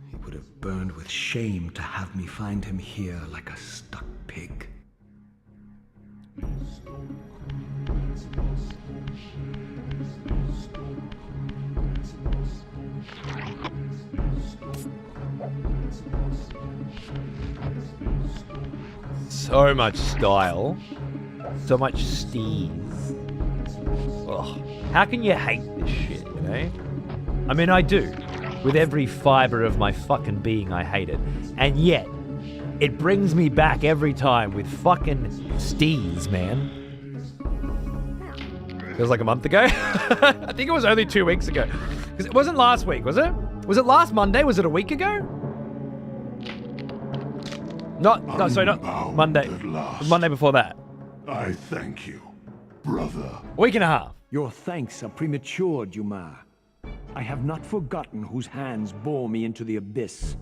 He would have burned with shame to have me find him here like a stuck pig. So much style. So much steez. Ugh. How can you hate this shit, you know? I mean, I do. With every fiber of my fucking being, I hate it. And yet, it brings me back every time with fucking steez, man. Feels like a month ago? I think it was only 2 weeks ago. Because it wasn't last week, was it? Was it last Monday? Was it a week ago? Not Monday. Monday before that. I thank you, brother. A week and a half. Your thanks are premature, Dumas. I have not forgotten whose hands bore me into the abyss.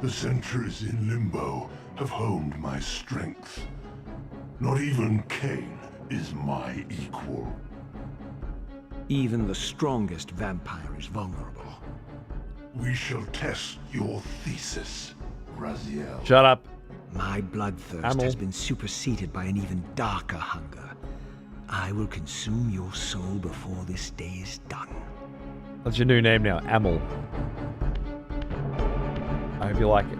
The centuries in limbo have honed my strength. Not even Kain is my equal. Even the strongest vampire is vulnerable. We shall test your thesis, Raziel. Shut up. My bloodthirst Amel has been superseded by an even darker hunger. I will consume your soul before this day is done. That's your new name now, Amel. I hope you like it.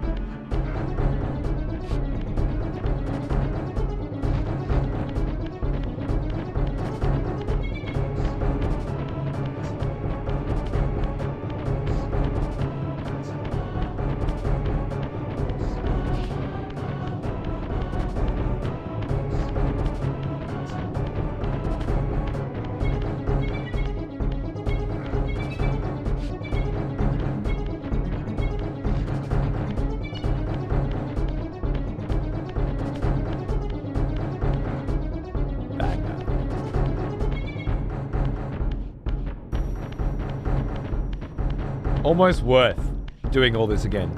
Almost worth doing all this again.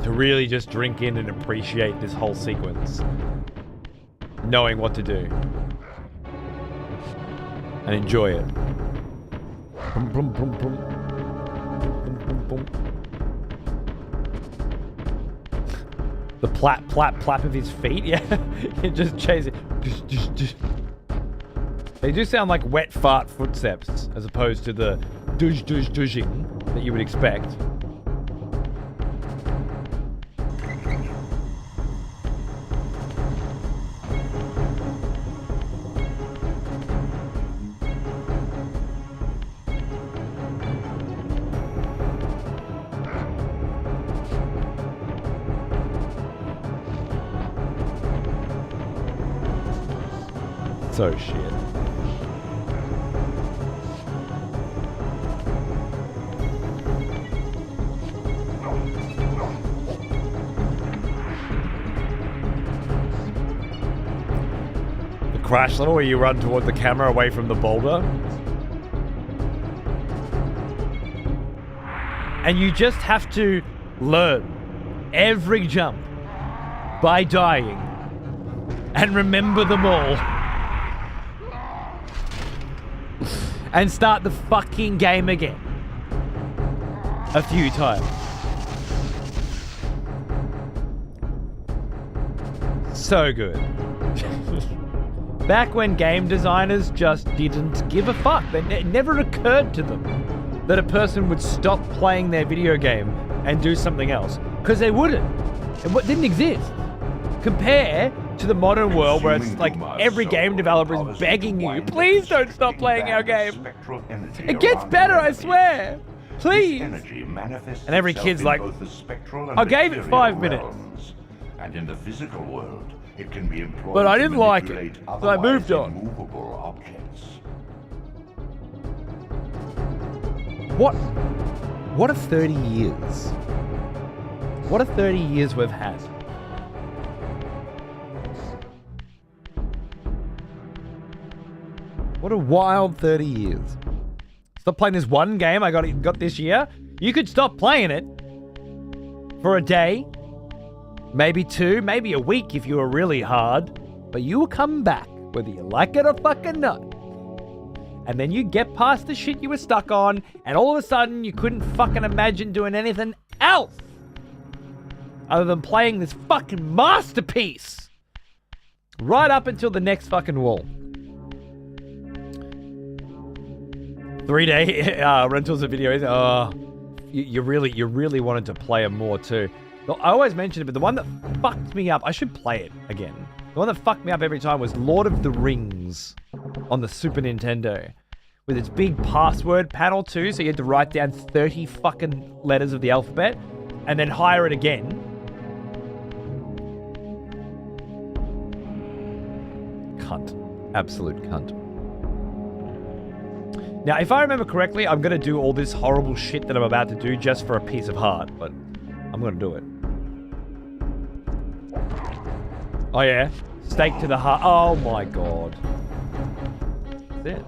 To really just drink in and appreciate this whole sequence. Knowing what to do. And enjoy it. Boom, boom, boom, boom. Boom, boom, boom. The plap, plap, plap of his feet, yeah. It just chases. They do sound like wet fart footsteps, as opposed to the douche, douche, douching that you would expect. So shit. The crash level where you run toward the camera away from the boulder. And you just have to learn every jump by dying and remember them all. And start the fucking game again. A few times. So good. Back when game designers just didn't give a fuck. It never occurred to them that a person would stop playing their video game and do something else. Because they wouldn't. It didn't exist. Compare to the modern world where it's like every game developer is begging you, please don't stop playing our game. It gets better, I swear. Please. And every kid's like, I gave it 5 minutes. And in the physical world, it can be employed but I didn't like it, so I moved on. What are 30 years? What are 30 years we've had? What a wild 30 years. Stop playing this one game I got this year. You could stop playing it for a day, maybe 2, maybe a week if you were really hard, but you will come back whether you like it or fucking not. And then you get past the shit you were stuck on, and all of a sudden you couldn't fucking imagine doing anything else other than playing this fucking masterpiece right up until the next fucking wall. 3-day rentals of videos. Oh, you really wanted to play them more too. I always mention it, but the one that fucked me up, I should play it again. The one that fucked me up every time was Lord of the Rings on the Super Nintendo. With its big password panel too, so you had to write down 30 fucking letters of the alphabet and then hire it again. Cunt. Absolute cunt. Now, if I remember correctly, I'm going to do all this horrible shit that I'm about to do just for a piece of heart, but I'm going to do it. Oh, yeah? Stake to the heart. Oh, my God. That's it.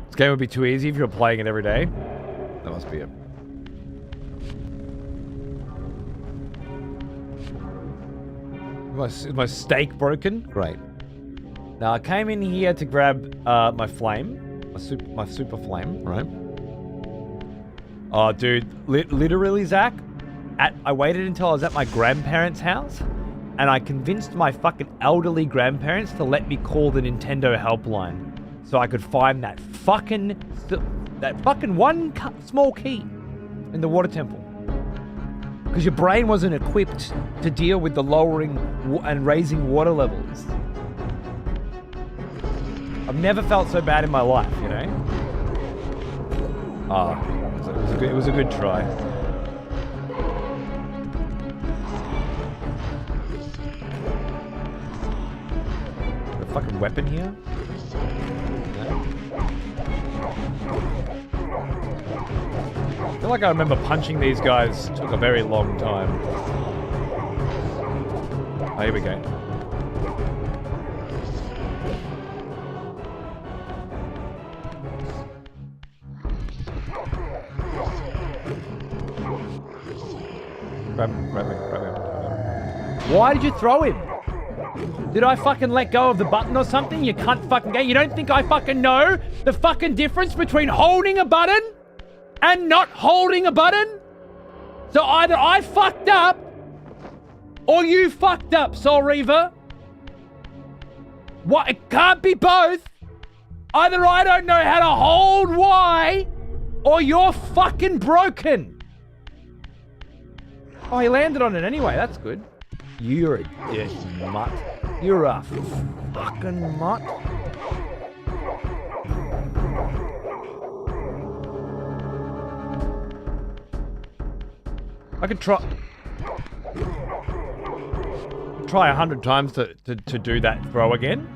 This game would be too easy if you were playing it every day. That must be it. Is my stake broken? Great. Now I came in here to grab my flame, my super flame, right? Oh, dude, literally, Zach. I waited until I was at my grandparents' house, and I convinced my fucking elderly grandparents to let me call the Nintendo helpline, so I could find that fucking one small key in the water temple. Because your brain wasn't equipped to deal with the lowering and raising water levels. I've never felt so bad in my life, you know? It was a good try. A fucking weapon here? No? I feel like I remember punching these guys took a very long time. Oh, here we go. Grab him. Why did you throw him? Did I fucking let go of the button or something? You cunt fucking gay. You don't think I fucking know the fucking difference between holding a button and not holding a button? So either I fucked up or you fucked up, Soul Reaver. What? It can't be both. Either I don't know how to hold Y or you're fucking broken. Oh, he landed on it anyway. That's good. You're a dirty mutt. You're a fucking mutt. I could try 100 times to do that throw again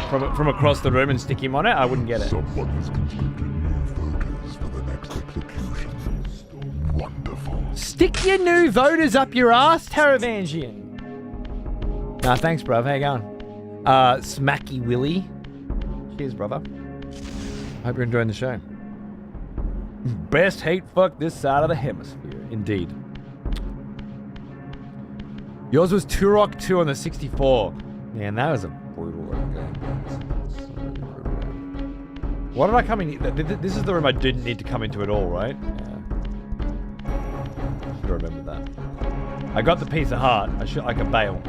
from across the room and stick him on it. I wouldn't get it. Someone has conscripted new voters for the next execution. Wonderful. Stick your new voters up your ass, Taravangian. Nah, thanks, bruv. How you going? Smacky Willy. Cheers, brother. Hope you're enjoying the show. Best hate fuck this side of the hemisphere. Indeed. Yours was Turok 2 on the 64. Man, that was a brutal game. What did I come in? This is the room I didn't need to come into at all, right? Yeah. Should have remembered that. I got the piece of heart. I could bail.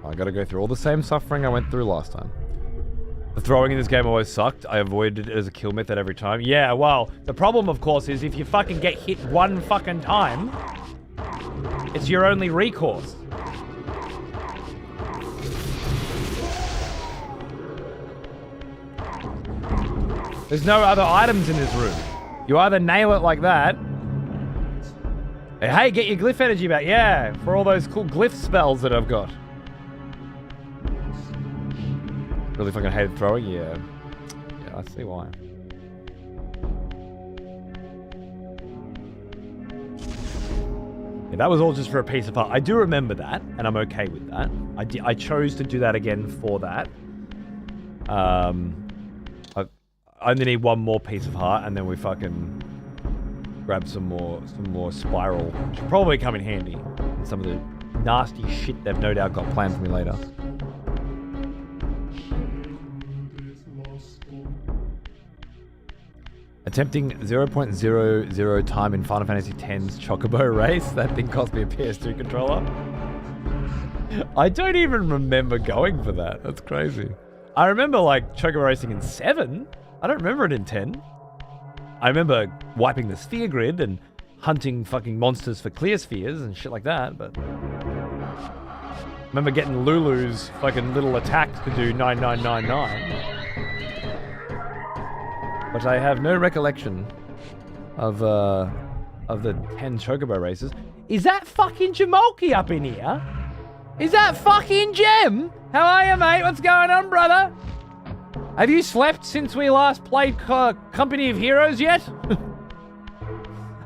I gotta go through all the same suffering I went through last time. The throwing in this game always sucked. I avoided it as a kill method every time. Yeah, well, the problem, of course, is if you fucking get hit one fucking time, it's your only recourse. There's no other items in this room. You either nail it like that. Hey, get your glyph energy back. Yeah, for all those cool glyph spells that I've got. Really fucking hated throwing? Yeah. Yeah, I see why. Yeah, that was all just for a piece of art. I do remember that, and I'm okay with that. I chose to do that again for that. I only need one more piece of heart, and then we fucking grab some more spiral, which will probably come in handy in some of the nasty shit they've no doubt got planned for me later. Attempting 0.00 time in Final Fantasy X's Chocobo race. That thing cost me a PS2 controller. I don't even remember going for that. That's crazy. I remember like Chocobo racing in 7. I don't remember it in 10. I remember wiping the sphere grid and hunting fucking monsters for clear spheres and shit like that, but... I remember getting Lulu's fucking little attacks to do 9999. But I have no recollection of the 10 Chocobo races. Is that fucking Jamalki up in here? Is that fucking Jem? How are you, mate? What's going on, brother? Have you slept since we last played Company of Heroes yet?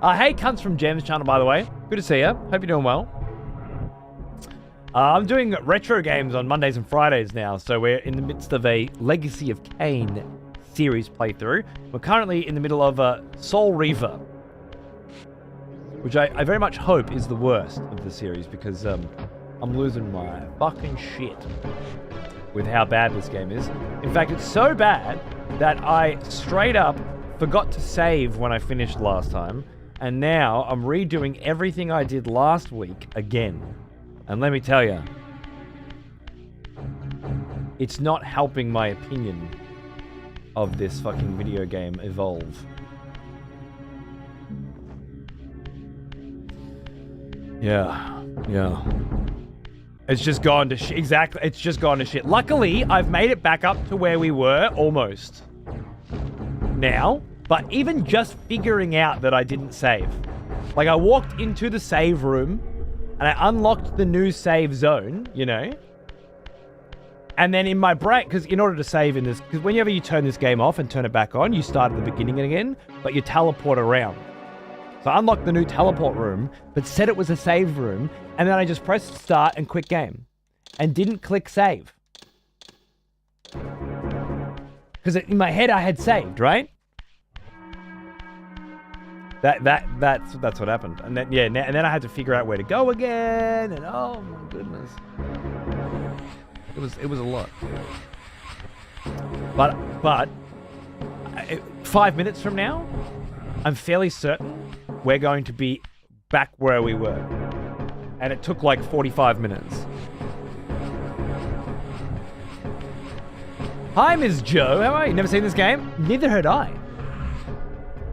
Hey, cunts from Jem's channel, by the way. Good to see you. Hope you're doing well. I'm doing retro games on Mondays and Fridays now, so we're in the midst of a Legacy of Kain series playthrough. We're currently in the middle of Soul Reaver, which I very much hope is the worst of the series because I'm losing my fucking shit with how bad this game is. In fact, it's so bad that I straight up forgot to save when I finished last time, and now I'm redoing everything I did last week again. And let me tell you, it's not helping my opinion of this fucking video game evolve. Yeah. Yeah. It's just gone to shit. Exactly. It's just gone to shit. Luckily, I've made it back up to where we were almost now. But even just figuring out that I didn't save. Like, I walked into the save room and I unlocked the new save zone, you know? And then in my brain, because in order to save in this, because whenever you turn this game off and turn it back on, you start at the beginning again, but you teleport around. So I unlocked the new teleport room, but said it was a save room, and then I just pressed start and quit game. And didn't click save. Because in my head I had saved, right? That's what happened. And then and then I had to figure out where to go again, and oh my goodness. It was a lot. But 5 minutes from now, I'm fairly certain we're going to be back where we were. And it took like 45 minutes. Hi, Ms. Joe. How are you? Never seen this game? Neither had I.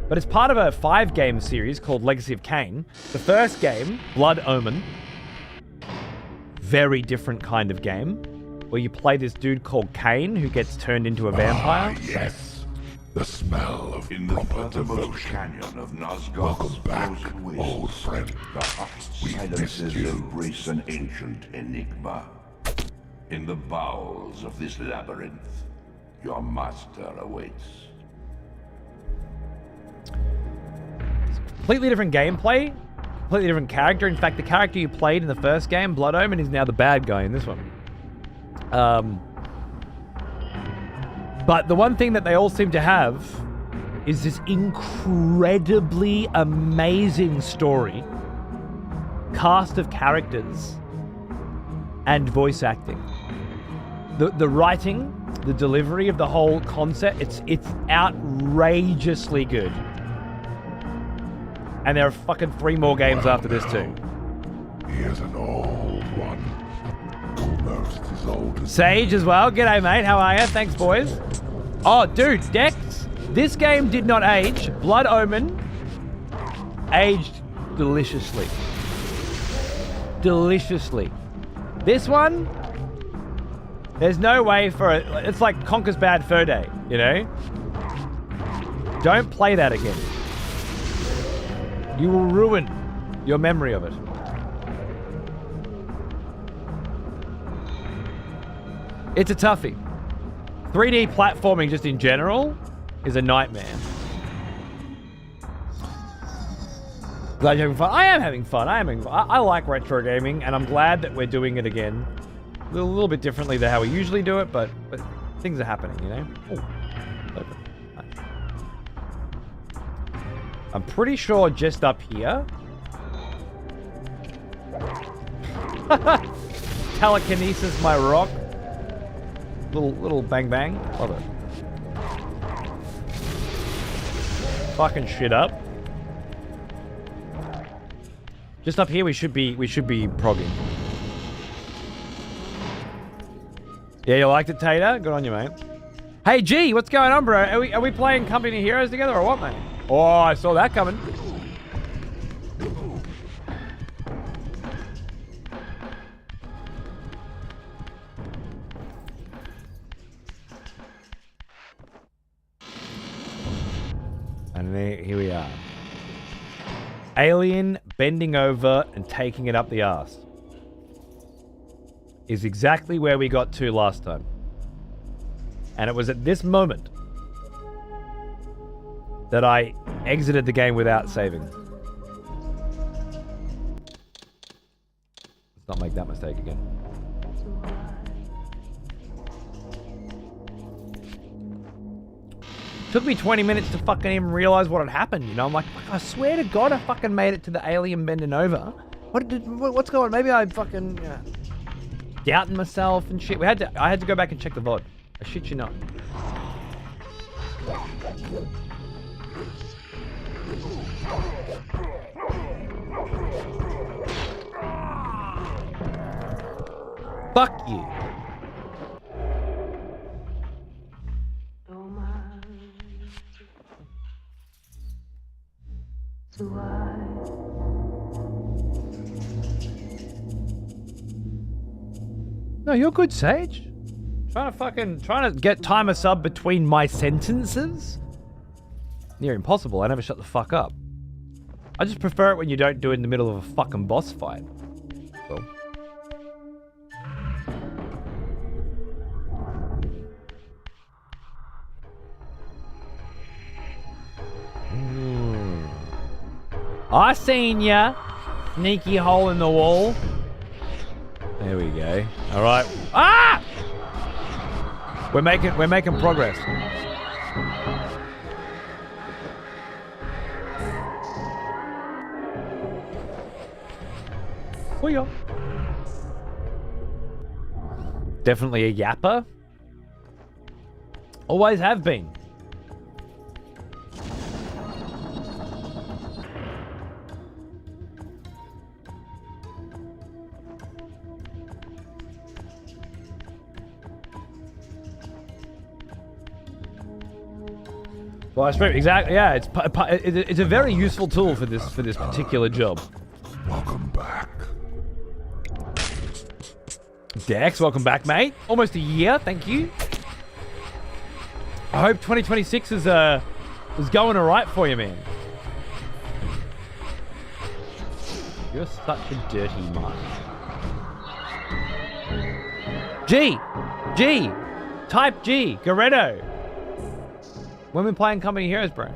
But it's part of a 5-game series called Legacy of Kain. The first game, Blood Omen, very different kind of game, where you play this dude called Kain who gets turned into a vampire. Ah, yes. The smell of In the proper furthermost devotion. canyon of Nosgoth's Welcome back, frozen wastes, old friend. the hushed We missed silences you. embrace an ancient enigma. In the bowels of this labyrinth, your master awaits. Completely different gameplay, completely different character. In fact, the character you played in the first game, Blood Omen, is now the bad guy in this one. But the one thing that they all seem to have is this incredibly amazing story, cast of characters, and voice acting. The writing, the delivery of the whole concept, it's outrageously good. And there are fucking 3 more games after this too. He is an old one. Almost as old as Sage as well. G'day, mate. How are you? Thanks, boys. Oh, dude, Dex. This game did not age. Blood Omen aged deliciously. Deliciously. This one, there's no way for it. It's like Conker's Bad Fur Day, you know? Don't play that again. You will ruin your memory of it. It's a toughie. 3D platforming just in general is a nightmare. Glad you're having fun. I am having fun. I like retro gaming, and I'm glad that we're doing it again. A little bit differently than how we usually do it, but things are happening, you know? Ooh, open. Nice. I'm pretty sure just up here. Telekinesis, my rock. Little bang bang. Love it. Fucking shit up. Just up here we should be progging. Yeah, you liked it, Tater? Good on you, mate. Hey G, what's going on, bro? Are we playing Company of Heroes together or what, mate? Oh, I saw that coming. And here we are. Alien bending over and taking it up the arse. Is exactly where we got to last time. And it was at this moment that I exited the game without saving. Let's not make that mistake again. Took me 20 minutes to fucking even realize what had happened, you know? I'm like, I swear to God I fucking made it to the alien bending over. What's going on? Maybe I fucking doubting myself and shit. I had to go back and check the VOD. I shit you not. Fuck you. No, you're good, Sage. Trying to get time a sub between my sentences? Near impossible. I never shut the fuck up. I just prefer it when you don't do it in the middle of a fucking boss fight. So. I seen ya. Sneaky hole in the wall. There we go. All right. Ah! We're making progress. Oh yeah. Definitely a yapper. Always have been. Well, exactly. Yeah, it's a very useful tool for this particular job. Welcome back. Dex, welcome back, mate. Almost a year, thank you. I hope 2026 is going alright for you, man. You're such a dirty mutt. G, type G, Garetto. When we're playing Company Heroes, bro.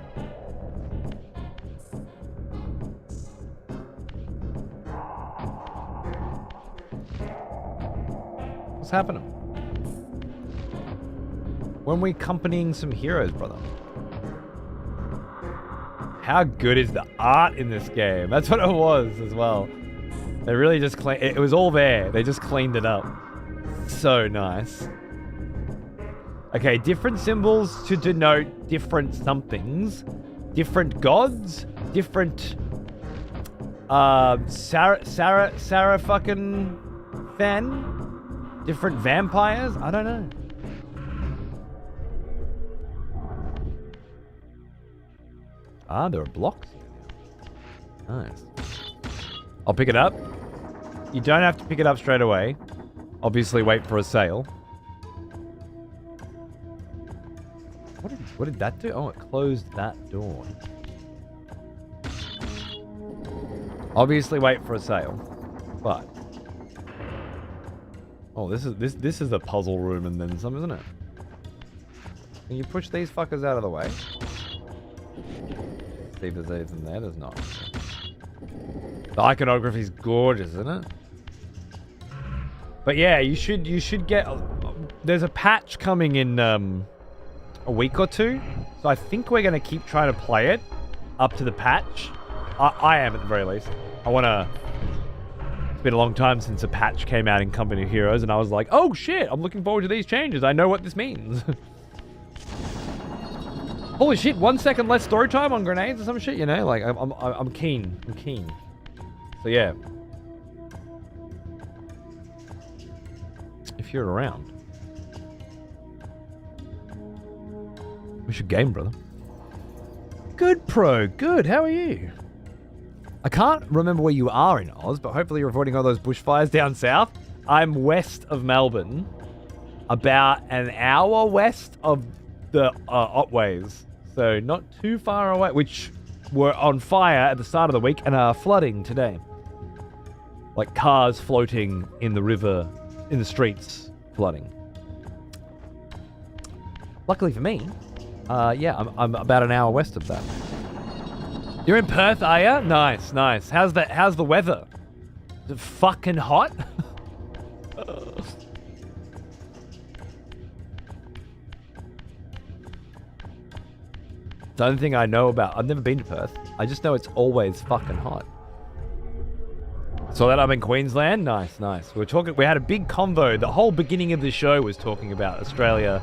What's happening? When we accompanying some heroes, brother. How good is the art in this game? That's what it was as well. They really just it was all there. They just cleaned it up. So nice. Okay, different symbols to denote different somethings. Different gods. Different Sarah fucking fan. Different vampires. I don't know. Ah, there are blocks. Nice. I'll pick it up. You don't have to pick it up straight away. Obviously, wait for a sale. What did that do? Oh, it closed that door. Obviously, wait for a sale. But oh, this is a puzzle room and then some, isn't it? Can you push these fuckers out of the way? See if there's anything there. There's not. The iconography is gorgeous, isn't it? But yeah, you should get. There's a patch coming in a week or two, so I think we're gonna keep trying to play it up to the patch. I am at the very least. I wanna. It's been a long time since a patch came out in Company of Heroes, and I was like, oh shit, I'm looking forward to these changes. I know what this means. Holy shit! 1 second less story time on grenades or some shit. You know, like I'm keen. I'm keen. So yeah. If you're around. We should game, brother. Good, pro. Good. How are you? I can't remember where you are in Oz, but hopefully you're avoiding all those bushfires down south. I'm west of Melbourne. About an hour west of the Otways. So not too far away, which were on fire at the start of the week and are flooding today. Like cars floating in the river, in the streets, flooding. Luckily for me, yeah, I'm about an hour west of that. You're in Perth, are ya? Nice, nice. How's the weather? Is it fucking hot? The only thing I know about, I've never been to Perth. I just know it's always fucking hot. So that I'm in Queensland? Nice, nice. We had a big convo. The whole beginning of the show was talking about Australia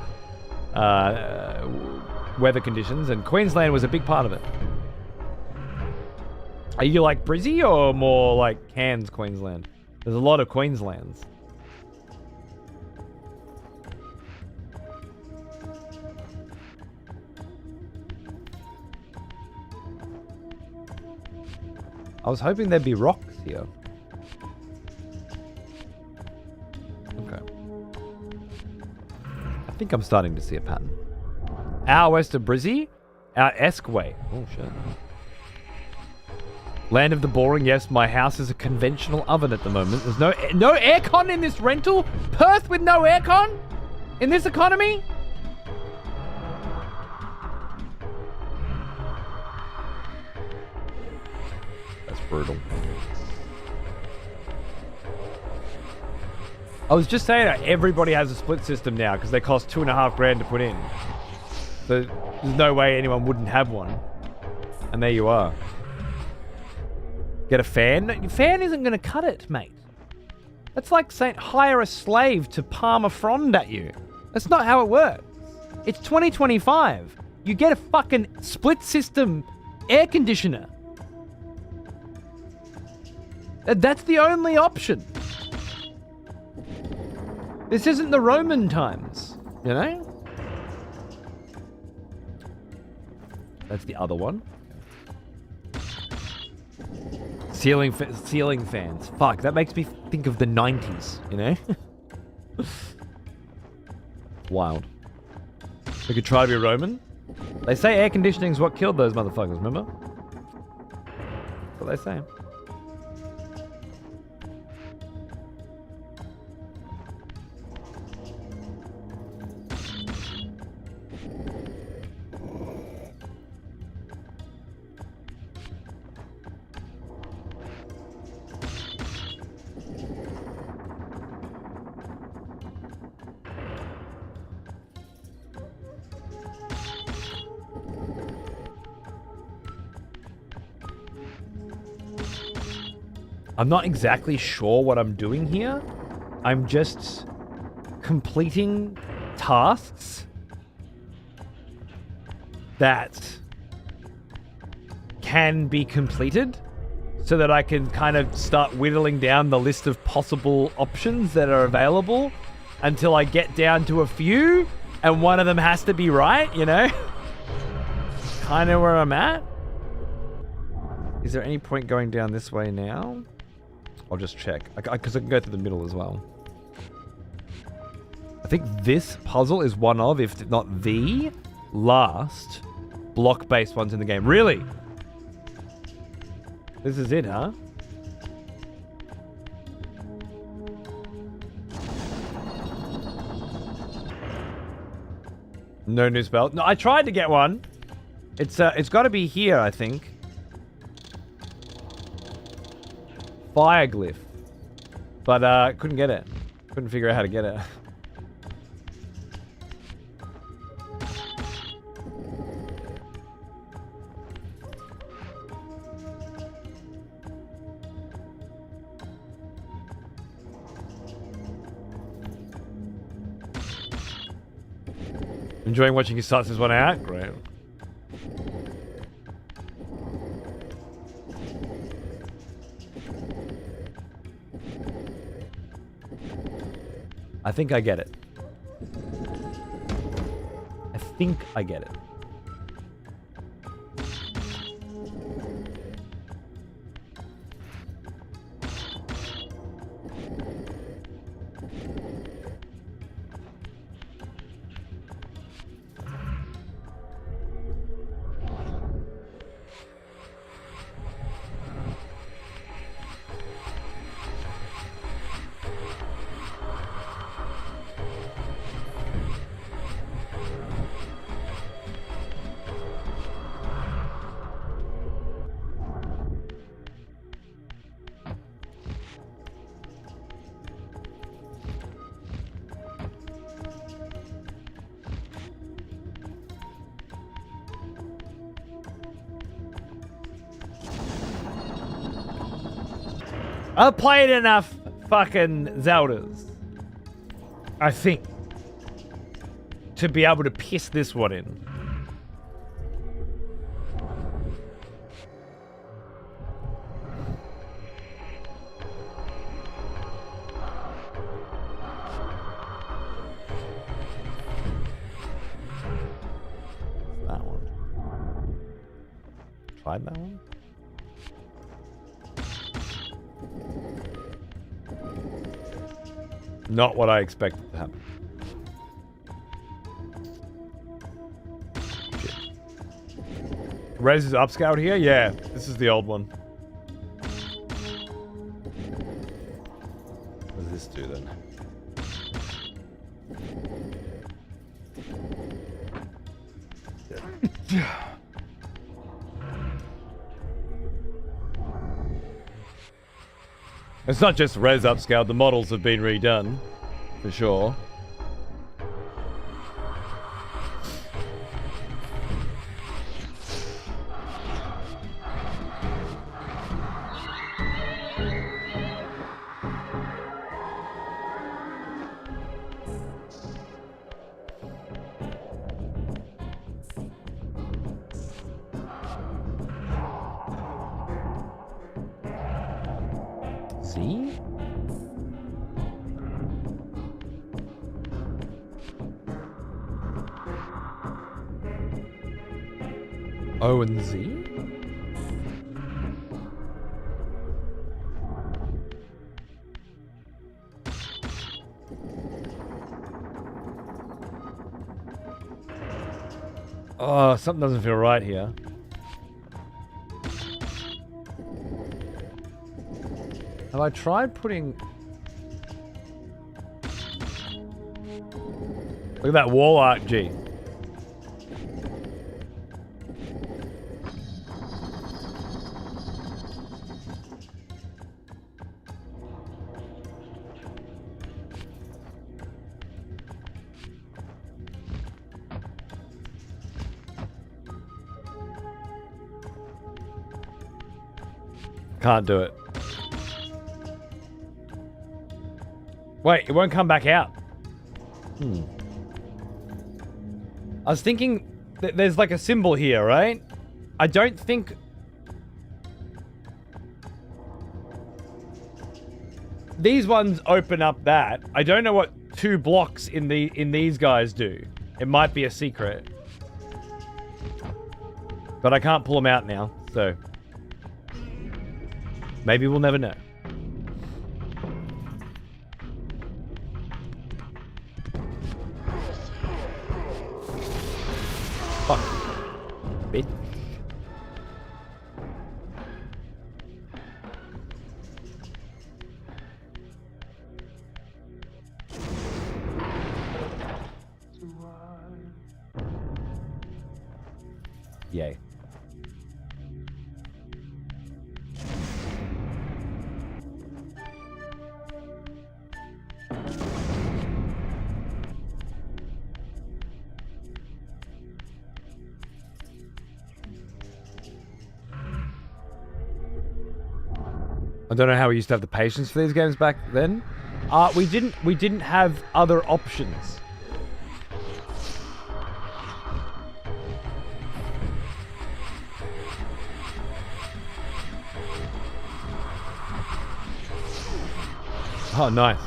weather conditions, and Queensland was a big part of it. Are you like Brizzy or more like Cairns, Queensland? There's a lot of Queenslands. I was hoping there'd be rocks here. Okay. think I'm starting to see a pattern. Our west of Brizzy, our Esquay. Oh shit. Land of the boring. Yes, my house is a conventional oven at the moment. There's no aircon in this rental. Perth with no aircon in this economy. That's brutal. I was just saying that everybody has a split system now because they cost $2.5 grand to put in. So there's no way anyone wouldn't have one. And there you are. Get a fan? No, your fan isn't going to cut it, mate. That's like saying hire a slave to palm a frond at you. That's not how it works. It's 2025. You get a fucking split system air conditioner. That's the only option. This isn't the Roman times, you know? That's the other one. Ceiling fans. Fuck, that makes me think of the 90s, you know? Wild. We could try to be Roman. They say air conditioning is what killed those motherfuckers, remember? That's what they say. I'm not exactly sure what I'm doing here. I'm just completing tasks that can be completed so that I can kind of start whittling down the list of possible options that are available until I get down to a few and one of them has to be right, you know? Kind of where I'm at. Is there any point going down this way now? I'll just check, because I can go through the middle as well. I think this puzzle is one of, if not the last block-based ones in the game. Really? This is it, huh? No new spell. No, I tried to get one. It's got to be here, I think. Fire glyph, but couldn't get it. Couldn't figure out how to get it. Enjoying watching you start this one out? Great. I think I get it. I think I get it. I've played enough fucking Zeldas, I think, to be able to piss this one in. That one. Tried that one? Not what I expected to happen. Res is upscaled here? Yeah, this is the old one. What does this do then? It's not just res upscaled, the models have been redone, for sure. Z? O and Z? Oh, something doesn't feel right here. Have I tried putting... Look at that wall art, G. Can't do it. Wait, it won't come back out. I was thinking that there's like a symbol here, right? I don't think... These ones open up that. I don't know what 2 blocks in these guys do. It might be a secret. But I can't pull them out now, so... Maybe we'll never know. Fuck. Bitch. Yay. I don't know how we used to have the patience for these games back then. We didn't have other options. Oh, nice.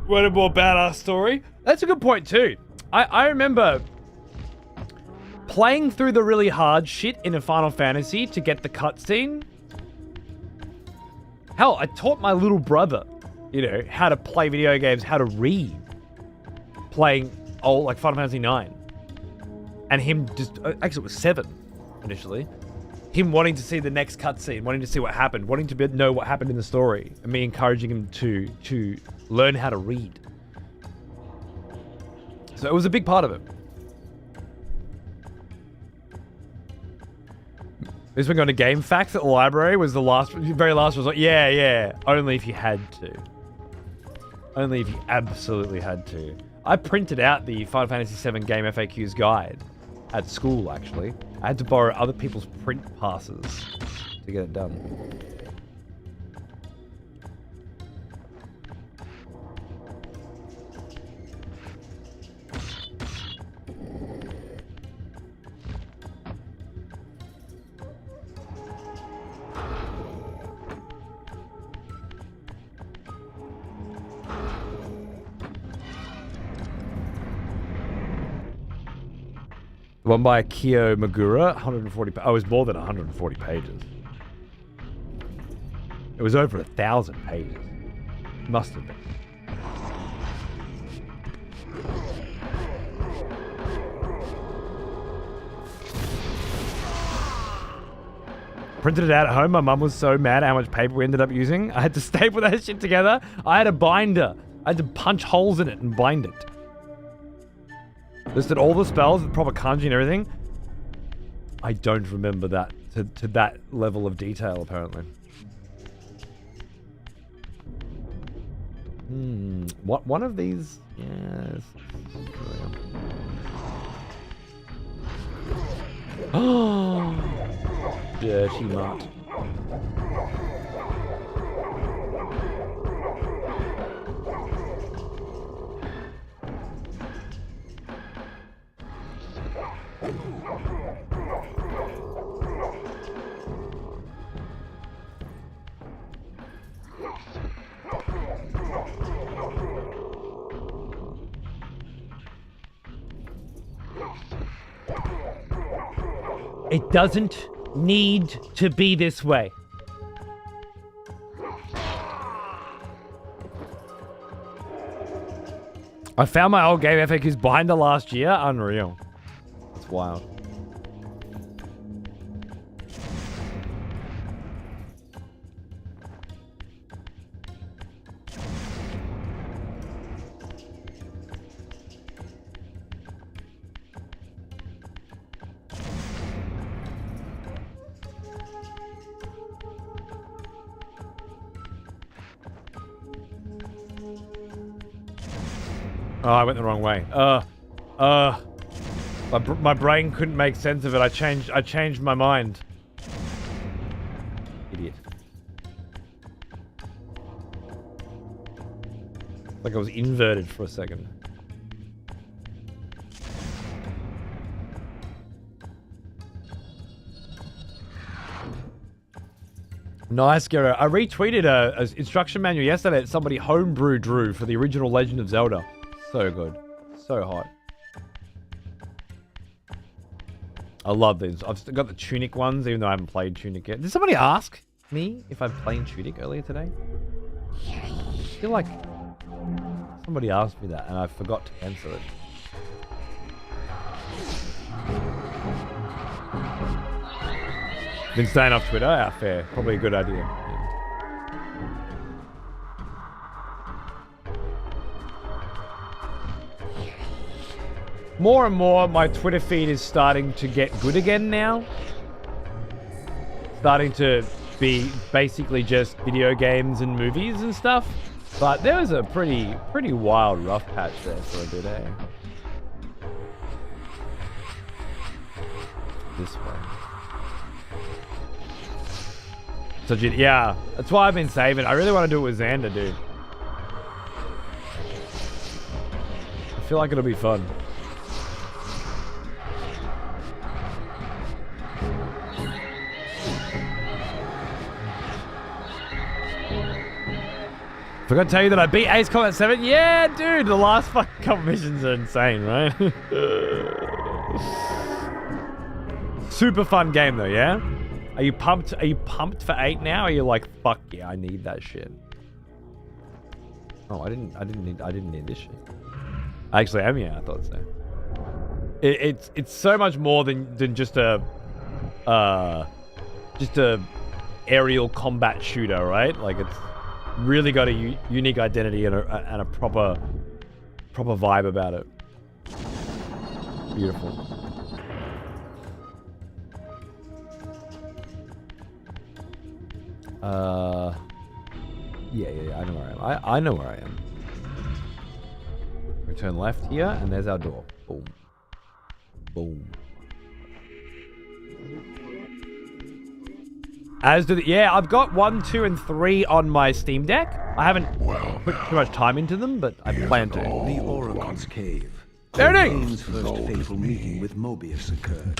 What a more badass story. That's a good point too. I remember playing through the really hard shit in a Final Fantasy to get the cutscene. Hell, I taught my little brother, you know, how to play video games, how to read. Playing old, like Final Fantasy 9. And him just, actually it was 7 initially. Him wanting to see the next cutscene, wanting to see what happened, wanting to know what happened in the story, and me encouraging him to learn how to read. So it was a big part of it. This one going to Game Facts at the library was the very last resort. Yeah. Only if you had to. Only if you absolutely had to. I printed out the Final Fantasy VII Game FAQs guide at school, actually. I had to borrow other people's print passes to get it done. The one by Kyo Magura, 140. Oh, it was more than 140 pages. It was over 1,000 pages. Must have been. Printed it out at home. My mum was so mad at how much paper we ended up using. I had to staple that shit together. I had a binder. I had to punch holes in it and bind it. Listed all the spells with proper kanji and everything. I don't remember that to that level of detail, apparently. What one of these? Yes. Oh, dirty mutt. It doesn't need to be this way. I found my old game FAQs behind the last year. Unreal. It's wild. Oh, I went the wrong way. My brain couldn't make sense of it. I changed my mind. Idiot. Like I was inverted for a second. Nice, Gero. I retweeted a instruction manual yesterday that somebody homebrew drew for the original Legend of Zelda. So good. So hot. I love these. I've still got the Tunic ones, even though I haven't played Tunic yet. Did somebody ask me if I've played Tunic earlier today? I feel like somebody asked me that and I forgot to answer it. Been staying off Twitter? Yeah, fair. Probably a good idea. Yeah. More and more, my Twitter feed is starting to get good again now. Starting to be basically just video games and movies and stuff. But there was a pretty wild rough patch there for a bit, eh? This way. So, yeah, that's why I've been saving. I really want to do it with Xander, dude. I feel like it'll be fun. Forgot to tell you that I beat Ace Combat 7. Yeah, dude, the last fucking couple missions are insane, right? Super fun game though, yeah? Are you pumped? Are you pumped for 8 now? Or are you like, fuck yeah, I need that shit? Oh, I didn't need this shit. Actually, I am, yeah, I thought so. It's so much more than just a aerial combat shooter, right? Like it's really got a unique identity and a proper vibe about it. Beautiful. Yeah, I know where I am. I know where I am. We turn left here, and there's our door. Boom. Boom. As do the... Yeah, I've got 1, 2, and 3 on my Steam Deck. I haven't put too much time into them, but I plan to. The Oragon's Cave. There it is! Kain's first fateful meeting with Mobius occurred.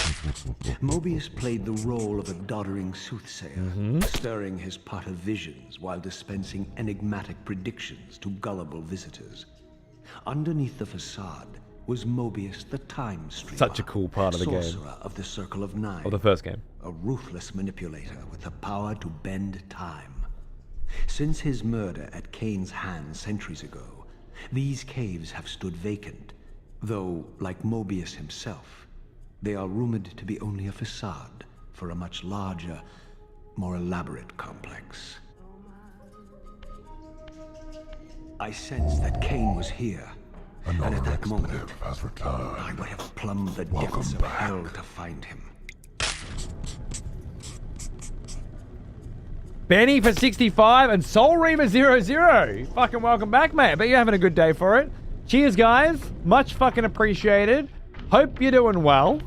Mobius played the role of a doddering soothsayer, stirring his pot of visions while dispensing enigmatic predictions to gullible visitors. Underneath the facade, was Mobius the Time Streamer. Such a cool part of the game. Sorcerer of the Circle of Nine. Of the first game. A ruthless manipulator with the power to bend time. Since his murder at Kain's hands centuries ago, these caves have stood vacant, though, like Mobius himself, they are rumored to be only a facade for a much larger, more elaborate complex. I sensed that Kain was here, and Another at that moment, expletive has returned. I would have plumbed the Welcome depths of back. hell to find him. Benny for 65 and Soul Reaver 00. Fucking welcome back, mate. I bet you're having a good day for it. Cheers, guys. Much fucking appreciated. Hope you're doing well.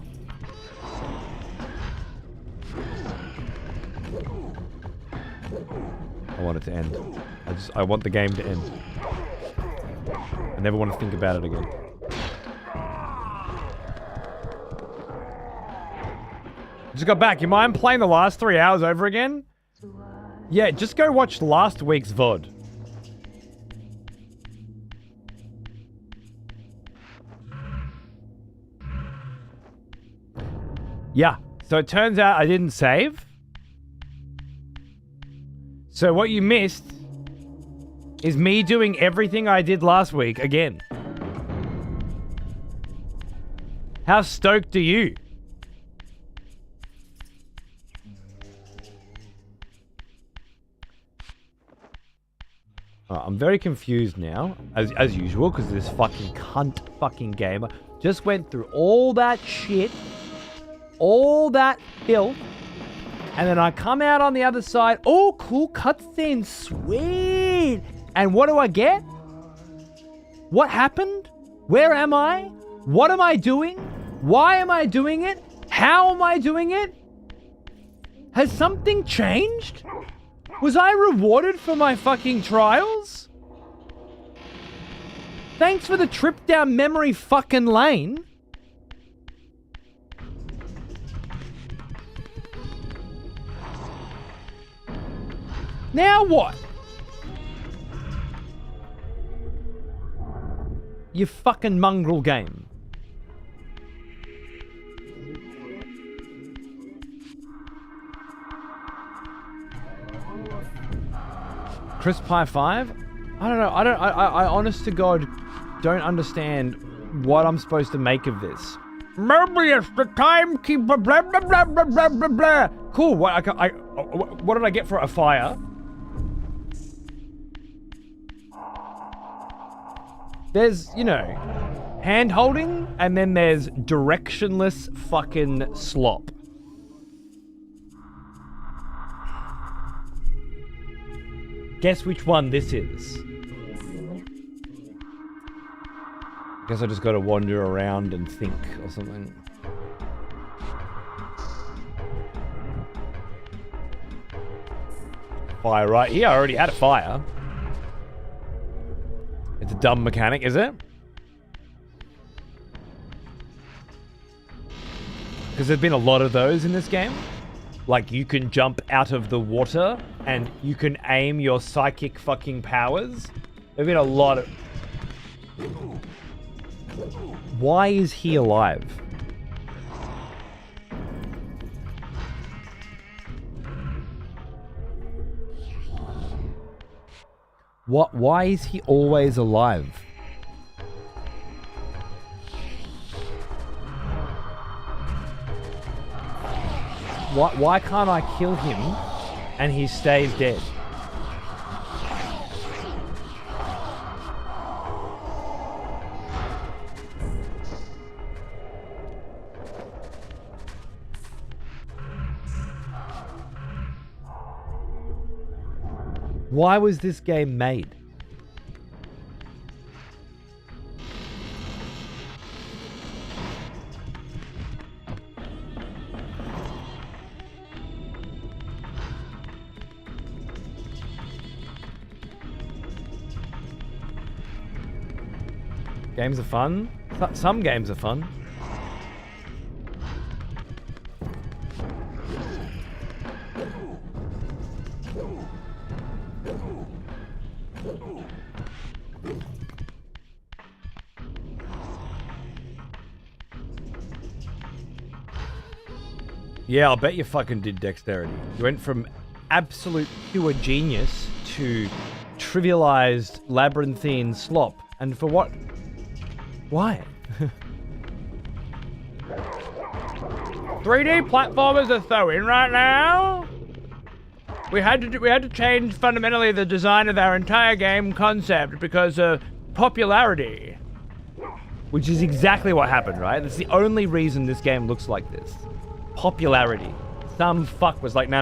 I want it to end. I want the game to end. I never want to think about it again. Just got back. You mind playing the last 3 hours over again? Yeah, just go watch last week's VOD. Yeah, so it turns out I didn't save. So what you missed is me doing everything I did last week again. How stoked are you? I'm very confused now, as usual, because this fucking cunt fucking gamer just went through all that shit, all that filth, and then I come out on the other side. Oh, cool cutscene, sweet. And what do I get? What happened? Where am I? What am I doing? Why am I doing it? How am I doing it? Has something changed? Was I rewarded for my fucking trials? Thanks for the trip down memory fucking lane. Now what? You fucking mongrel game. Crisp Pie 5? I don't know. I honest to God don't understand what I'm supposed to make of this. Mobius, the timekeeper, blah, blah, blah, blah, blah, blah, blah. Cool. What did I get for a fire? There's, you know, hand holding, and then there's directionless fucking slop. Guess which one this is. Guess I just gotta wander around and think or something. Fire right here. I already had a fire. It's a dumb mechanic, is it? Because there's been a lot of those in this game. Like, you can jump out of the water and you can aim your psychic fucking powers. There've been a lot of... Why is he alive? Why is he always alive? Why can't I kill him and he stays dead? Why was this game made? Games are fun. Some games are fun. Yeah, I'll bet you fucking did dexterity. You went from absolute pure genius to trivialized labyrinthine slop. And for what? Why? 3D platformers are so in right now. We had to change fundamentally the design of our entire game concept because of popularity. Which is exactly what happened, right? That's the only reason this game looks like this. Popularity. Some fuck was like, no.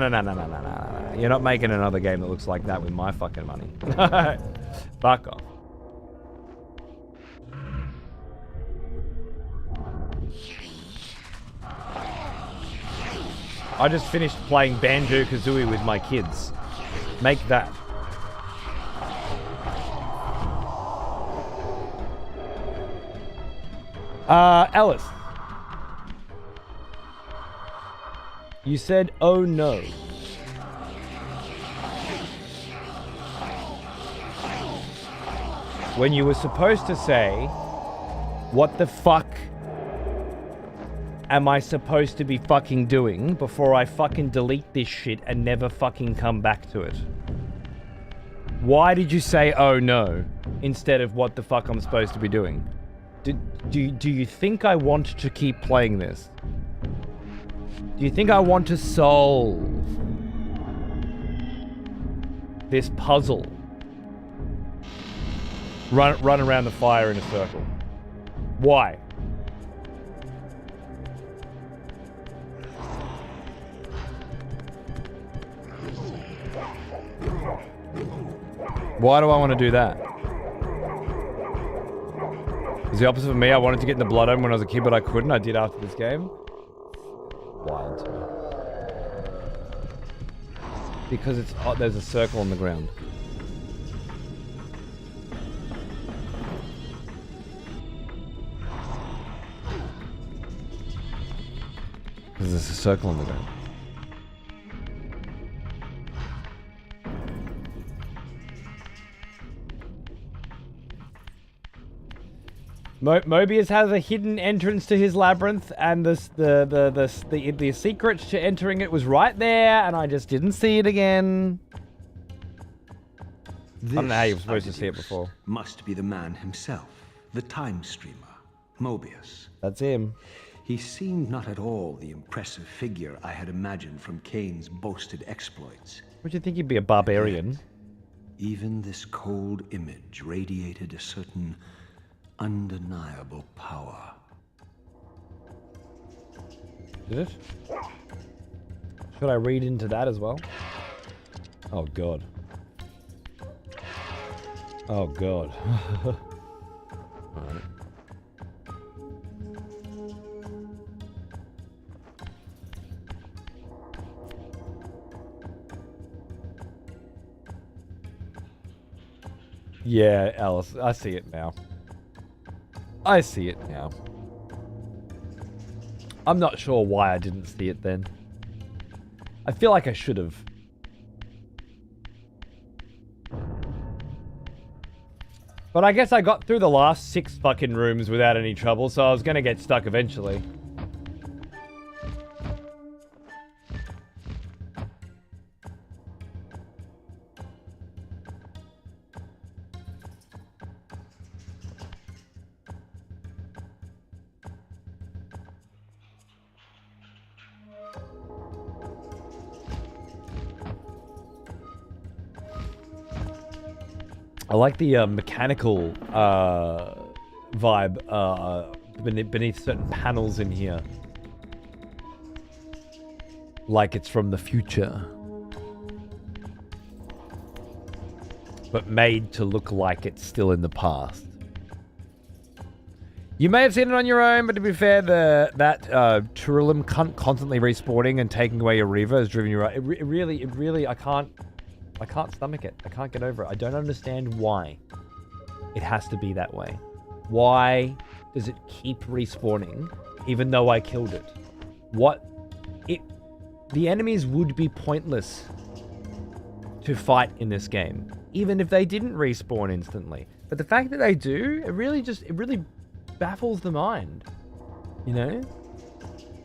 You're not making another game that looks like that with my fucking money. Fuck off. I just finished playing Banjo-Kazooie with my kids. Make that. Ellis. You said, oh no. When you were supposed to say, what the fuck am I supposed to be fucking doing before I fucking delete this shit and never fucking come back to it? Why did you say, oh no, instead of what the fuck I'm supposed to be doing? Do you think I want to keep playing this? Do you think I want to solve this puzzle? Run around the fire in a circle. Why? Why do I want to do that? It's the opposite of me. I wanted to get in the blood home when I was a kid, but I couldn't. I did after this game. Wild to me. Because it's there's a circle on the ground. Because there's a circle on the ground. Mobius has a hidden entrance to his labyrinth, and the secret to entering it was right there, and I just didn't see it again. I don't know how you were supposed to see it before. Must be the man himself, the time streamer, Mobius. That's him. He seemed not at all the impressive figure I had imagined from Kain's boasted exploits. Would you think he'd be a barbarian? Even this cold image radiated a certain undeniable power. Did it? Should I read into that as well? Oh god. Oh god. Alright. Yeah, Alice, I see it now. I see it now. I'm not sure why I didn't see it then. I feel like I should have. But I guess I got through the last 6 fucking rooms without any trouble, so I was gonna get stuck eventually. I like the mechanical vibe beneath certain panels in here. Like it's from the future. But made to look like it's still in the past. You may have seen it on your own, but to be fair, that Turilim cunt constantly respawning and taking away your Reaver has driven you right. It really, I can't stomach it. I can't get over it. I don't understand why it has to be that way. Why does it keep respawning even though I killed it? The enemies would be pointless to fight in this game, even if they didn't respawn instantly. But the fact that they do, it really baffles the mind. You know?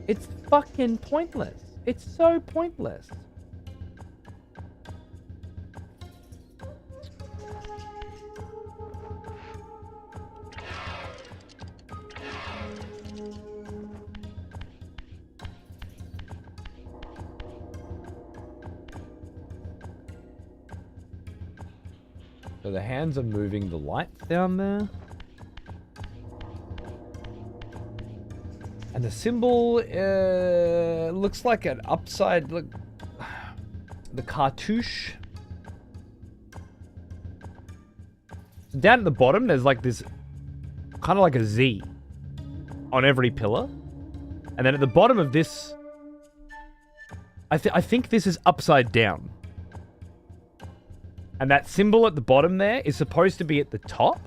It's fucking pointless. It's so pointless. So the hands are moving the lights down there. And the symbol looks like an upside, look, the cartouche. So down at the bottom, there's like this, kind of like a Z on every pillar. And then at the bottom of this, I think this is upside down. And that symbol at the bottom there is supposed to be at the top.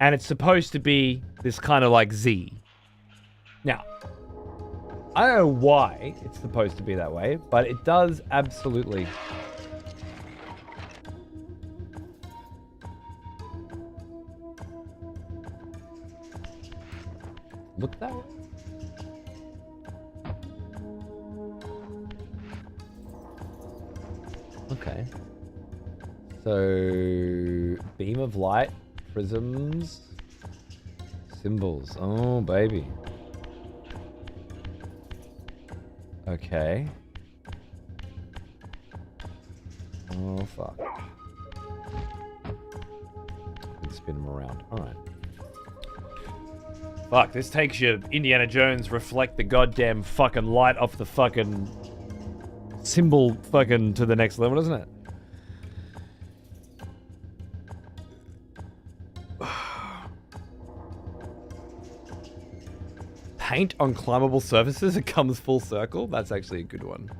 And it's supposed to be this kind of like Z. Now, I don't know why it's supposed to be that way, but it does absolutely. Look that way. Okay. So, beam of light, prisms, symbols. Oh, baby. Okay. Oh, fuck. Let's spin them around. Alright. Fuck, this takes you Indiana Jones reflect the goddamn fucking light off the fucking symbol fucking to the next level, doesn't it? Paint on climbable surfaces, it comes full circle. That's actually a good one.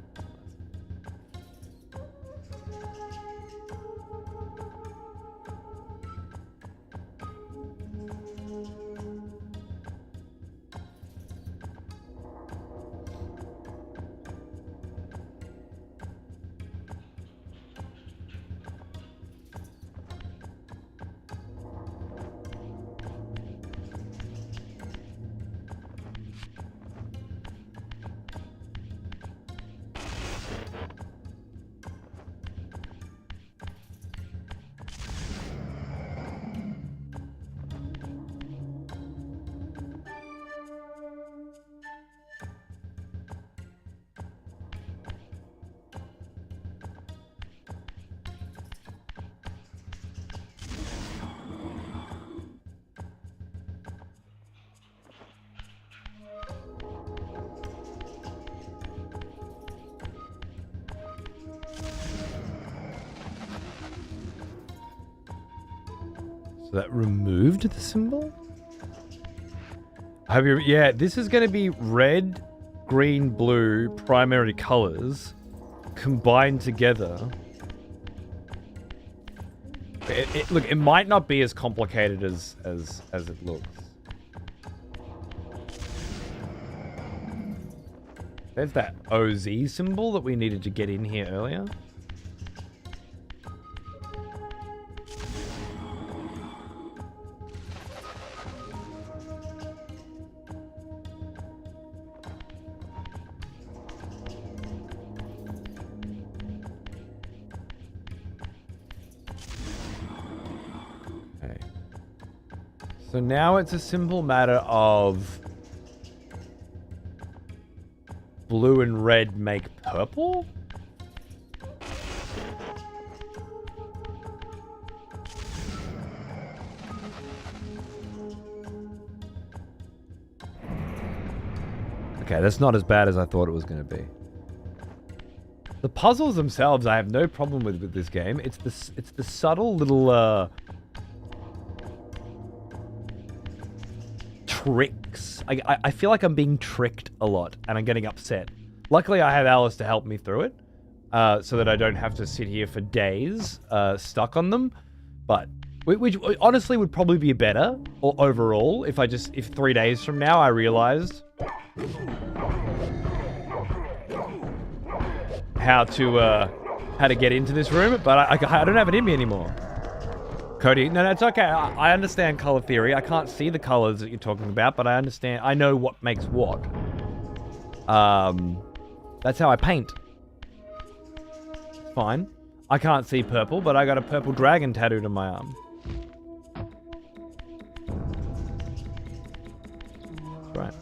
That removed the symbol? Have you? Yeah, this is going to be red, green, blue primary colors combined together. Look, it might not be as complicated as it looks. There's that OZ symbol that we needed to get in here earlier. So now it's a simple matter of blue and red make purple? Okay, that's not as bad as I thought it was going to be. The puzzles themselves I have no problem with this game. It's the subtle little tricks. I feel like I'm being tricked a lot and I'm getting upset. Luckily, I have Alice to help me through it, so that I don't have to sit here for days stuck on them. But which honestly would probably be better or overall if 3 days from now I realized how to get into this room, but I don't have it in me anymore. Cody, no, it's okay. I understand color theory. I can't see the colors that you're talking about, but I understand. I know what makes what. That's how I paint. Fine. I can't see purple, but I got a purple dragon tattooed on my arm. Right.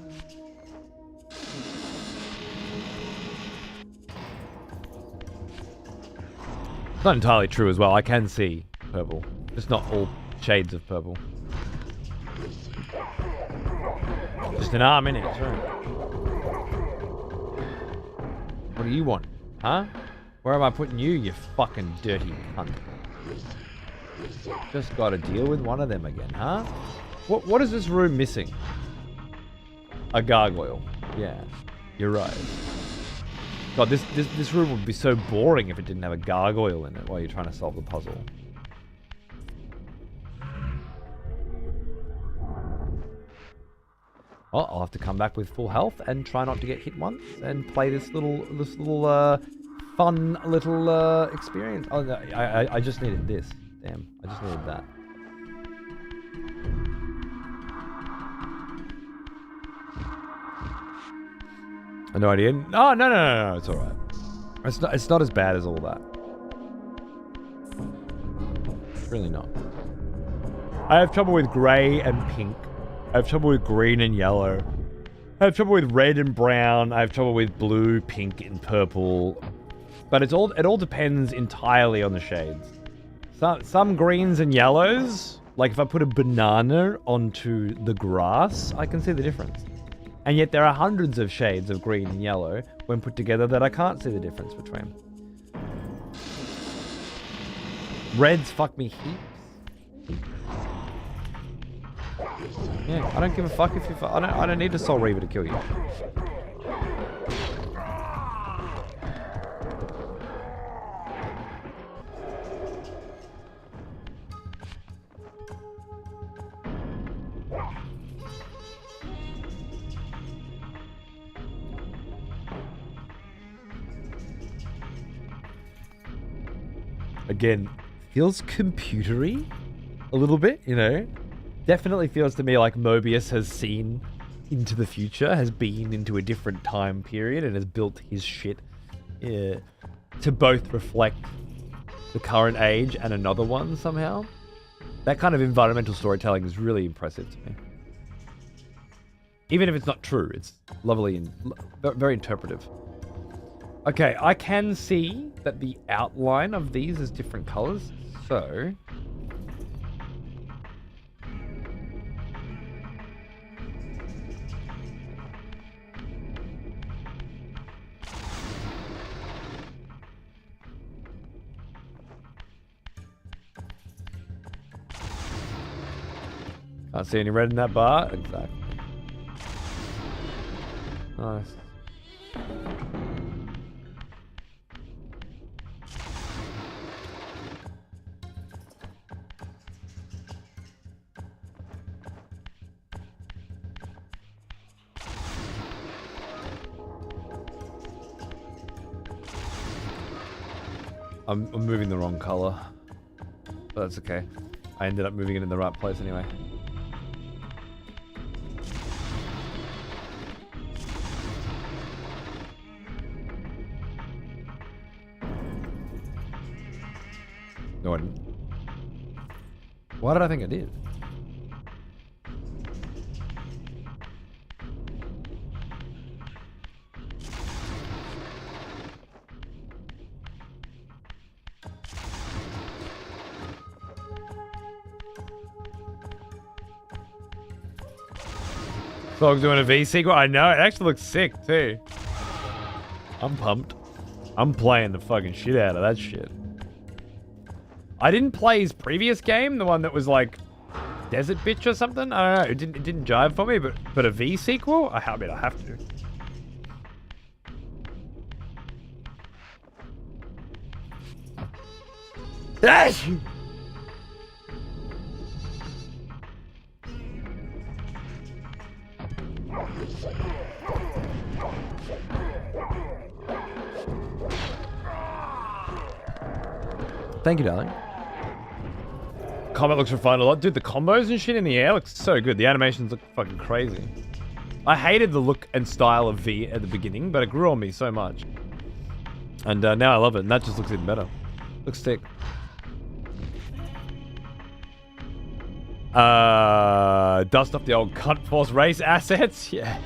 It's not entirely true as well. I can see purple. Just not all shades of purple. Just an arm in it. Right. What do you want? Huh? Where am I putting you, you fucking dirty cunt? Just gotta deal with one of them again, huh? What is this room missing? A gargoyle. Yeah, you're right. God, this room would be so boring if it didn't have a gargoyle in it while you're trying to solve the puzzle. Well, I'll have to come back with full health and try not to get hit once and play this little fun little experience. Oh no, I just needed this. Damn, I just needed that. No idea. No. It's all right. It's not as bad as all that. It's really not. I have trouble with grey and pink. I have trouble with green and yellow. I have trouble with red and brown. I have trouble with blue, pink, and purple. But it all depends entirely on the shades. Some greens and yellows, like if I put a banana onto the grass, I can see the difference. And yet there are hundreds of shades of green and yellow when put together that I can't see the difference between. Reds fuck me heaps. Yeah, I don't give a fuck if you. I don't need a Soul Reaver to kill you. Again, feels computery a little bit, you know? Definitely feels to me like Mobius has seen into the future, has been into a different time period and has built his shit to both reflect the current age and another one somehow. That kind of environmental storytelling is really impressive to me. Even if it's not true, it's lovely and very interpretive. Okay, I can see that the outline of these is different colors, so... Can't see any red in that bar? Exactly. Nice. I'm moving the wrong color, but that's okay. I ended up moving it in the right place anyway. No, I didn't. Why did I think I did? Fog's doing a V sequel. I know, it actually looks sick too. I'm pumped. I'm playing the fucking shit out of that shit. I didn't play his previous game, the one that was like Desert Bitch or something. I don't know. It didn't jive for me, but a V sequel? I mean, I have to. Dash! Thank you, darling. Combat looks refined a lot. Dude, the combos and shit in the air looks so good. The animations look fucking crazy. I hated the look and style of V at the beginning, but it grew on me so much. And now I love it, and that just looks even better. Looks sick. Dust off the old Cunt Force race assets? Yeah.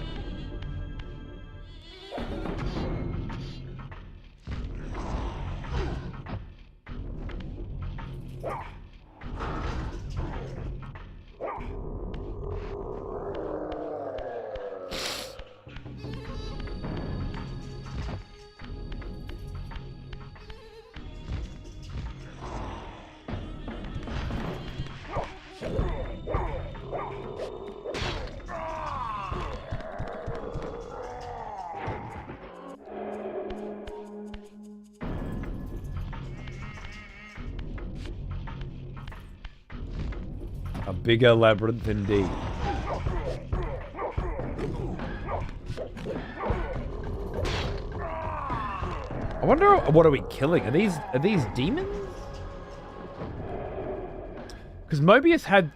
A bigger labyrinth indeed. I wonder, what are we killing? Are these demons? Because Mobius had,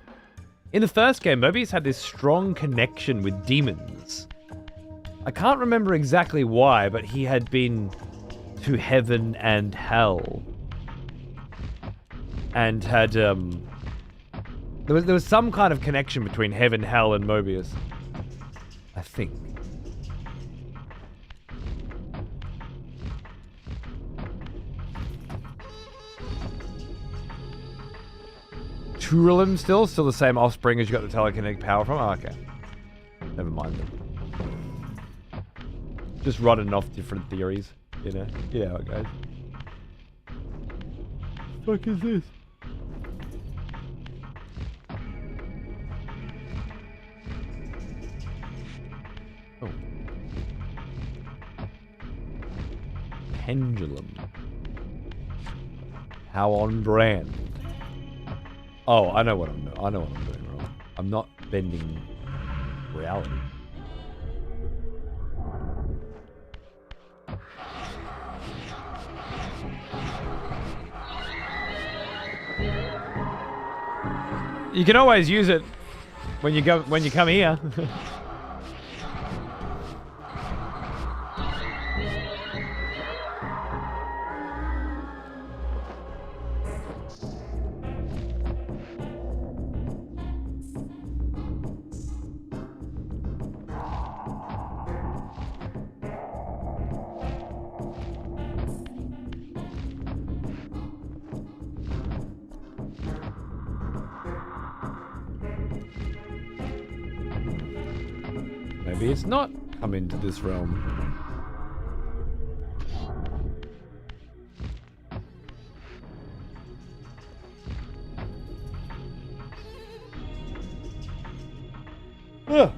in the first game, Mobius had this strong connection with demons. I can't remember exactly why, but he had been to heaven and hell. And had, there was some kind of connection between heaven, hell, and Mobius. I think. Turilim still the same offspring as you got the telekinetic power from? Oh, okay. Never mind then. Just running off different theories, you know? You know how it goes. What the fuck is this? Oh. Pendulum. How on brand. Oh, I know what I'm doing wrong. I'm not bending reality. You can always use it when you come here. Maybe it's not come into this realm. Ugh.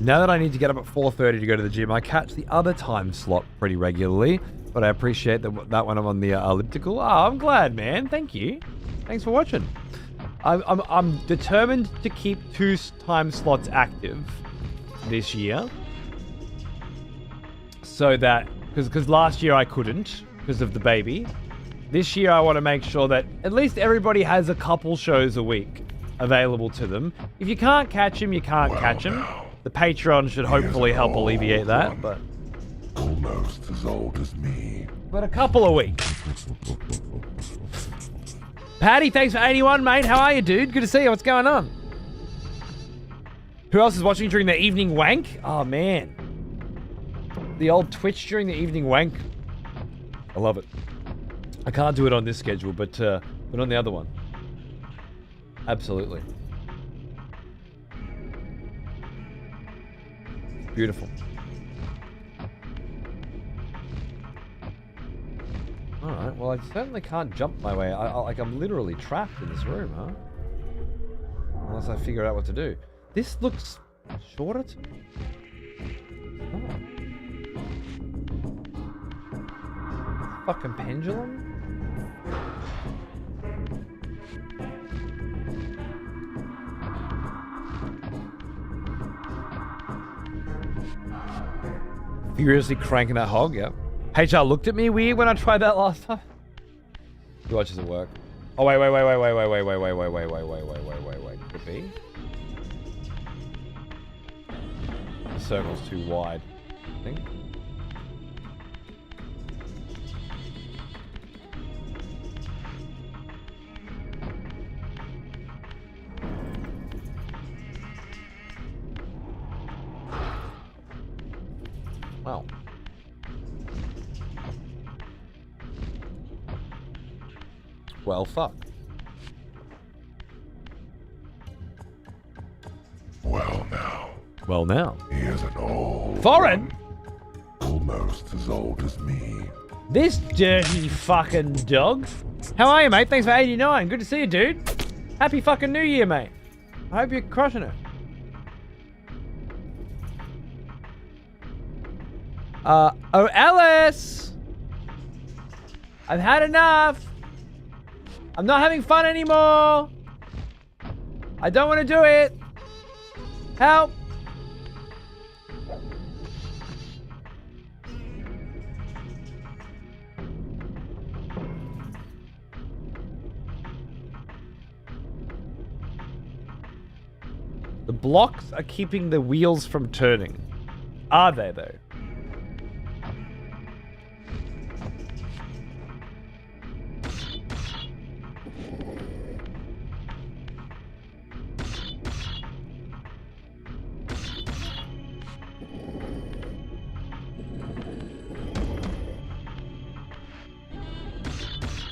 Now that I need to get up at 4:30 to go to the gym, I catch the other time slot pretty regularly, but I appreciate that when I'm on the elliptical. Oh, I'm glad, man. Thank you. Thanks for watching. I'm determined to keep 2 time slots active this year, so that because last year I couldn't because of the baby. This year I want to make sure that at least everybody has a couple shows a week available to them. If you can't catch him, you can't catch him. The Patreon should hopefully help alleviate that, but Almost as old as me. a couple a week. Patty, thanks for 81, mate. How are you, dude? Good to see you. What's going on? Who else is watching during the evening wank? Oh, man. The old Twitch during the evening wank. I love it. I can't do it on this schedule, but on the other one. Absolutely. Beautiful. Alright, well I certainly can't jump my way. I'm literally trapped in this room, huh? Unless I figure out what to do. This looks shorter to me. Oh. Fucking pendulum? Furiously cranking that hog, yeah. HR looked at me weird when I tried that last time. You watch doesn't work. Oh wait. Could it be? The circle's too wide, I think. Wow. Well, fuck. Well now. Well, now. He is an old Foreign? almost as old as me. This dirty fucking dog. How are you, mate? Thanks for 89. Good to see you, dude. Happy fucking New Year, mate. I hope you're crushing it. Oh, Alice! I've had enough. I'm not having fun anymore. I don't want to do it. Help. The blocks are keeping the wheels from turning. Are they, though?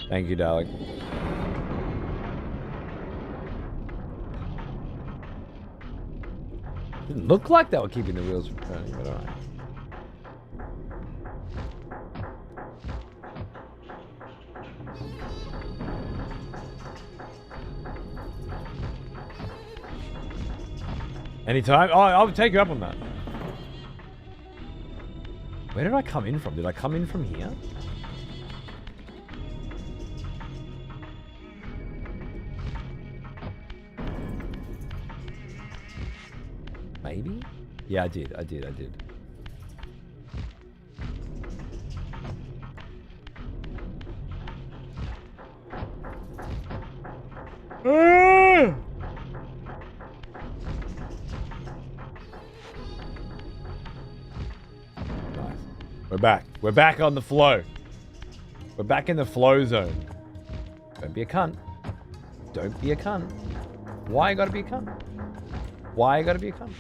Thank you, darling. Didn't look like they were keeping the wheels from turning, but alright. Anytime? Oh, I'll take you up on that. Where did I come in from? Did I come in from here? Maybe? Yeah, I did. Nice. We're back. We're back on the flow. We're back in the flow zone. Don't be a cunt. Don't be a cunt. Why you gotta be a cunt? Why you gotta be a cunt?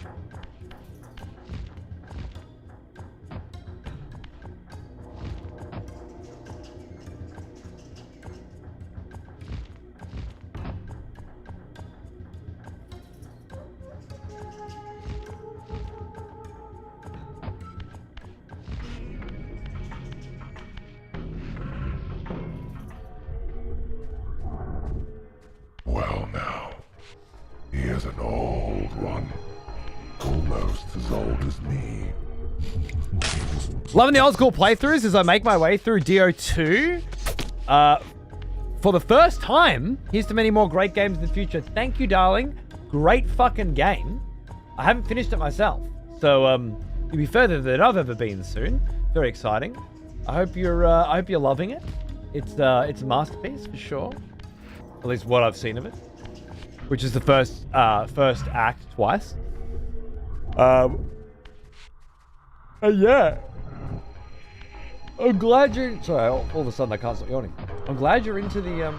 Well now. He is an old one. Almost as old as me. Loving the old school playthroughs as I make my way through DO2. For the first time, here's to many more great games in the future. Thank you, darling. Great fucking game. I haven't finished it myself, so you'll be further than I've ever been soon. Very exciting. I hope you're loving it. It's a masterpiece for sure. At least what I've seen of it, which is the first act twice. Yeah. I'm glad you're... Sorry, all of a sudden I can't stop yawning. I'm glad you're into the,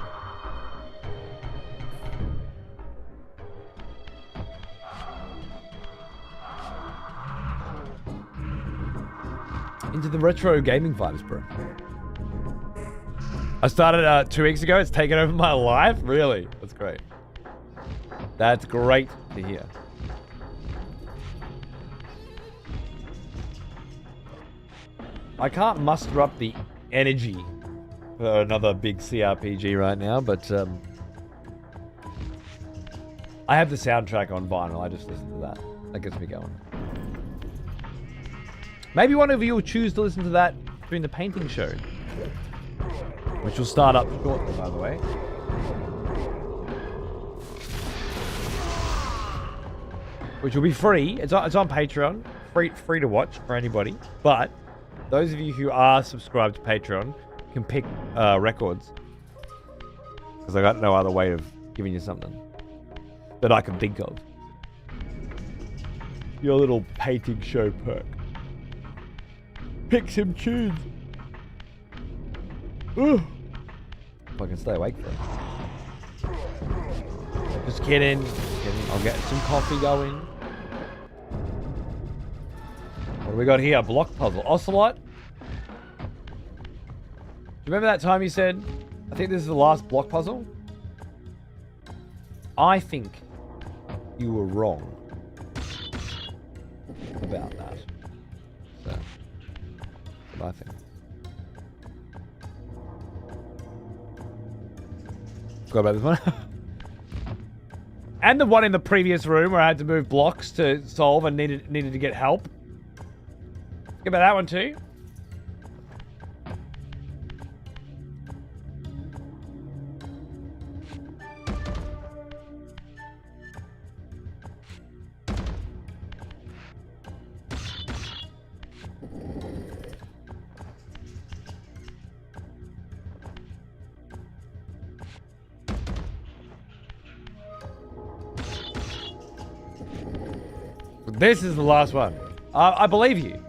into the retro gaming vibes, bro. I started 2 weeks ago. It's taken over my life. Really? That's great. That's great to hear. I can't muster up the energy for another big CRPG right now, but I have the soundtrack on vinyl. I just listen to that. That gets me going. Maybe one of you will choose to listen to that during the painting show, which will start up shortly, by the way. Which will be free. It's on Patreon free to watch for anybody. But those of you who are subscribed to Patreon can pick records. Because I got no other way of giving you something that I can think of. Your little painting show perk. Pick some tunes. Ooh. If I can stay awake for it. Just kidding. I'll get some coffee going. What do we got here? Block puzzle. Ocelot? Do you remember that time you said, I think this is the last block puzzle? I think you were wrong about that. So, that's what I think. Forgot about this one. And the one in the previous room where I had to move blocks to solve and needed to get help. Forget about that one too. This is the last one. I believe you.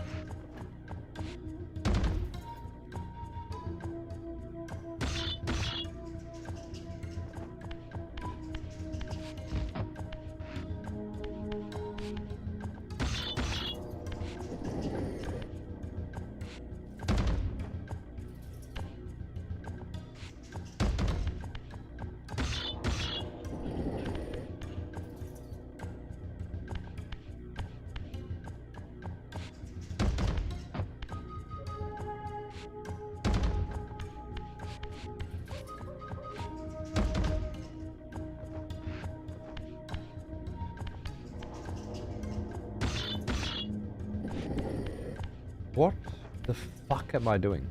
What the fuck am I doing?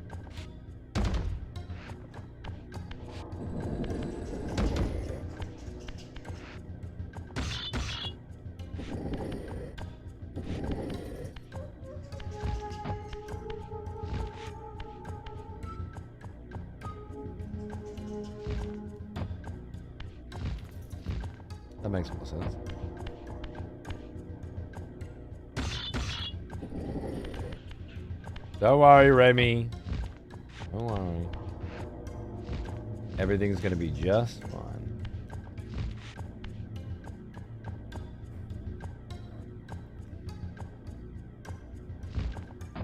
That makes more sense. Don't worry, Remy. Don't worry. Everything's gonna be just fine.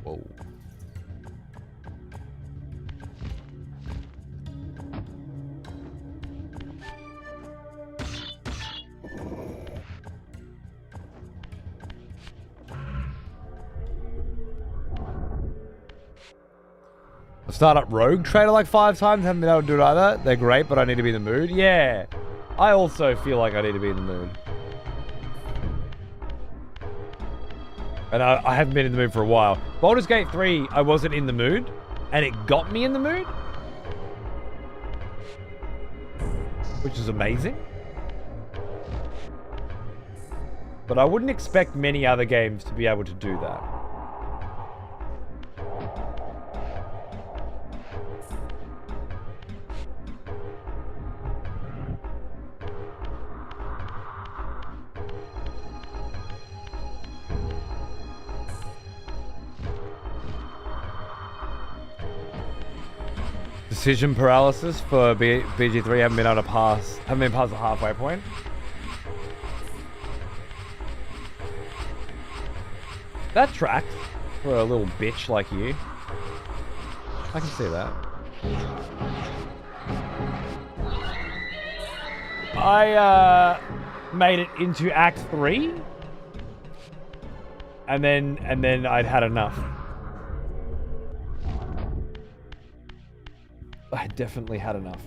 Whoa. I've started up Rogue Trader like 5 times, haven't been able to do it either. They're great, but I need to be in the mood. Yeah, I also feel like I need to be in the mood. And I haven't been in the mood for a while. Baldur's Gate 3, I wasn't in the mood, and it got me in the mood. Which is amazing. But I wouldn't expect many other games to be able to do that. Decision paralysis for BG3, haven't been past the halfway point. That tracks for a little bitch like you. I can see that. I made it into Act 3, and then I'd had enough. I definitely had enough.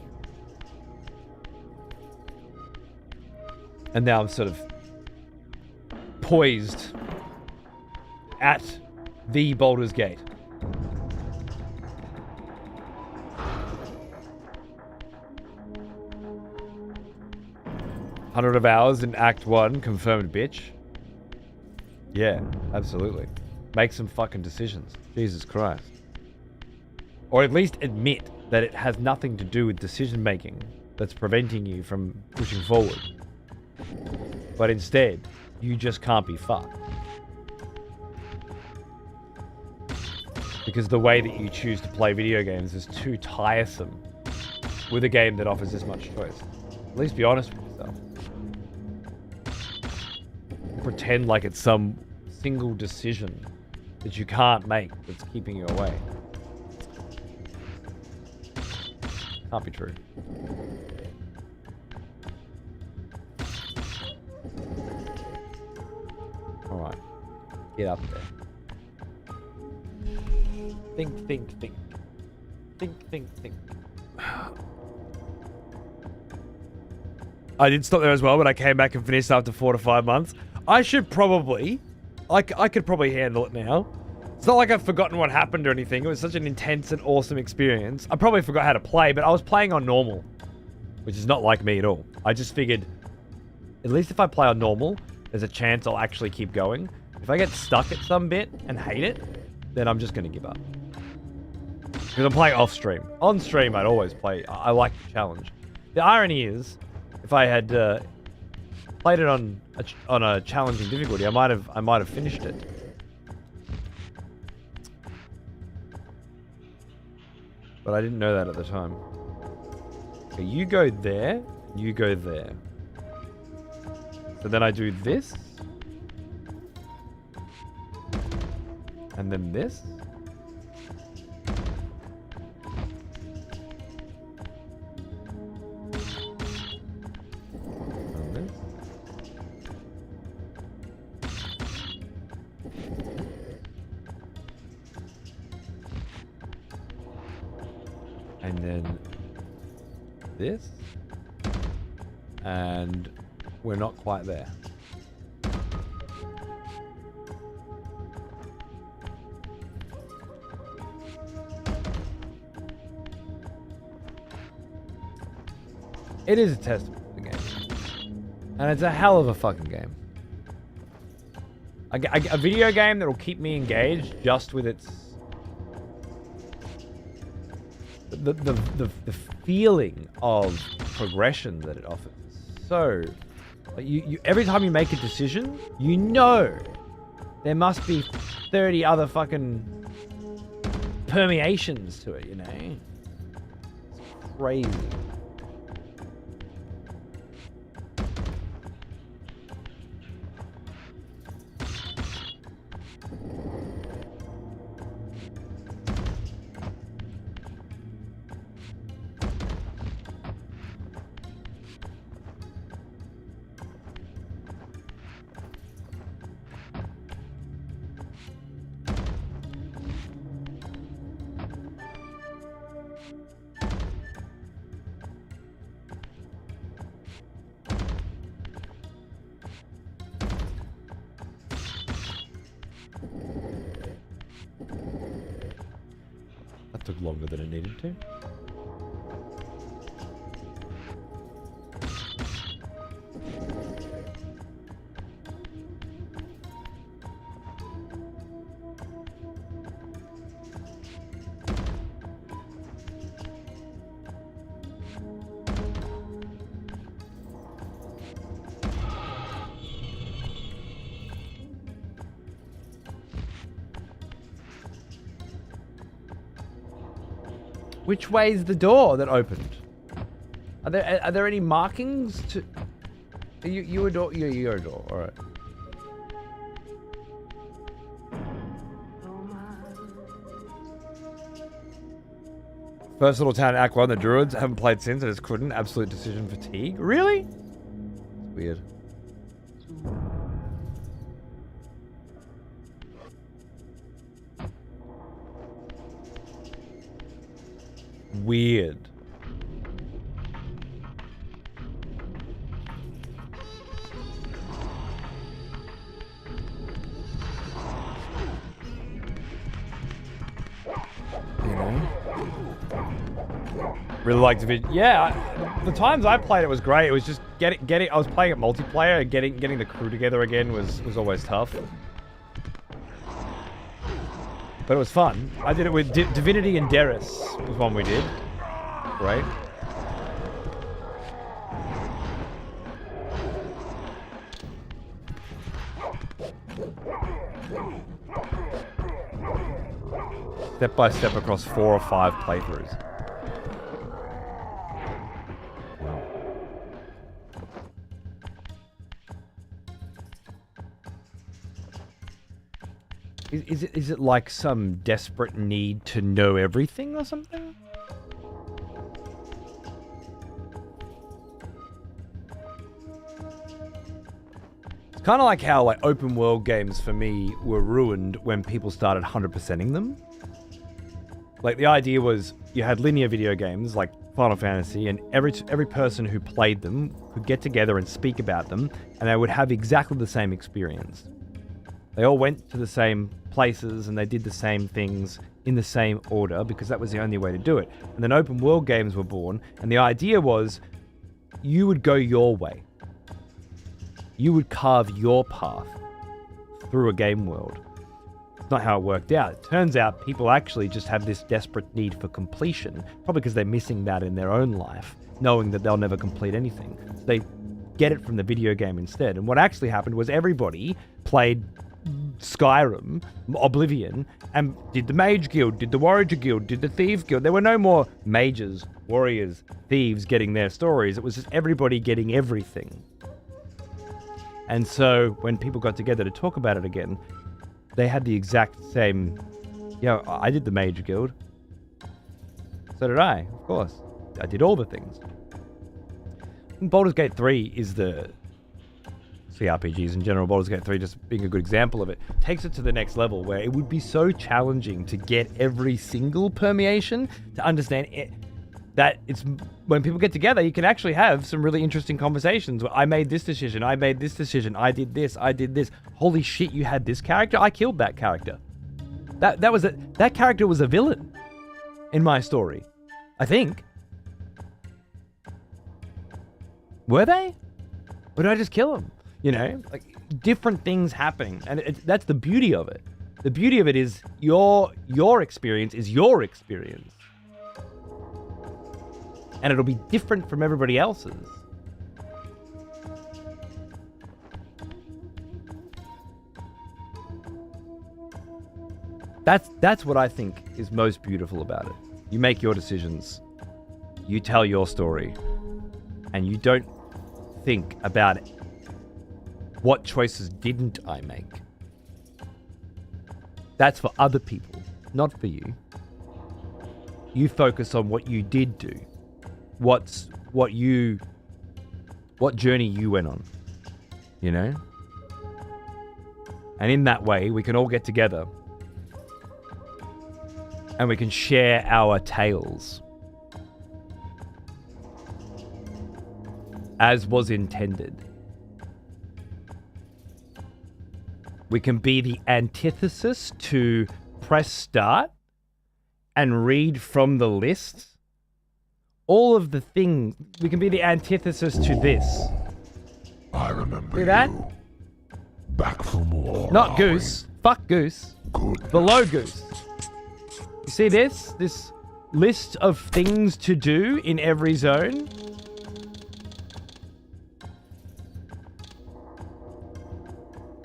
And now I'm sort of poised at the Baldur's Gate. Hundred of hours in Act 1, confirmed bitch. Yeah, absolutely. Make some fucking decisions. Jesus Christ. Or at least admit that it has nothing to do with decision making that's preventing you from pushing forward. But instead, you just can't be fucked. Because the way that you choose to play video games is too tiresome with a game that offers this much choice. At least be honest with yourself. Pretend like it's some single decision that you can't make that's keeping you away. Can't be true. Alright. Get up there. Think, think, think. Think, think, think. I did stop there as well, but I came back and finished after 4 to 5 months. I should probably... I could probably handle it now. It's not like I've forgotten what happened or anything. It was such an intense and awesome experience. I probably forgot how to play, but I was playing on normal, which is not like me at all. I just figured, at least if I play on normal, there's a chance I'll actually keep going. If I get stuck at some bit and hate it, then I'm just going to give up. Because I'm playing off stream. On stream, I'd always play. I like the challenge. The irony is, if I had played it on a challenging difficulty, I might have finished it. But I didn't know that at the time. Okay, you go there, you go there. So then I do this. And then this. And this. And then this, and we're not quite there. It is a testament to the game, and it's a hell of a fucking game. A video game that will keep me engaged just with its the feeling of progression that it offers. So, like you every time you make a decision, you know there must be 30 other fucking permeations to it, you know? It's crazy. That took longer than it needed to. Which way is the door that opened? Are there any markings to? You a door? You're a door. All right. First little town in Act 1, the Druids. Haven't played since. I just couldn't. Absolute decision fatigue. Really? It's weird. Weird. You know? Really liked the video. Yeah, the times I played it was great. It was just getting. I was playing it multiplayer. Getting the crew together again was always tough. But it was fun. I did it with Divinity and Darius was one we did. Right? Step by step across 4 or 5 playthroughs. Is it like some desperate need to know everything or something? It's kind of like how like open world games for me were ruined when people started 100%ing them. Like the idea was you had linear video games like Final Fantasy, and every person who played them could get together and speak about them, and they would have exactly the same experience. They all went to the same places and they did the same things in the same order because that was the only way to do it. And then open world games were born, and the idea was you would go your way. You would carve your path through a game world. It's not how it worked out. It turns out people actually just have this desperate need for completion, probably because they're missing that in their own life, knowing that they'll never complete anything. So they get it from the video game instead. And what actually happened was everybody played Skyrim, Oblivion, and did the Mage Guild, did the Warrior Guild, did the Thief Guild. There were no more mages, warriors, thieves getting their stories. It was just everybody getting everything. And so when people got together to talk about it again, they had the exact same, I did the Mage Guild. So did I, of course. I did all the things. And Baldur's Gate 3 is the CRPGs in general, Baldur's Gate 3 just being a good example of it, takes it to the next level where it would be so challenging to get every single permeation to understand it, that it's when people get together, you can actually have some really interesting conversations where I made this decision, I made this decision, I did this, I did this. Holy shit, you had this character? I killed that character. That character was a villain in my story, I think. Were they? Or did I just kill them? Like different things happening, and that's the beauty of it. The beauty of it is your experience is your experience, and it'll be different from everybody else's. That's what I think is most beautiful about it. You make your decisions, you tell your story, and you don't think about it. What choices didn't I make? That's for other people, not for you. You focus on what you did do. What journey you went on, And in that way, we can all get together and we can share our tales as was intended. We can be the antithesis to press start and read from the list. All of the things. We can be the antithesis to this. I remember See that? you. Back for more. Not Goose. Fuck Goose. Good. Below Goose. You see this? This list of things to do in every zone?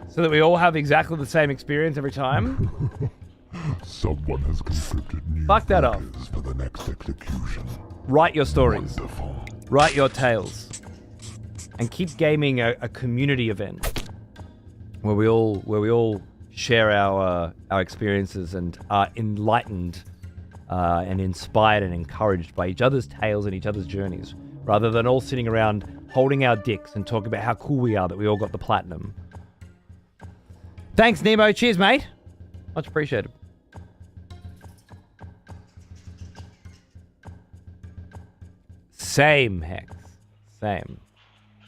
So that we all have exactly the same experience every time? Someone has conscripted new Fuck that off. workers for the next execution. Write your stories. Wonderful. Write your tales. And keep gaming a community event where we all share our experiences and are enlightened and inspired and encouraged by each other's tales and each other's journeys, rather than all sitting around holding our dicks and talking about how cool we are that we all got the platinum. Thanks, Nemo. Cheers, mate. Much appreciated. Same, Hex. Same.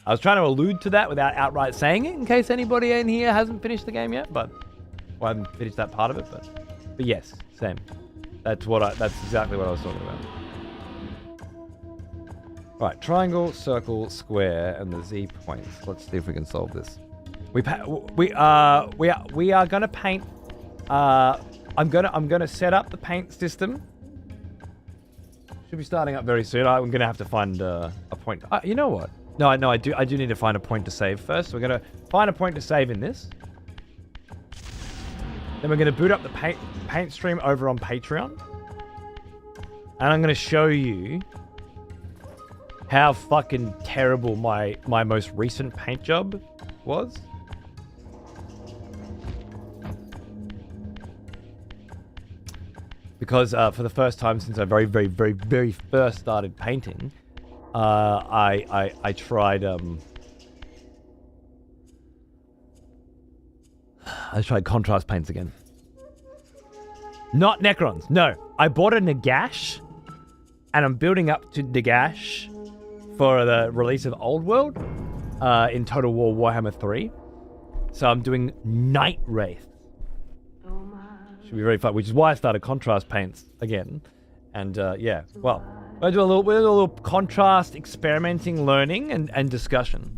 I was trying to allude to that without outright saying it, in case anybody in here hasn't finished the game yet, but I haven't finished that part of it, but yes, same. That's exactly what I was talking about. Right, triangle, circle, square, and the Z points. Let's see if we can solve this. We are gonna paint a I'm gonna set up the paint system. Should be starting up very soon. I'm gonna have to find a point. You know what? No, I do need to find a point to save first. We're gonna find a point to save in this. Then we're gonna boot up the paint stream over on Patreon, and I'm gonna show you how fucking terrible my most recent paint job was. Because for the first time since I very first started painting, I tried contrast paints again. Not Necrons, no. I bought a Nagash, and I'm building up to Nagash for the release of Old World in Total War Warhammer 3. So I'm doing Night Wraith. Should be very fun, which is why I started contrast paints again. And yeah, well, we'll do a little contrast experimenting, learning, and discussion.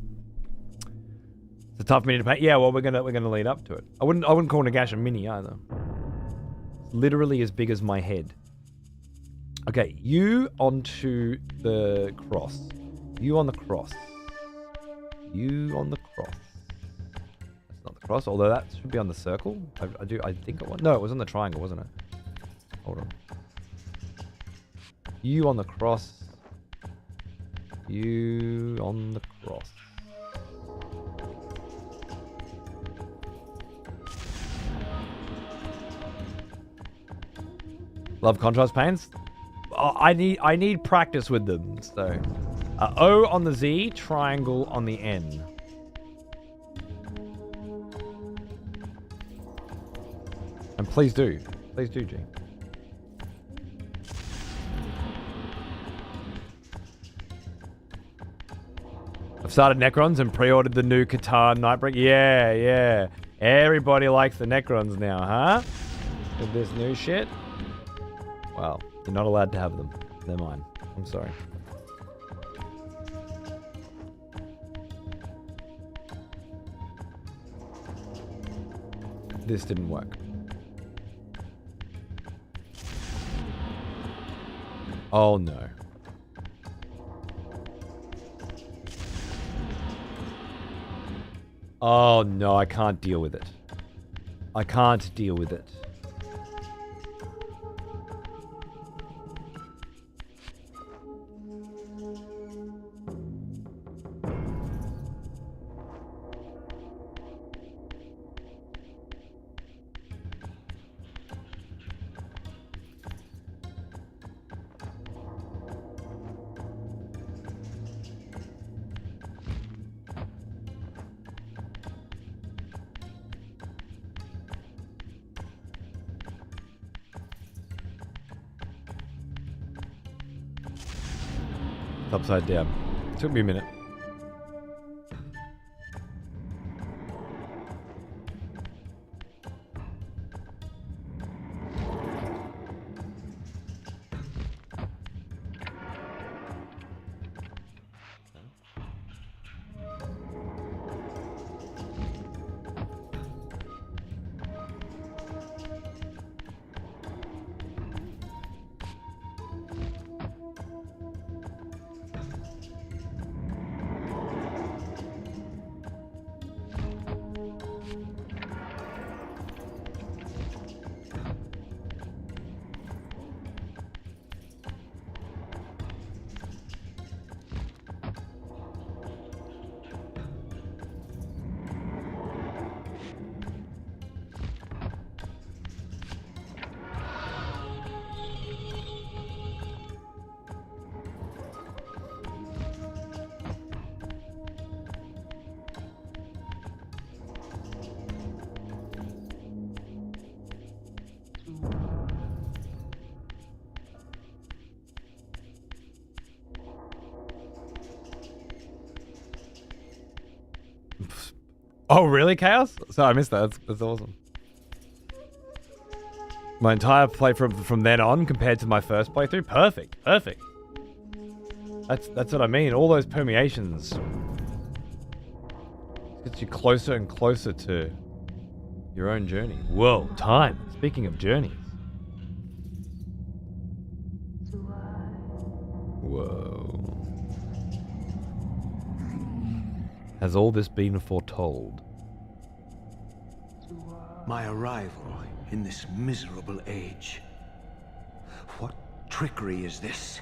It's a tough mini to paint. Yeah, well, we're gonna lead up to it. I wouldn't call Nagash a mini either. It's literally as big as my head. Okay, you onto the cross. You on the cross. You on the cross. Not the cross, although that should be on the circle. I think it was. No, it was on the triangle, wasn't it? Hold on. You on the cross. You on the cross. Love contrast paints. Oh, I need practice with them. So, O on the Z, triangle on the N. And please do, G. I've started Necrons and pre-ordered the new Qatar Nightbreak. Yeah. Everybody likes the Necrons now, huh? With this new shit. Well, you're not allowed to have them. They're mine. I'm sorry. This didn't work. Oh no. Oh no, I can't deal with it. I can't deal with it. Upside down. Took me a minute. Oh, really, Chaos? Sorry, I missed that. That's awesome. My entire playthrough from then on compared to my first playthrough, perfect. That's what I mean. All those permeations gets you closer and closer to Your own journey. Whoa, time. Speaking of journeys. Whoa. Has all this been foretold? My arrival in this miserable age. What trickery is this?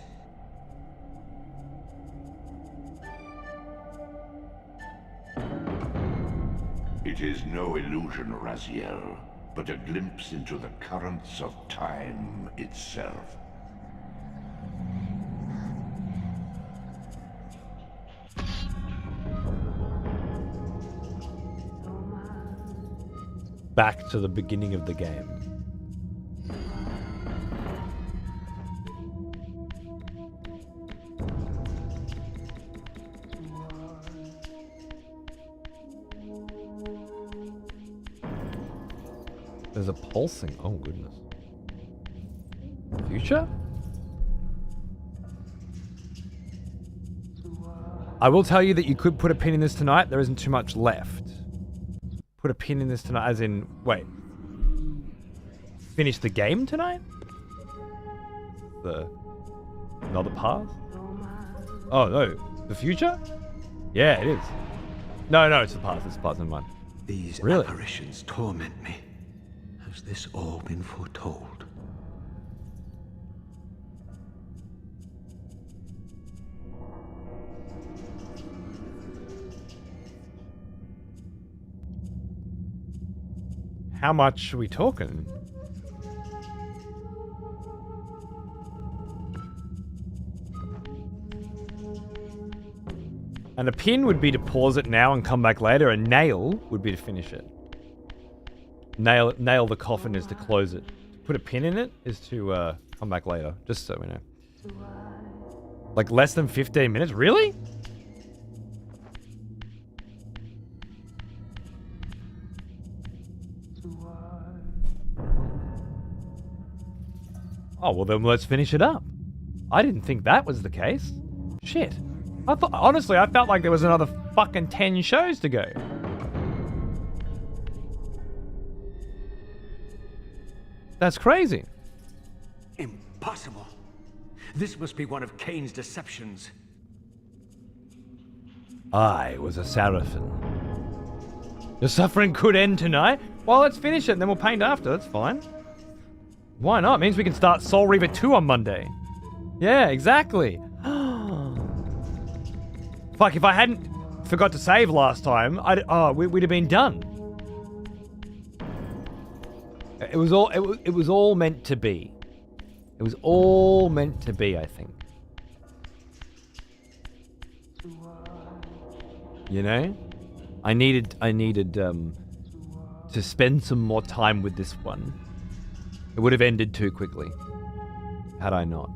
It is no illusion, Raziel, but a glimpse into the currents of time itself. Back to the beginning of the game. There's a pulsing. Oh, goodness. Future? I will tell you that you could put a pin in this tonight. There isn't too much left. Put a pin in this tonight, as in, wait. Finish the game tonight? Another path? Oh, no. The future? Yeah, it is. No, it's the past. It's the past, never mind. These Really? apparitions torment me. Has this all been foretold? How much are we talking? And a pin would be to pause it now and come back later. A nail would be to finish it. Nail the coffin is to close it. Put a pin in it is to come back later. Just so we know. Like less than 15 minutes? Really? Oh, well then let's finish it up. I didn't think that was the case. Shit. Honestly, I felt like there was another fucking 10 shows to go. That's crazy. Impossible. This must be one of Kain's deceptions. I was a Seraphim. The suffering could end tonight. Well, let's finish it and then we'll paint after. That's fine. Why not? It means we can start Soul Reaver 2 on Monday. Yeah, exactly. Fuck, if I hadn't forgot to save last time, we'd have been done. It was all meant to be. It was all meant to be, I think. You know? I needed to spend some more time with this one. It would have ended too quickly, had I not.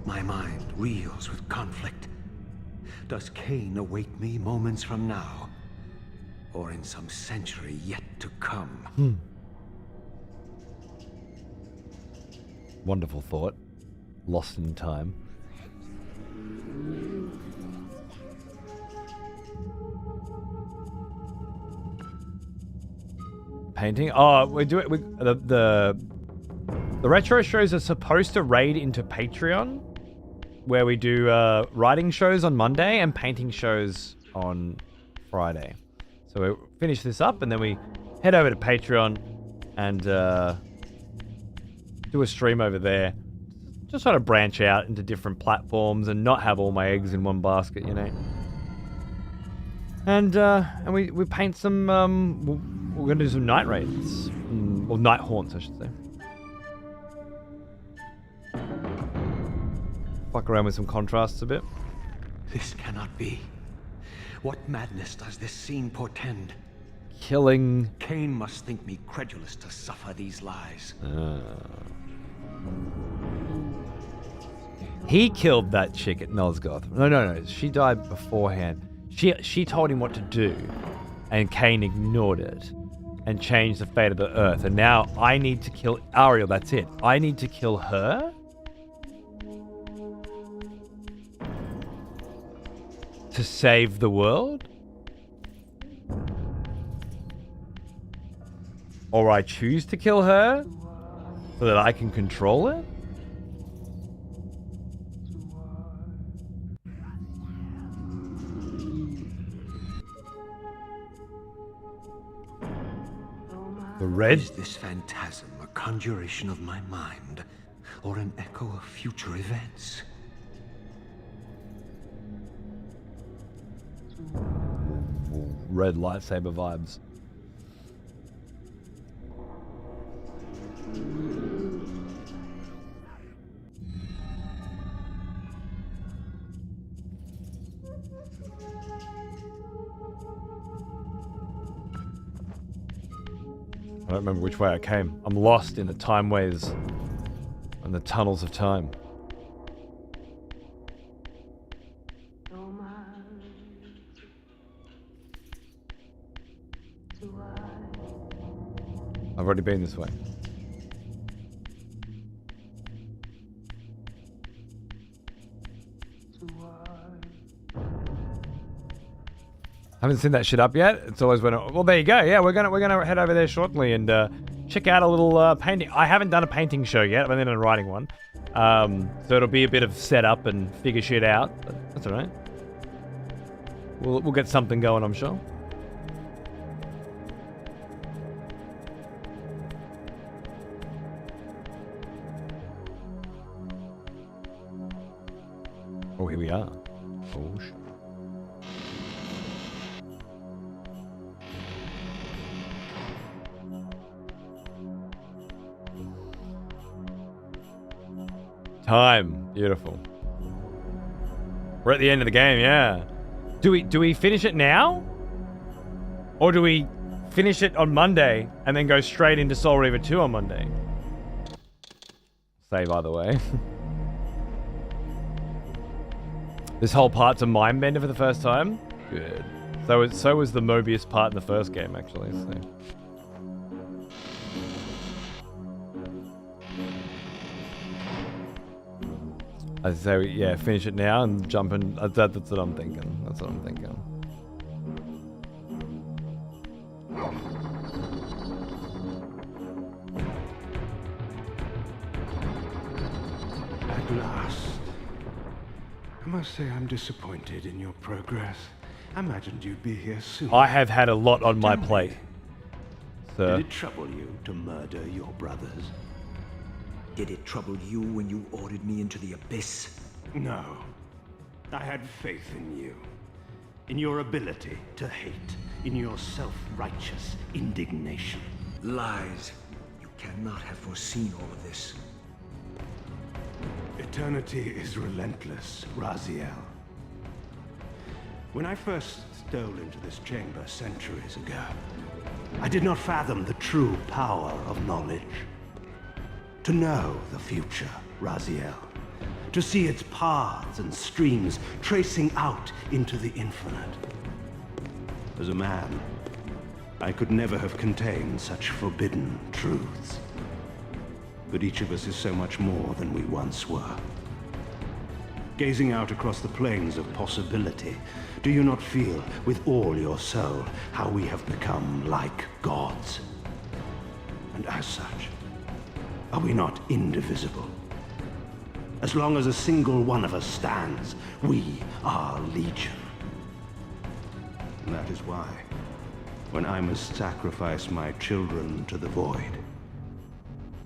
My mind reels with conflict. Does Kain await me moments from now? Or in some century yet to come? Wonderful thought. Lost in time. Painting? Oh, we're doing the retro shows are supposed to raid into Patreon, where we do writing shows on Monday and painting shows on Friday. So we finish this up and then we head over to Patreon and do a stream over there. Just try to branch out into different platforms and not have all my eggs in one basket, you know. And we paint some. We're gonna do some night raids, or night haunts, I should say. Fuck around with some contrasts a bit. This cannot be. What madness does this scene portend? Killing. Kain must think me credulous to suffer these lies. He killed that chick at Nosgoth. No. She died beforehand. She told him what to do, and Kain ignored it and changed the fate of the Earth. And now I need to kill Ariel. That's it. I need to kill her. To save the world? Or I choose to kill her so that I can control it? The red? Is this phantasm a conjuration of my mind, or an echo of future events? Red lightsaber vibes. I don't remember which way I came. I'm lost in the time ways and the tunnels of time. I've already been this way. Haven't seen that shit up yet. It's always when. Well, there you go. Yeah, we're gonna head over there shortly and check out a little painting. I haven't done a painting show yet. I've only done a writing one. So it'll be a bit of setup and figure shit out. But that's all right. We'll get something going, I'm sure. Oh, here we are. Oh, shit. Time. Beautiful. We're at the end of the game, yeah. Do we finish it now? Or do we finish it on Monday and then go straight into Soul Reaver 2 on Monday? Save either way. This whole part's a mind bender for the first time? Good. So was the Mobius part in the first game, actually. So. I say, yeah, finish it now and jump in. That's what I'm thinking. That's what I'm thinking. At last. I must say I'm disappointed in your progress. I imagined you'd be here soon. I have had a lot on my Tell me, plate, sir. Did it trouble you to murder your brothers? Did it trouble you when you ordered me into the abyss? No. I had faith in you. In your ability to hate. In your self-righteous indignation. Lies. You cannot have foreseen all of this. Eternity is relentless, Raziel. When I first stole into this chamber centuries ago, I did not fathom the true power of knowledge. To know the future, Raziel. To see its paths and streams tracing out into the infinite. As a man, I could never have contained such forbidden truths. But each of us is so much more than we once were. Gazing out across the plains of possibility, do you not feel with all your soul how we have become like gods? And as such, are we not indivisible? As long as a single one of us stands, we are legion. And that is why, when I must sacrifice my children to the void,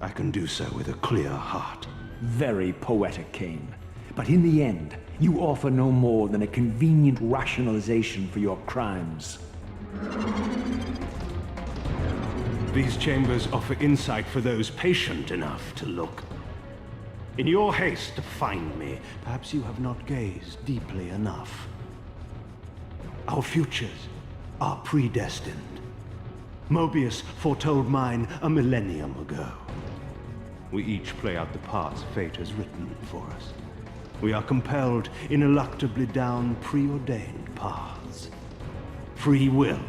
I can do so with a clear heart. Very poetic, Kain. But in the end, you offer no more than a convenient rationalization for your crimes. These chambers offer insight for those patient enough to look. In your haste to find me, perhaps you have not gazed deeply enough. Our futures are predestined. Mobius foretold mine a millennium ago. We each play out the parts fate has written for us. We are compelled ineluctably down preordained paths. Free will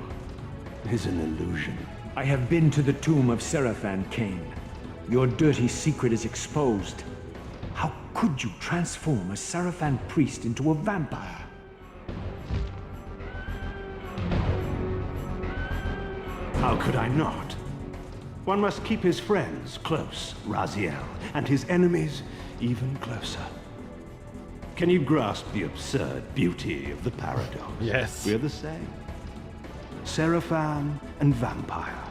is an illusion. I have been to the tomb of Seraphan, Kain. Your dirty secret is exposed. How could you transform a Seraphan priest into a vampire? How could I not? One must keep his friends close, Raziel, and his enemies even closer. Can you grasp the absurd beauty of the paradox? Yes. We're the same. Seraphan and vampire.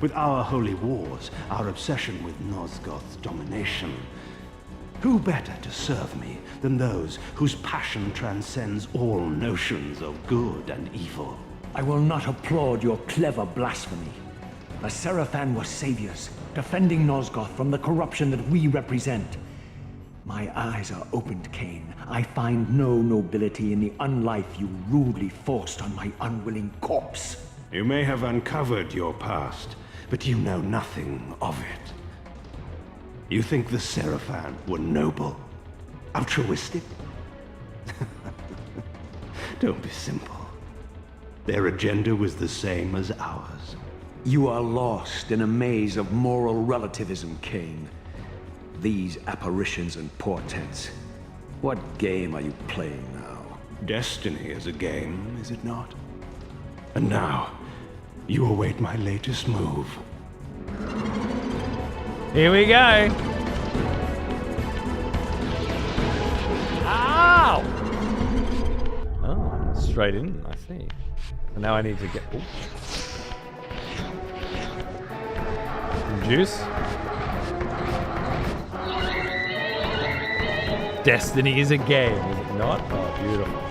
With our holy wars, our obsession with Nosgoth's domination, who better to serve me than those whose passion transcends all notions of good and evil? I will not applaud your clever blasphemy. The Seraphan were saviors, defending Nosgoth from the corruption that we represent. My eyes are opened, Kain. I find no nobility in the unlife you rudely forced on my unwilling corpse. You may have uncovered your past, but you know nothing of it. You think the Seraphan were noble? Altruistic? Don't be simple. Their agenda was the same as ours. You are lost in a maze of moral relativism, Kain. These apparitions and portents. What game are you playing now? Destiny is a game, is it not? And now, you await my latest move. Here we go. Ow! Oh, straight in. I see. And now I need to get. Ooh. Some juice. Destiny is a game, is it not? Oh, beautiful.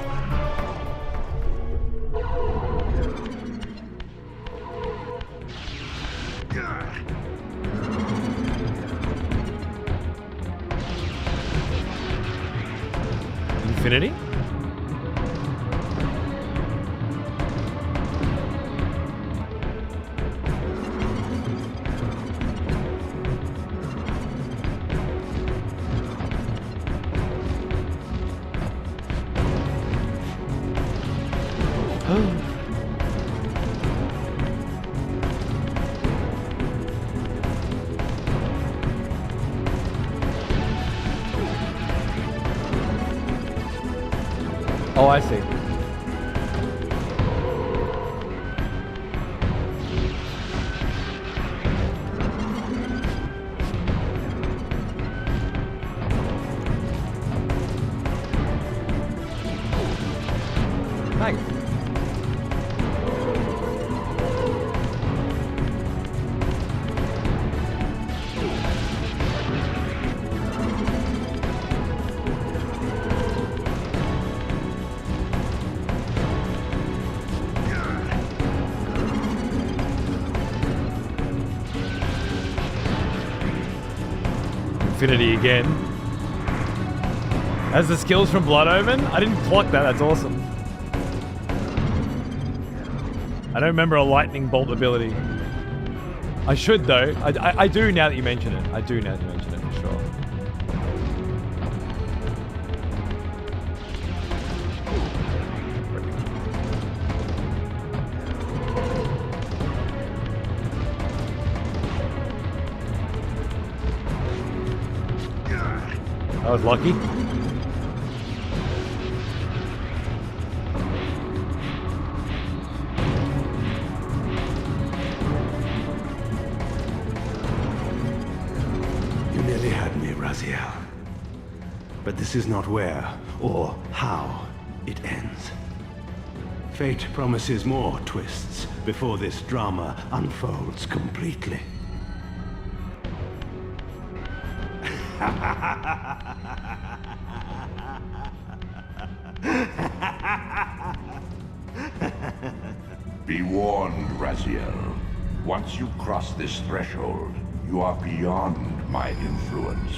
Infinity? Oh, I see. Thanks. Infinity again. Has the skills from Blood Omen? I didn't clock that, that's awesome. I don't remember a lightning bolt ability. I should though. I do now that you mention it. I do now that you mention it for sure. That was lucky. You nearly had me, Raziel. But this is not where or how it ends. Fate promises more twists before this drama unfolds completely. Be warned, Raziel. Once you cross this threshold, you are beyond my influence.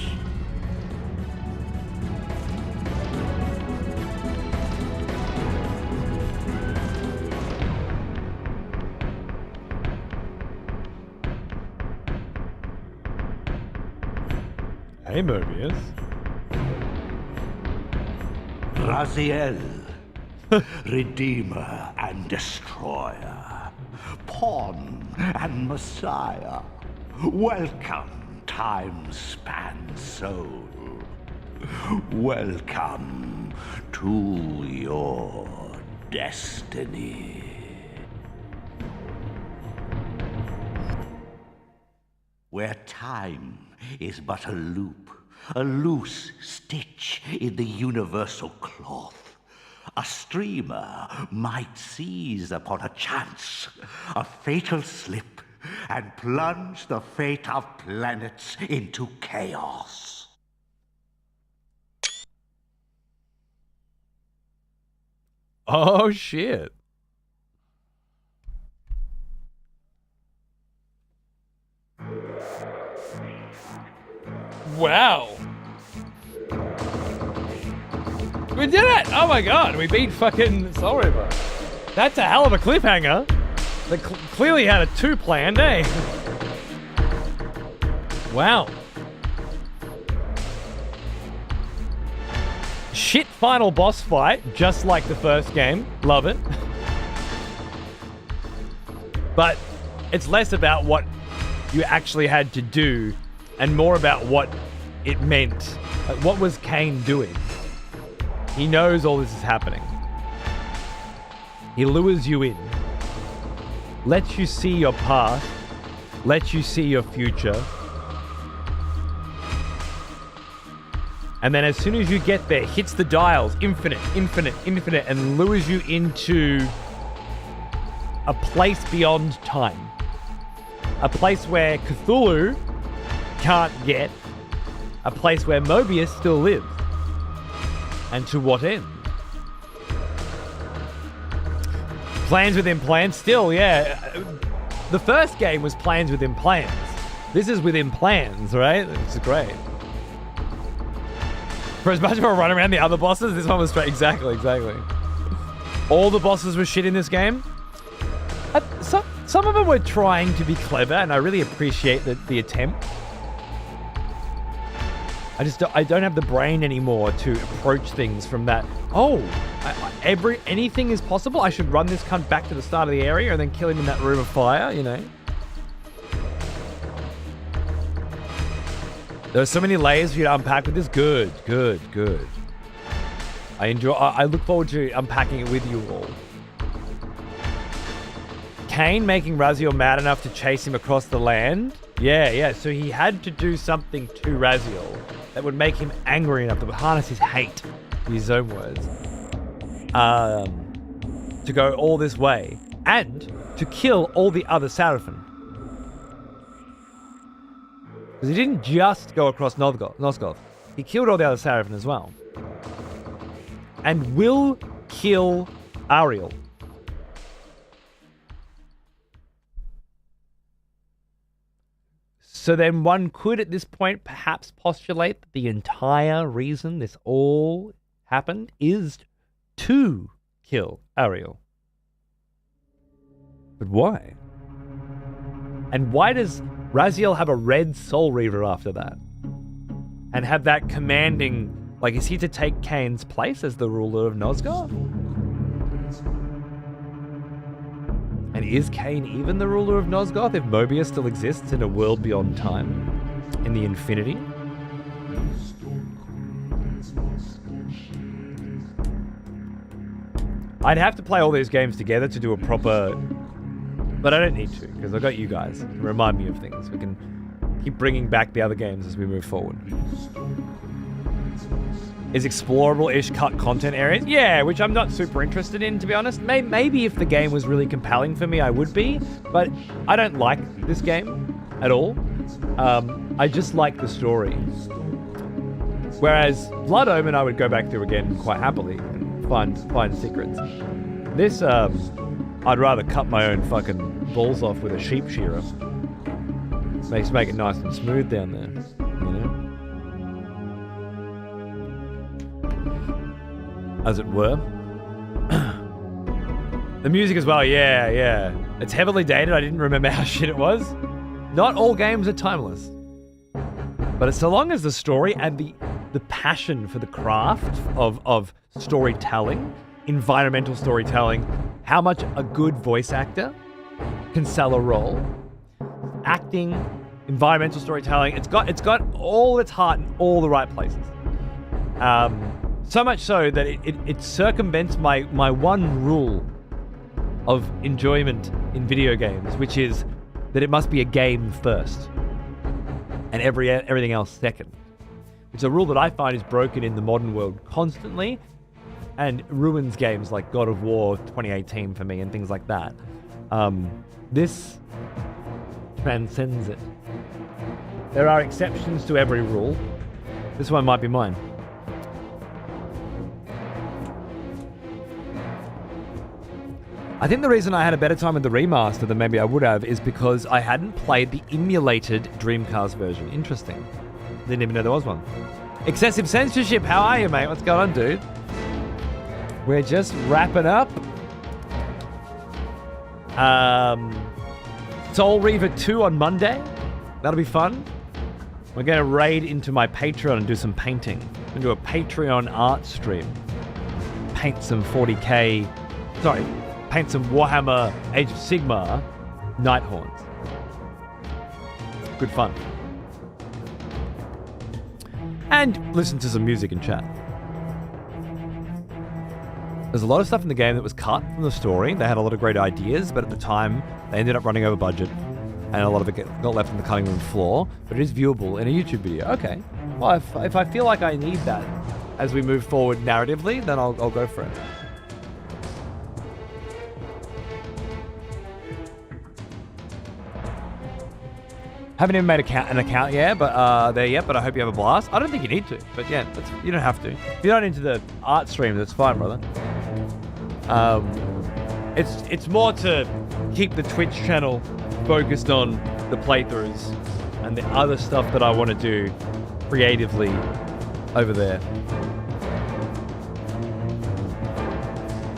Hey, Mobius. Raziel, Redeemer and Destroyer, Pawn and Messiah. Welcome, time-span soul. Welcome to your destiny. where time is but a loop, a loose stitch in the universal cloth. A streamer might seize upon a chance, a fatal slip, and plunge the fate of planets into chaos. Oh, shit. Wow. We did it! Oh my god, we beat fucking Soul Reaver. That's a hell of a cliffhanger. They clearly had a 2 planned, eh? Wow. Shit final boss fight, just like the first game. Love it. But it's less about what you actually had to do and more about what it meant. Like, what was Kain doing? He knows all this is happening. He lures you in. Lets you see your past. Lets you see your future. And then as soon as you get there, hits the dials, infinite, infinite, infinite, and lures you into a place beyond time. A place where Cthulhu can't get. A place where Mobius still lives. And to what end? Plans within plans still, yeah. The first game was plans within plans. This is within plans, right? It's great. For as much of a run around the other bosses, this one was straight. Exactly. All the bosses were shit in this game. Some of them were trying to be clever, and I really appreciate the attempt. I don't have the brain anymore to approach things from that. Oh, anything is possible. I should run this cunt back to the start of the area and then kill him in that room of fire, you know. There are so many layers for you to unpack with this. Good. I look forward to unpacking it with you all. Kain making Raziel mad enough to chase him across the land. Yeah. So he had to do something to Raziel that would make him angry enough, that would harness his hate, in his own words, to go all this way and to kill all the other Seraphim. Because he didn't just go across Nosgoth. He killed all the other Seraphim as well. And will kill Ariel. So then one could at this point perhaps postulate that the entire reason this all happened is to kill Ariel. But why? And why does Raziel have a red Soul Reaver after that? And have that commanding, like, is he to take Kain's place as the ruler of Nosgoth? And is Kain even the ruler of Nosgoth if Mobius still exists in a world beyond time? In the infinity? I'd have to play all these games together to do a proper... But I don't need to, because I've got you guys to remind me of things. We can keep bringing back the other games as we move forward. Is explorable-ish cut content areas? Yeah, which I'm not super interested in, to be honest. Maybe if the game was really compelling for me, I would be. But I don't like this game at all. I just like the story. Whereas Blood Omen, I would go back through again quite happily and find secrets. This, I'd rather cut my own fucking balls off with a sheep shearer. Make it nice and smooth down there, you know? As it were. The music as well, yeah. It's heavily dated. I didn't remember how shit it was. Not all games are timeless. But so long as the story and the passion for the craft of storytelling, environmental storytelling, how much a good voice actor can sell a role, acting, environmental storytelling, it's got all its heart in all the right places. So much so that it circumvents my one rule of enjoyment in video games, which is that it must be a game first. and everything else second. It's a rule that I find is broken in the modern world constantly and ruins games like God of War 2018 for me and things like that. This transcends it. There are exceptions to every rule. This one might be mine. I think the reason I had a better time with the remaster than maybe I would have is because I hadn't played the emulated Dreamcast version. Interesting. Didn't even know there was one. Excessive censorship, how are you, mate? What's going on, dude? We're just wrapping up. Soul Reaver 2 on Monday. That'll be fun. We're going to raid into my Patreon and do some painting. We're going to do a Patreon art stream. Paint some 40k... Sorry. Paint some Warhammer Age of Sigmar Nighthorns. Good fun. And listen to some music and chat. There's a lot of stuff in the game that was cut from the story. They had a lot of great ideas, but at the time, they ended up running over budget, and a lot of it got left on the cutting room floor, but it is viewable in a YouTube video. Okay. Well, if I feel like I need that as we move forward narratively, then I'll go for it. Haven't even made an account yet, but but I hope you have a blast. I don't think you need to, but yeah, you don't have to. If you're not into the art stream, that's fine, brother. It's more to keep the Twitch channel focused on the playthroughs and the other stuff that I want to do creatively over there.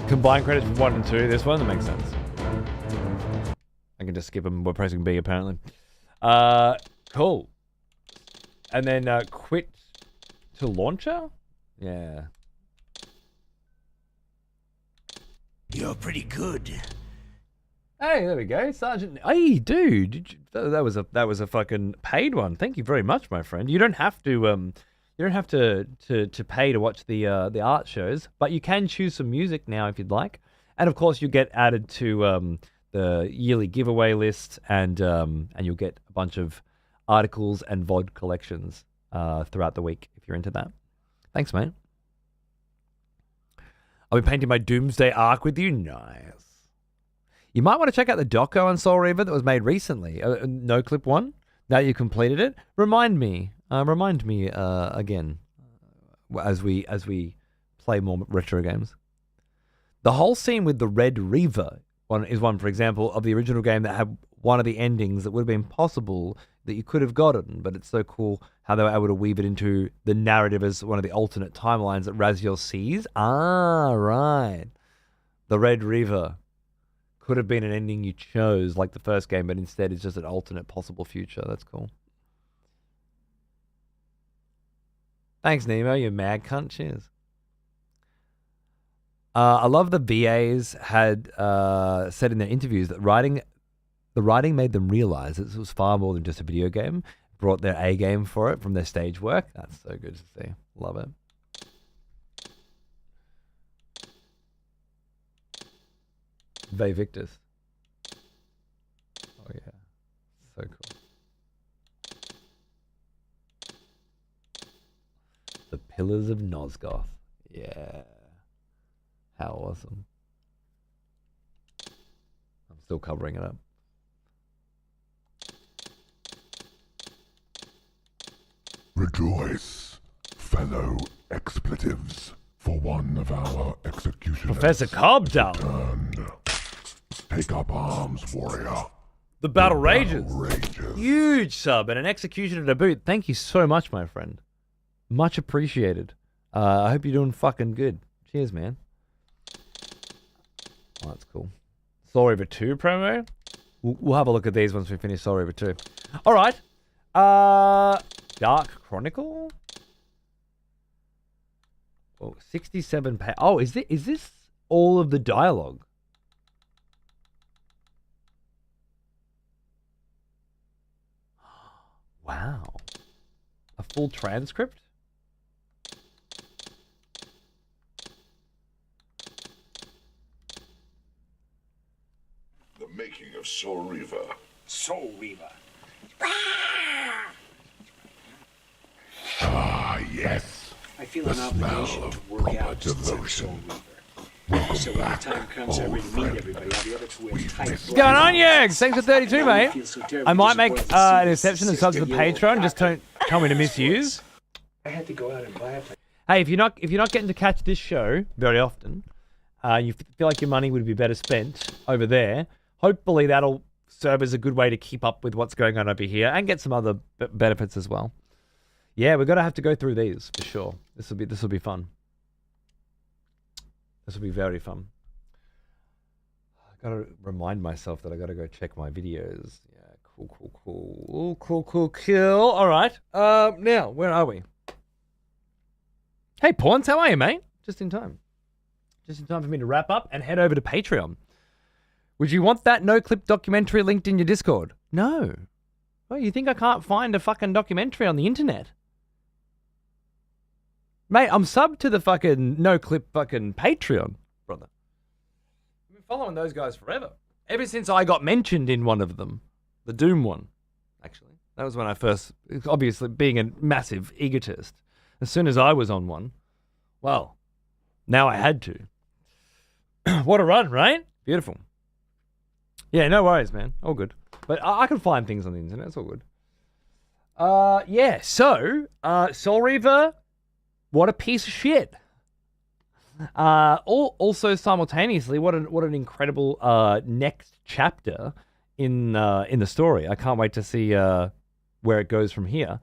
Combine credits from 1 and 2. This one, that makes sense. I can just skip them. We're pressing B, apparently. Cool. And then quit to launcher? Yeah. You're pretty good. Hey, there we go, Sergeant. Hey, dude, that was a fucking paid one. Thank you very much, my friend. You don't have to to pay to watch the art shows, but you can choose some music now if you'd like. And of course, you get added to the yearly giveaway list, and you'll get a bunch of articles and VOD collections throughout the week if you're into that. Thanks, mate. I'll be painting my Doomsday Arc with you. Nice. You might want to check out the doco on Soul Reaver that was made recently. No Clip 1. Now you completed it. Remind me again as we play more retro games. The whole scene with the Red Reaver is one, for example, of the original game that had one of the endings that would have been possible that you could have gotten, but it's so cool how they were able to weave it into the narrative as one of the alternate timelines that Raziel sees. Ah, right. The Red Reaver could have been an ending you chose, like the first game, but instead it's just an alternate possible future. That's cool. Thanks, Nemo, you mad cunt. Cheers. I love the VAs had said in their interviews that the writing made them realize that this was far more than just a video game, brought their A game for it from their stage work. That's so good to see. Love it. Ve Victus. Oh yeah, so cool. The Pillars of Nosgoth. Yeah. How awesome. I'm still covering it up. Rejoice, fellow expletives, for one of our executioners. Professor Cobdell. Returned. Take up arms, warrior. The battle rages. Rages. Huge sub and an executioner to boot. Thank you so much, my friend. Much appreciated. I hope you're doing fucking good. Cheers, man. Oh, that's cool. Soul Reaver 2 promo. We'll have a look at these once we finish Soul Reaver 2. All right. Dark Chronicle. Oh, 67 pages. Oh, is this all of the dialogue? Wow. A full transcript? The making of Soul Reaver. Soul Reaver. The smell of proper devotion. So when the time comes, I really meet everybody. I'll be able to wear tight. What's going on, Yergs? Thanks for 32, mate. I might make an exception and sub to the Patreon. Just don't tell me to misuse. I had to go out and buy a. Hey, if you're not getting to catch this show very often, you feel like your money would be better spent over there. Hopefully, that'll serve as a good way to keep up with what's going on over here and get some other benefits as well. Yeah, we're gonna have to go through these for sure. This will be fun. This will be very fun. I gotta remind myself that I gotta go check my videos. Yeah, cool. All right. Now where are we? Hey, Pawns, how are you, mate? Just in time. Just in time for me to wrap up and head over to Patreon. Would you want that no-clip documentary linked in your Discord? No. Oh, you think I can't find a fucking documentary on the internet? Mate, I'm subbed to the fucking no-clip fucking Patreon, brother. I've been following those guys forever. Ever since I got mentioned in one of them. The Doom one, actually. That was when I first, obviously being a massive egotist. As soon as I was on one, well, now I had to. What a run, right? Beautiful. Yeah, no worries, man. All good. But I can find things on the internet. It's all good. Yeah, so, Soul Reaver, what a piece of shit. Also, simultaneously, what an incredible next chapter in the story. I can't wait to see where it goes from here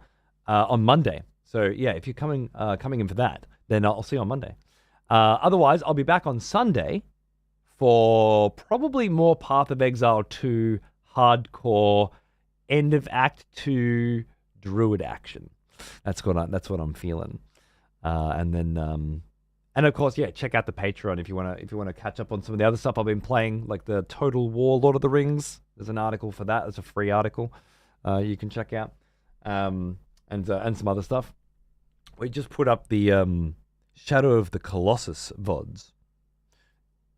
on Monday. So, yeah, if you're coming in for that, then I'll see you on Monday. Otherwise, I'll be back on Sunday for probably more Path of Exile 2 hardcore end of Act 2 druid action. That's what I'm feeling. And then and of course, yeah, check out the Patreon if you wanna catch up on some of the other stuff I've been playing, like the Total War Lord of the Rings. There's an article for that. It's a free article you can check out. And some other stuff. We just put up the Shadow of the Colossus VODs.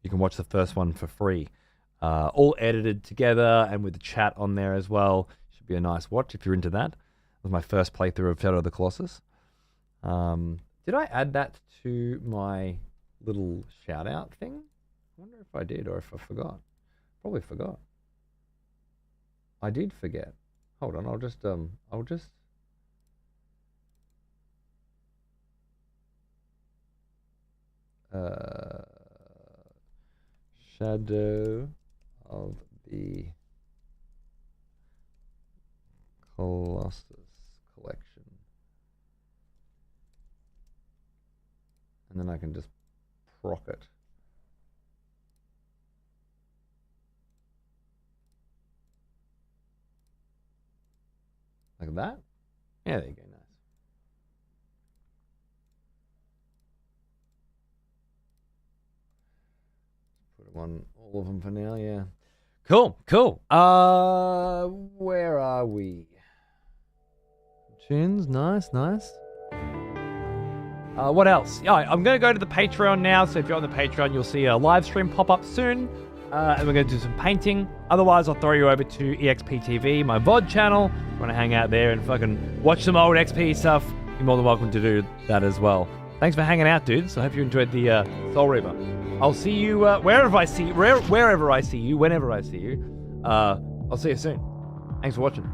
You can watch the first one for free. All edited together and with the chat on there as well. Should be a nice watch if you're into that. It was my first playthrough of Shadow of the Colossus. Did I add that to my little shout out thing? I wonder if I did or if I forgot. Probably forgot. I did forget. Hold on, I'll just Shadow of the Colossus collection. And then I can just proc it. Like that? Yeah, there you go, nice. Put it on all of them for now, yeah. Cool. Where are we? Tunes, nice. What else? Yeah, I'm going to go to the Patreon now, so if you're on the Patreon, you'll see a live stream pop up soon, and we're going to do some painting. Otherwise, I'll throw you over to EXPTV, my VOD channel. If you want to hang out there and fucking watch some old XP stuff, you're more than welcome to do that as well. Thanks for hanging out, dudes. I hope you enjoyed the Soul Reaver. I'll see you wherever I see you, whenever I see you. I'll see you soon. Thanks for watching.